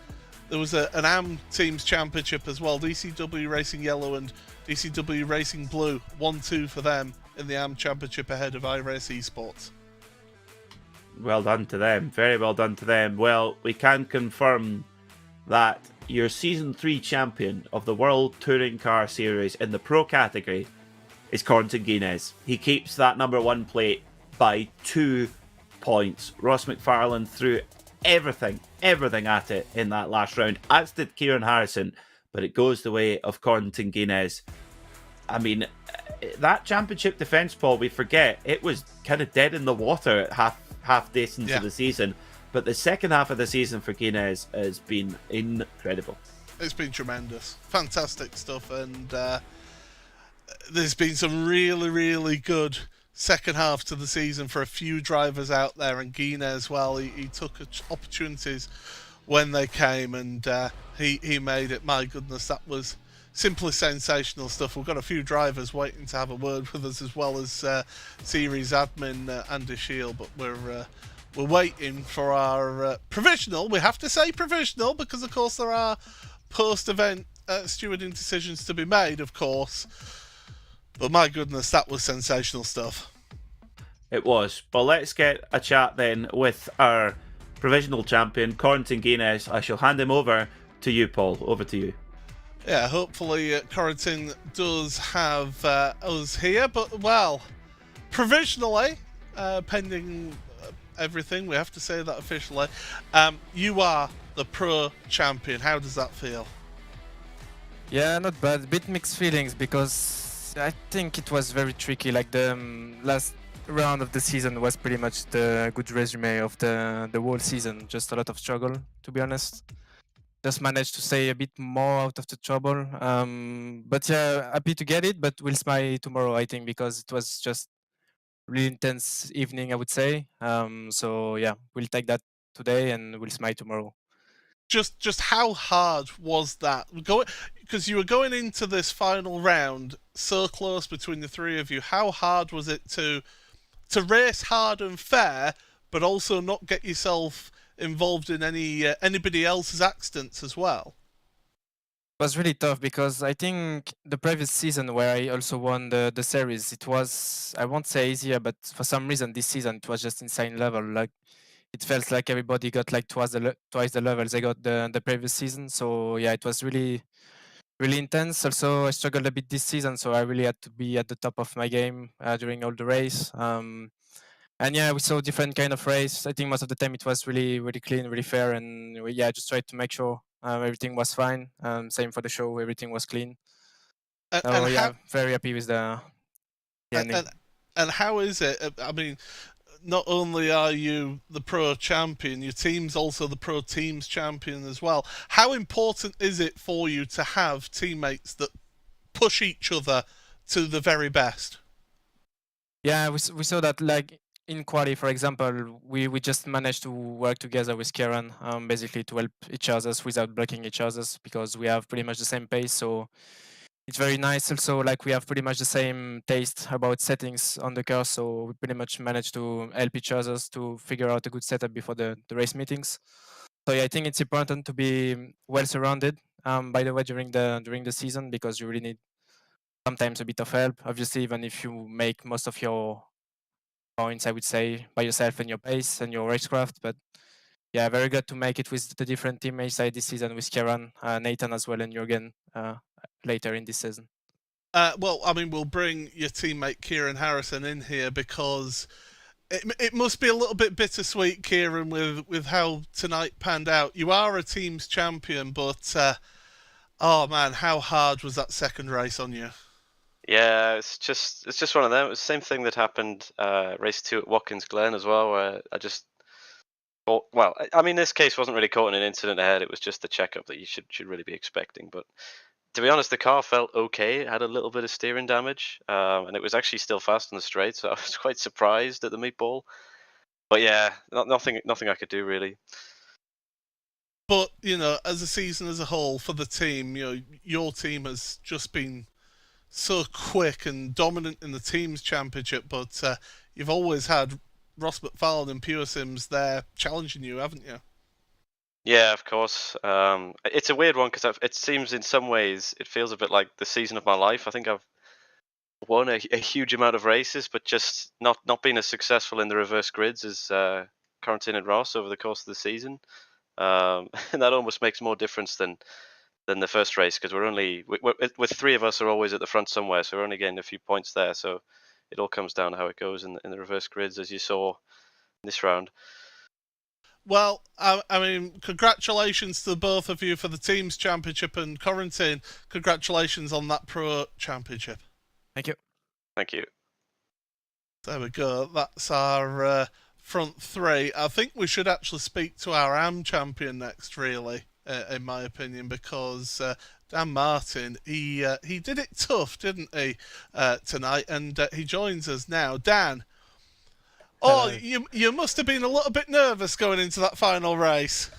AM Teams Championship as well. DCW Racing Yellow and DCW Racing Blue 1-2 for them in the AM Championship ahead of iRace Esports. Well done to them. Very well done to them. Well, we can confirm that your Season 3 champion of the World Touring Car Series in the Pro category is Corentin Guinness. He keeps that number 1 plate by 2 points. Ross McFarlane threw everything at it in that last round, as did Kieran Harrison, but it goes the way of Corentin Guinness. I mean, that championship defence, Paul, we forget, it was kind of dead in the water at half days into the season, but the second half of the season for Guinness has been incredible. It's been tremendous, fantastic stuff, and there's been some really good second half to the season for a few drivers out there, and Guinness as well. He took opportunities when they came, and he made it. My goodness, that was simply sensational stuff. We've got a few drivers waiting to have a word with us, as well as series admin Andy Shield, but we're waiting for our provisional. We have to say provisional because, of course, there are post-event stewarding decisions to be made, of course. But my goodness, that was sensational stuff. It was. But let's get a chat then with our provisional champion, Corentin Guinness. I shall hand him over to you, Paul. Over to you. Yeah, hopefully Corentin does have us here, but well, provisionally, pending everything, we have to say that officially, you are the pro champion. How does that feel? Yeah, not bad. A bit mixed feelings because I think it was very tricky. Like the last round of the season was pretty much the good resume of the whole season. Just a lot of struggle, to be honest. Just managed to stay a bit more out of the trouble. But yeah, happy to get it, but we'll smile tomorrow, I think, because it was just really intense evening, I would say. So yeah, we'll take that today and we'll smile tomorrow. Just how hard was that? Because you were going into this final round so close between the three of you. How hard was it to race hard and fair, but also not get yourself involved in anybody else's accidents as well? It was really tough because I think the previous season where I also won the series, it was, I won't say easier, but for some reason this season it was just insane level. Like it felt like everybody got like twice the levels they got the previous season. So yeah, it was really intense. Also, I struggled a bit this season, so I really had to be at the top of my game during all the race. And yeah, we saw different kind of race. I think most of the time it was really clean, really fair, and I just tried to make sure everything was fine. Same for the show, everything was clean. So yeah, very happy with the ending. And how is it? I mean, not only are you the pro champion, your team's also the pro teams champion as well. How important is it for you to have teammates that push each other to the very best? Yeah, we saw that like in quali, for example, we just managed to work together with Kieran, basically to help each other without blocking each other because we have pretty much the same pace. So it's very nice. Also, like we have pretty much the same taste about settings on the car, so we pretty much manage to help each other to figure out a good setup before the race meetings. So yeah, I think it's important to be well surrounded. By the way, during the season, because you really need sometimes a bit of help. Obviously, even if you make most of your points, I would say, by yourself and your pace and your racecraft. But yeah, very good to make it with the different teammates this season with Kieran, Nathan as well, and Jürgen later in this season. Well, I mean, we'll bring your teammate Kieran Harrison in here because it must be a little bit bittersweet, Kieran, with how tonight panned out. You are a team's champion, but oh man, how hard was that second race on you? Yeah, it's just one of them. It was the same thing that happened race 2 at Watkins Glen as well, where I just thought, well, I mean, this case wasn't really caught in an incident ahead. It was just the checkup that you should really be expecting. But to be honest, the car felt okay. It had a little bit of steering damage, and it was actually still fast on the straight, so I was quite surprised at the meatball. But yeah, nothing I could do really. But as a season as a whole for the team, your team has just been so quick and dominant in the team's championship. But you've always had Ross McFarlane and Pure Sims there challenging you, haven't you? Yeah, of course. It's a weird one because it seems in some ways it feels a bit like the season of my life. I think I've won a huge amount of races, but just not been as successful in the reverse grids as Corentin and Ross over the course of the season. And that almost makes more difference than the first race because we're with three of us are always at the front somewhere, so we're only getting a few points there. So it all comes down to how it goes in the reverse grids, as you saw in this round. Well, I mean, congratulations to both of you for the team's championship, and Corentin, congratulations on that pro championship. Thank you. Thank you. There we go. That's our front three. I think we should actually speak to our AM champion next, really, in my opinion, because Dan Martin, he did it tough, didn't he, tonight? And he joins us now. Dan, oh, you must have been a little bit nervous going into that final race.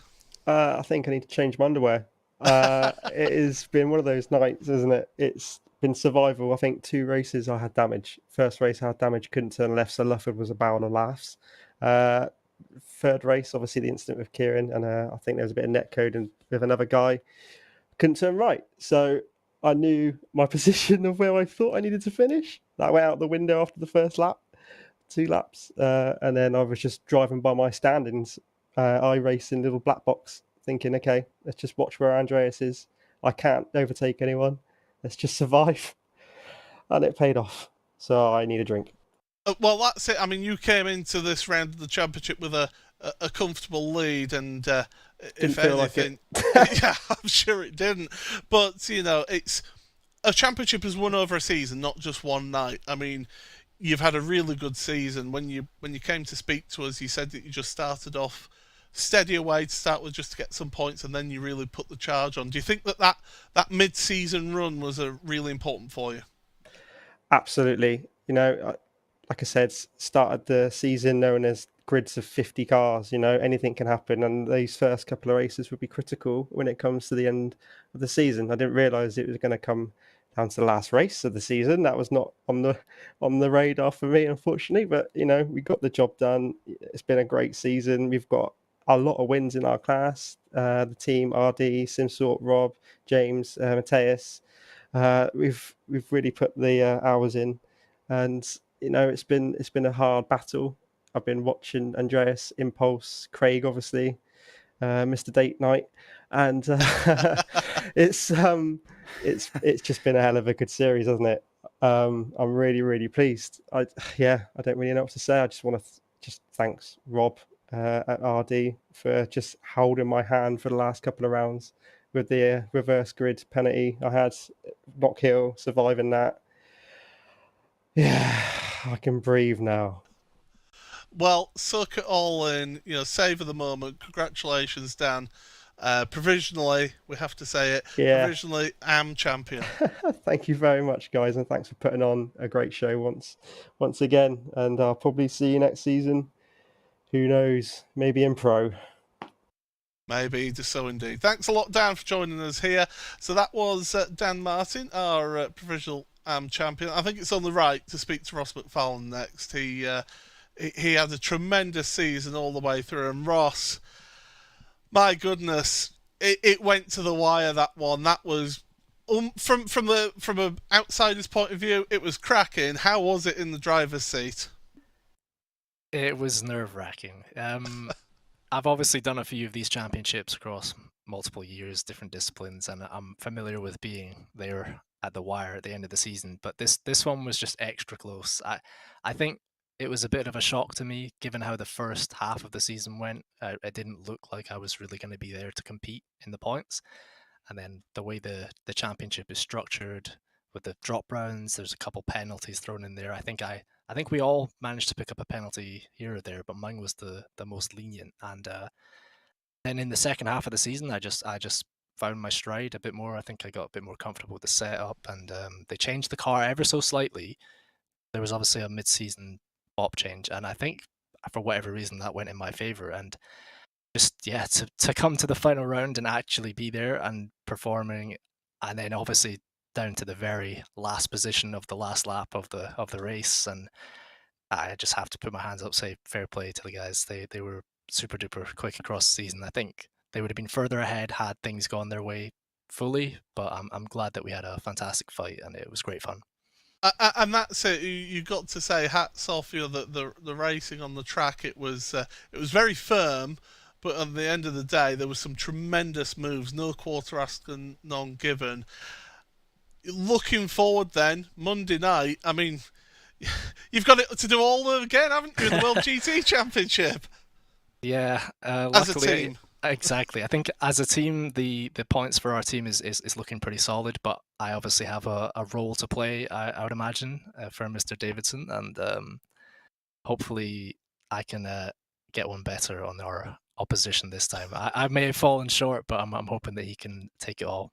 I think I need to change my underwear. It has been one of those nights, isn't it? It's been survival. I think 2 races I had damage. First race I had damage, couldn't turn left, so Lufford was a barrel of laughs. Third race, obviously the incident with Kieran, and I think there was a bit of netcode with another guy. Couldn't turn right, so I knew my position of where I thought I needed to finish. That went out the window after the first lap, 2 laps, and then I was just driving by my standings. I race in little black box, thinking, okay, let's just watch where Andreas is. I can't overtake anyone. Let's just survive. And it paid off. So I need a drink. Well, that's it. I mean, you came into this round of the championship with a comfortable lead, and if anything, yeah, I'm sure it didn't. But it's a championship is won over a season, not just one night. I mean, you've had a really good season. When you came to speak to us, you said that you just started off steady away to start with, just to get some points, and then you really put the charge on. Do you think that mid-season run was really important for you? Absolutely. Like I said, started the season knowing there's grids of 50 cars. Anything can happen, and these first couple of races would be critical when it comes to the end of the season. I didn't realise it was going to come down to the last race of the season. That was not on the radar for me, unfortunately. But we got the job done. It's been a great season. We've got a lot of wins in our class. The team, RD, Simsort, Rob, James, Mateus. We've really put the hours in, and it's been a hard battle. I've been watching Andreas, Impulse, Craig, obviously, Mr. Date Night, and it's just been a hell of a good series, hasn't it? I'm really pleased. I don't really know what to say. I just want to just thanks Rob at RD for just holding my hand for the last couple of rounds with the reverse grid penalty. I had knock hill, surviving that. Yeah, I can breathe now. Well, soak it all in, savour the moment. Congratulations, Dan. Provisionally, we have to say it, provisionally am champion. Thank you very much, guys, and thanks for putting on a great show once again. And I'll probably see you next season. Who knows? Maybe in pro. Maybe, just so indeed. Thanks a lot, Dan, for joining us here. So that was Dan Martin, our provisional champion. I think it's only right to speak to Ross McFarlane next. He had a tremendous season all the way through, and Ross, my goodness, it went to the wire, that one. That was from an outsider's point of view, it was cracking. How was it in the driver's seat? It was nerve-wracking. I've obviously done a few of these championships across multiple years, different disciplines, and I'm familiar with being there at the wire at the end of the season. But this one was just extra close. I think it was a bit of a shock to me, given how the first half of the season went. It didn't look like I was really going to be there to compete in the points. And then the way the championship is structured with the drop rounds, there's a couple penalties thrown in there. I think we all managed to pick up a penalty here or there, but mine was the most lenient. And then in the second half of the season, I just found my stride a bit more. I think I got a bit more comfortable with the setup, and they changed the car ever so slightly. There was obviously a mid-season bop change, and I think for whatever reason that went in my favor. And just to come to the final round and actually be there and performing, and then obviously down to the very last position of the last lap of the race, and I just have to put my hands up, say fair play to the guys. They were super duper quick across the season. I think they would have been further ahead had things gone their way fully, but I'm glad that we had a fantastic fight and it was great fun. And that's it. You got to say, hats off. The racing on the track. It was very firm, but at the end of the day, there was some tremendous moves. No quarter asked and none given. Looking forward, then Monday night. I mean, you've got it to do all over again, haven't you? The World GT Championship. Yeah, as a team. Exactly. I think as a team, the points for our team is looking pretty solid, but I obviously have a role to play, I would imagine, for Mr. Davidson, and hopefully I can get one better on our opposition this time. I may have fallen short, but I'm hoping that he can take it all.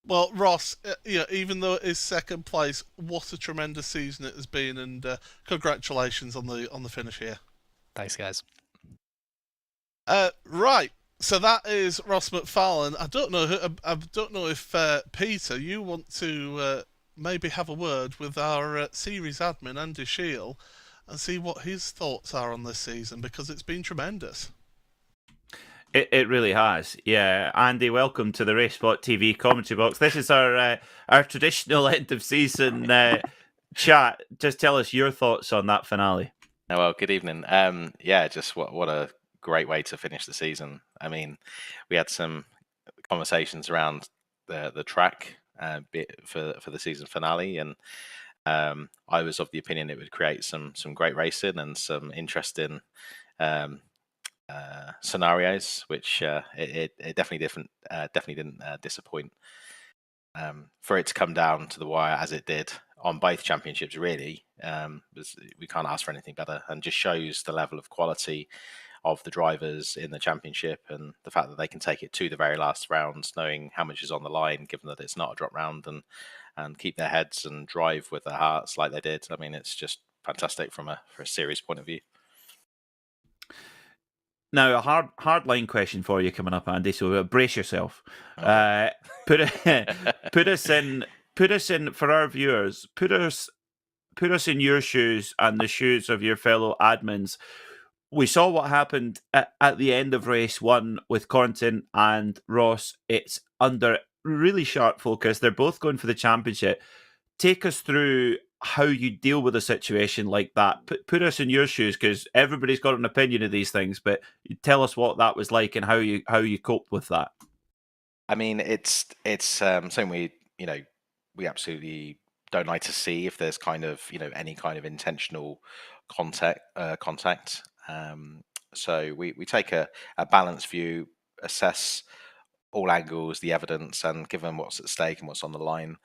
Well, Ross, even though it is second place, what a tremendous season it has been, and congratulations on the finish here. Thanks, guys. Right, so that is Ross McFarlane. I don't know if Peter, you want to maybe have a word with our series admin Andy Shield and see what his thoughts are on this season, because it's been tremendous. It really has, yeah. Andy, welcome to the RaceSpotTV commentary box. This is our traditional end of season chat. Just tell us your thoughts on that finale. Oh, well, good evening. Just what a great way to finish the season. I mean, we had some conversations around the track for the season finale, and I was of the opinion it would create some great racing and some interesting scenarios, which it definitely didn't disappoint. For it to come down to the wire as it did on both championships, really, we can't ask for anything better, and just shows the level of quality of the drivers in the championship, and the fact that they can take it to the very last rounds, knowing how much is on the line, given that it's not a drop round, and keep their heads and drive with their hearts like they did. I mean, it's just fantastic for a series point of view. Now, a hard line question for you coming up, Andy. So brace yourself. Oh. Put us in for our viewers. Put us in your shoes and the shoes of your fellow admins. We saw what happened at the end of race one with Cornton and Ross. It's under really sharp focus. They're both going for the championship. Take us through how you deal with a situation like that. Put us in your shoes, because everybody's got an opinion of these things, but tell us what that was like and how you coped with that. I mean, it's something we absolutely don't like to see if there's kind of any kind of intentional contact. So we take a balanced view, assess all angles, the evidence, and given what's at stake and what's on the line,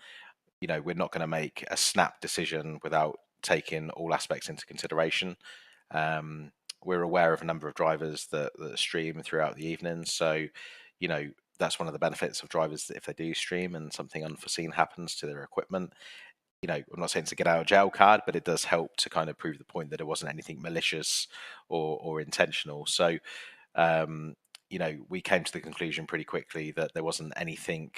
we're not going to make a snap decision without taking all aspects into consideration. We're aware of a number of drivers that stream throughout the evening, so that's one of the benefits of drivers, that if they do stream and something unforeseen happens to their equipment, I'm not saying it's a get out of jail card, but it does help to kind of prove the point that it wasn't anything malicious or intentional. So we came to the conclusion pretty quickly that there wasn't anything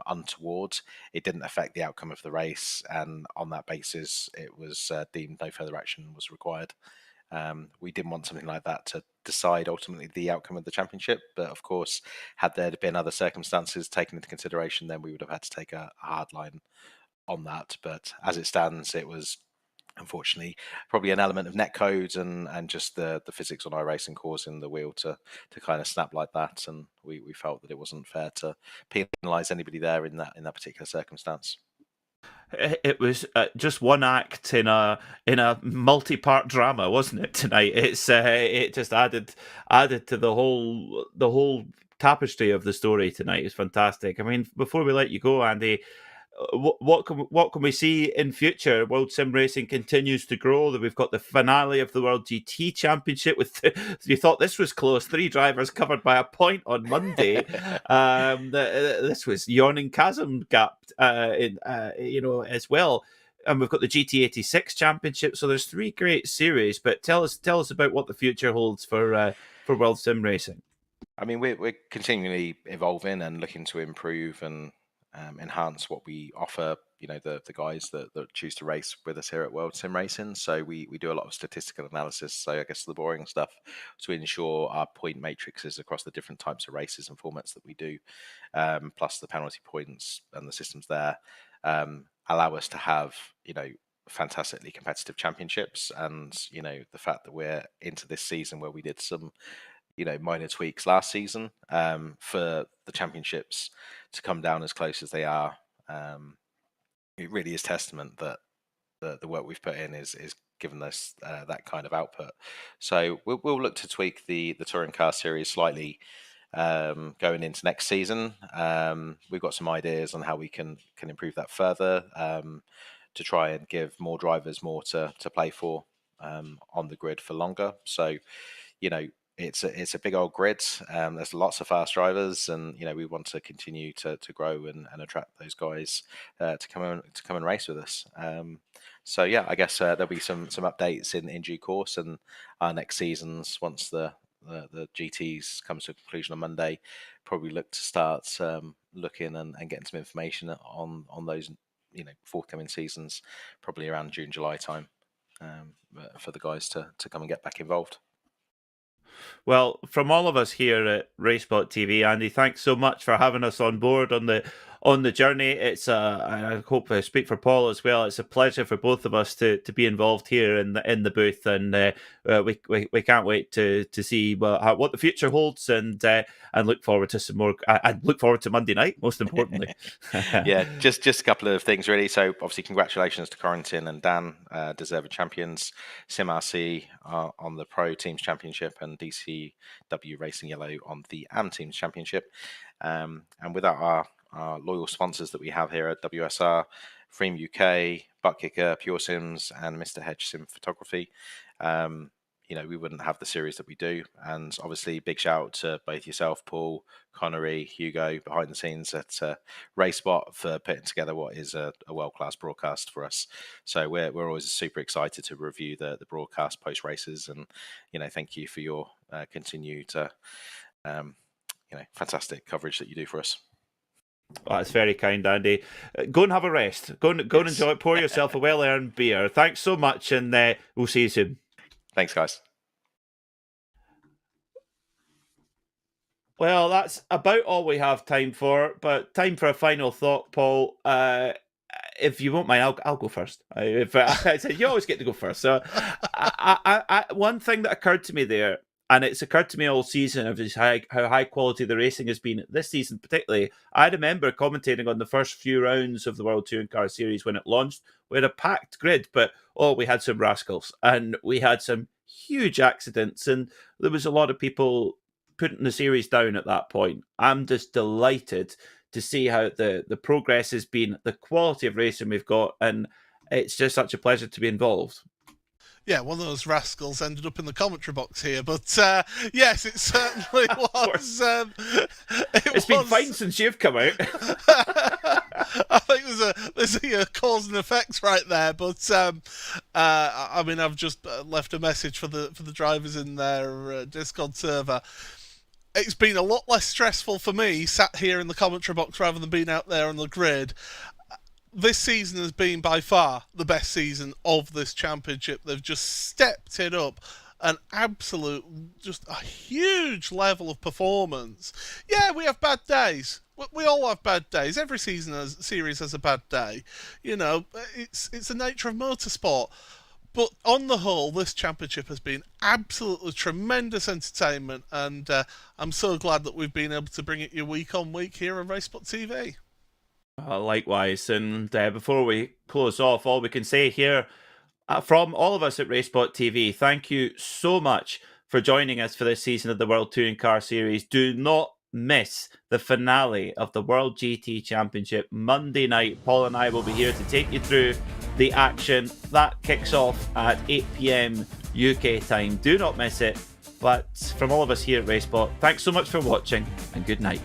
untoward. It didn't affect the outcome of the race, and on that basis, it was deemed no further action was required. We didn't want something like that to decide ultimately the outcome of the championship, but of course, had there been other circumstances taken into consideration, then we would have had to take a hard line on that. But as it stands, it was unfortunately probably an element of net codes and just the physics on iRacing causing the wheel to kind of snap like that, and we felt that it wasn't fair to penalise anybody there in that particular circumstance. It was just one act in a multi-part drama, wasn't it? Tonight, it just added to the whole tapestry of the story tonight. It's fantastic. I mean, before we let you go, Andy, what can we see in future? World Sim Racing continues to grow. We've got the finale of the World GT Championship. You thought this was close. 3 drivers covered by a point on Monday. This was yawning chasm gap, as well. And we've got the GT86 Championship. So there's 3 great series. But tell us about what the future holds for World Sim Racing. I mean, we're continually evolving and looking to improve and enhance what we offer, the guys that choose to race with us here at World Sim Racing. So we do a lot of statistical analysis. So I guess the boring stuff to ensure our point matrices across the different types of races and formats that we do, plus the penalty points and the systems there, allow us to have, fantastically competitive championships. And, the fact that we're into this season where we did some minor tweaks last season for the championships to come down as close as they are. It really is testament that the work we've put in is given us that kind of output. So we'll look to tweak the touring car series slightly going into next season. We've got some ideas on how we can improve that further to try and give more drivers more to play for on the grid for longer. So, it's a big old grid. There's lots of fast drivers, and we want to continue to grow and attract those guys to come and race with us. So yeah, I guess there'll be some updates in due course, and our next seasons, once the GTs comes to a conclusion on Monday, probably look to start looking and getting some information on those forthcoming seasons, probably around June, July time, for the guys to come and get back involved. Well, from all of us here at RaceSpotTV, Andy, thanks so much for having us on board on the journey. It's I hope I speak for Paul as well. It's a pleasure for both of us to be involved here in the booth, and we can't wait to see what the future holds, and look forward to some more. I look forward to Monday night, most importantly. Yeah, just a couple of things really. So obviously, congratulations to Corentin and Dan, deserved champions. SimRC on the Pro Teams Championship, and DCW Racing Yellow on the AM Teams Championship. And without our loyal sponsors that we have here at WSR, Freem UK, Buttkicker, Pure Sims, and Mr. Hedge Sim Photography, we wouldn't have the series that we do. And obviously, big shout out to both yourself, Paul, Connery, Hugo, behind the scenes at RaceSpot for putting together what is a world-class broadcast for us. So we're always super excited to review the broadcast post races, and thank you for your continued fantastic coverage that you do for us. Oh, that's very kind, Andy. Go and have a rest. Go and enjoy it. Pour yourself a well-earned beer. Thanks so much, and we'll see you soon. Thanks, guys. Well, that's about all we have time for, but time for a final thought, Paul. If you won't mind, I'll go first. I said you always get to go first. So, one thing that occurred to me there, and it's occurred to me all season, of just how high quality the racing has been this season, particularly. I remember commentating on the first few rounds of the World Touring Car Series when it launched. We had a packed grid, but we had some rascals, and we had some huge accidents, and there was a lot of people putting the series down at that point. I'm just delighted to see how the progress has been, the quality of racing we've got, and it's just such a pleasure to be involved. Yeah, one of those rascals ended up in the commentary box here, but yes, it certainly was. It's been fine since you've come out. I think there's a cause and effect right there, but I mean, I've just left a message for the drivers in their Discord server. it's been a lot less stressful for me sat here in the commentary box rather than being out there on the grid. This season has been by far the best season of this championship. They've just stepped it up an absolute, just a huge level of performance. Yeah, we have bad days. We all have bad days. Every series has a bad day. You know, it's the nature of motorsport. But on the whole, this championship has been absolutely tremendous entertainment, and I'm so glad that we've been able to bring it you week on week here on RaceSpotTV. Likewise, and before we close off, all we can say here from all of us at RaceSpotTV, thank you so much for joining us for this season of the World Touring Car Series. Do not miss the finale of the World GT Championship Monday night. Paul and I will be here to take you through the action. That kicks off at 8 p.m. UK time. Do not miss it. But from all of us here at RaceSpot, thanks so much for watching and good night.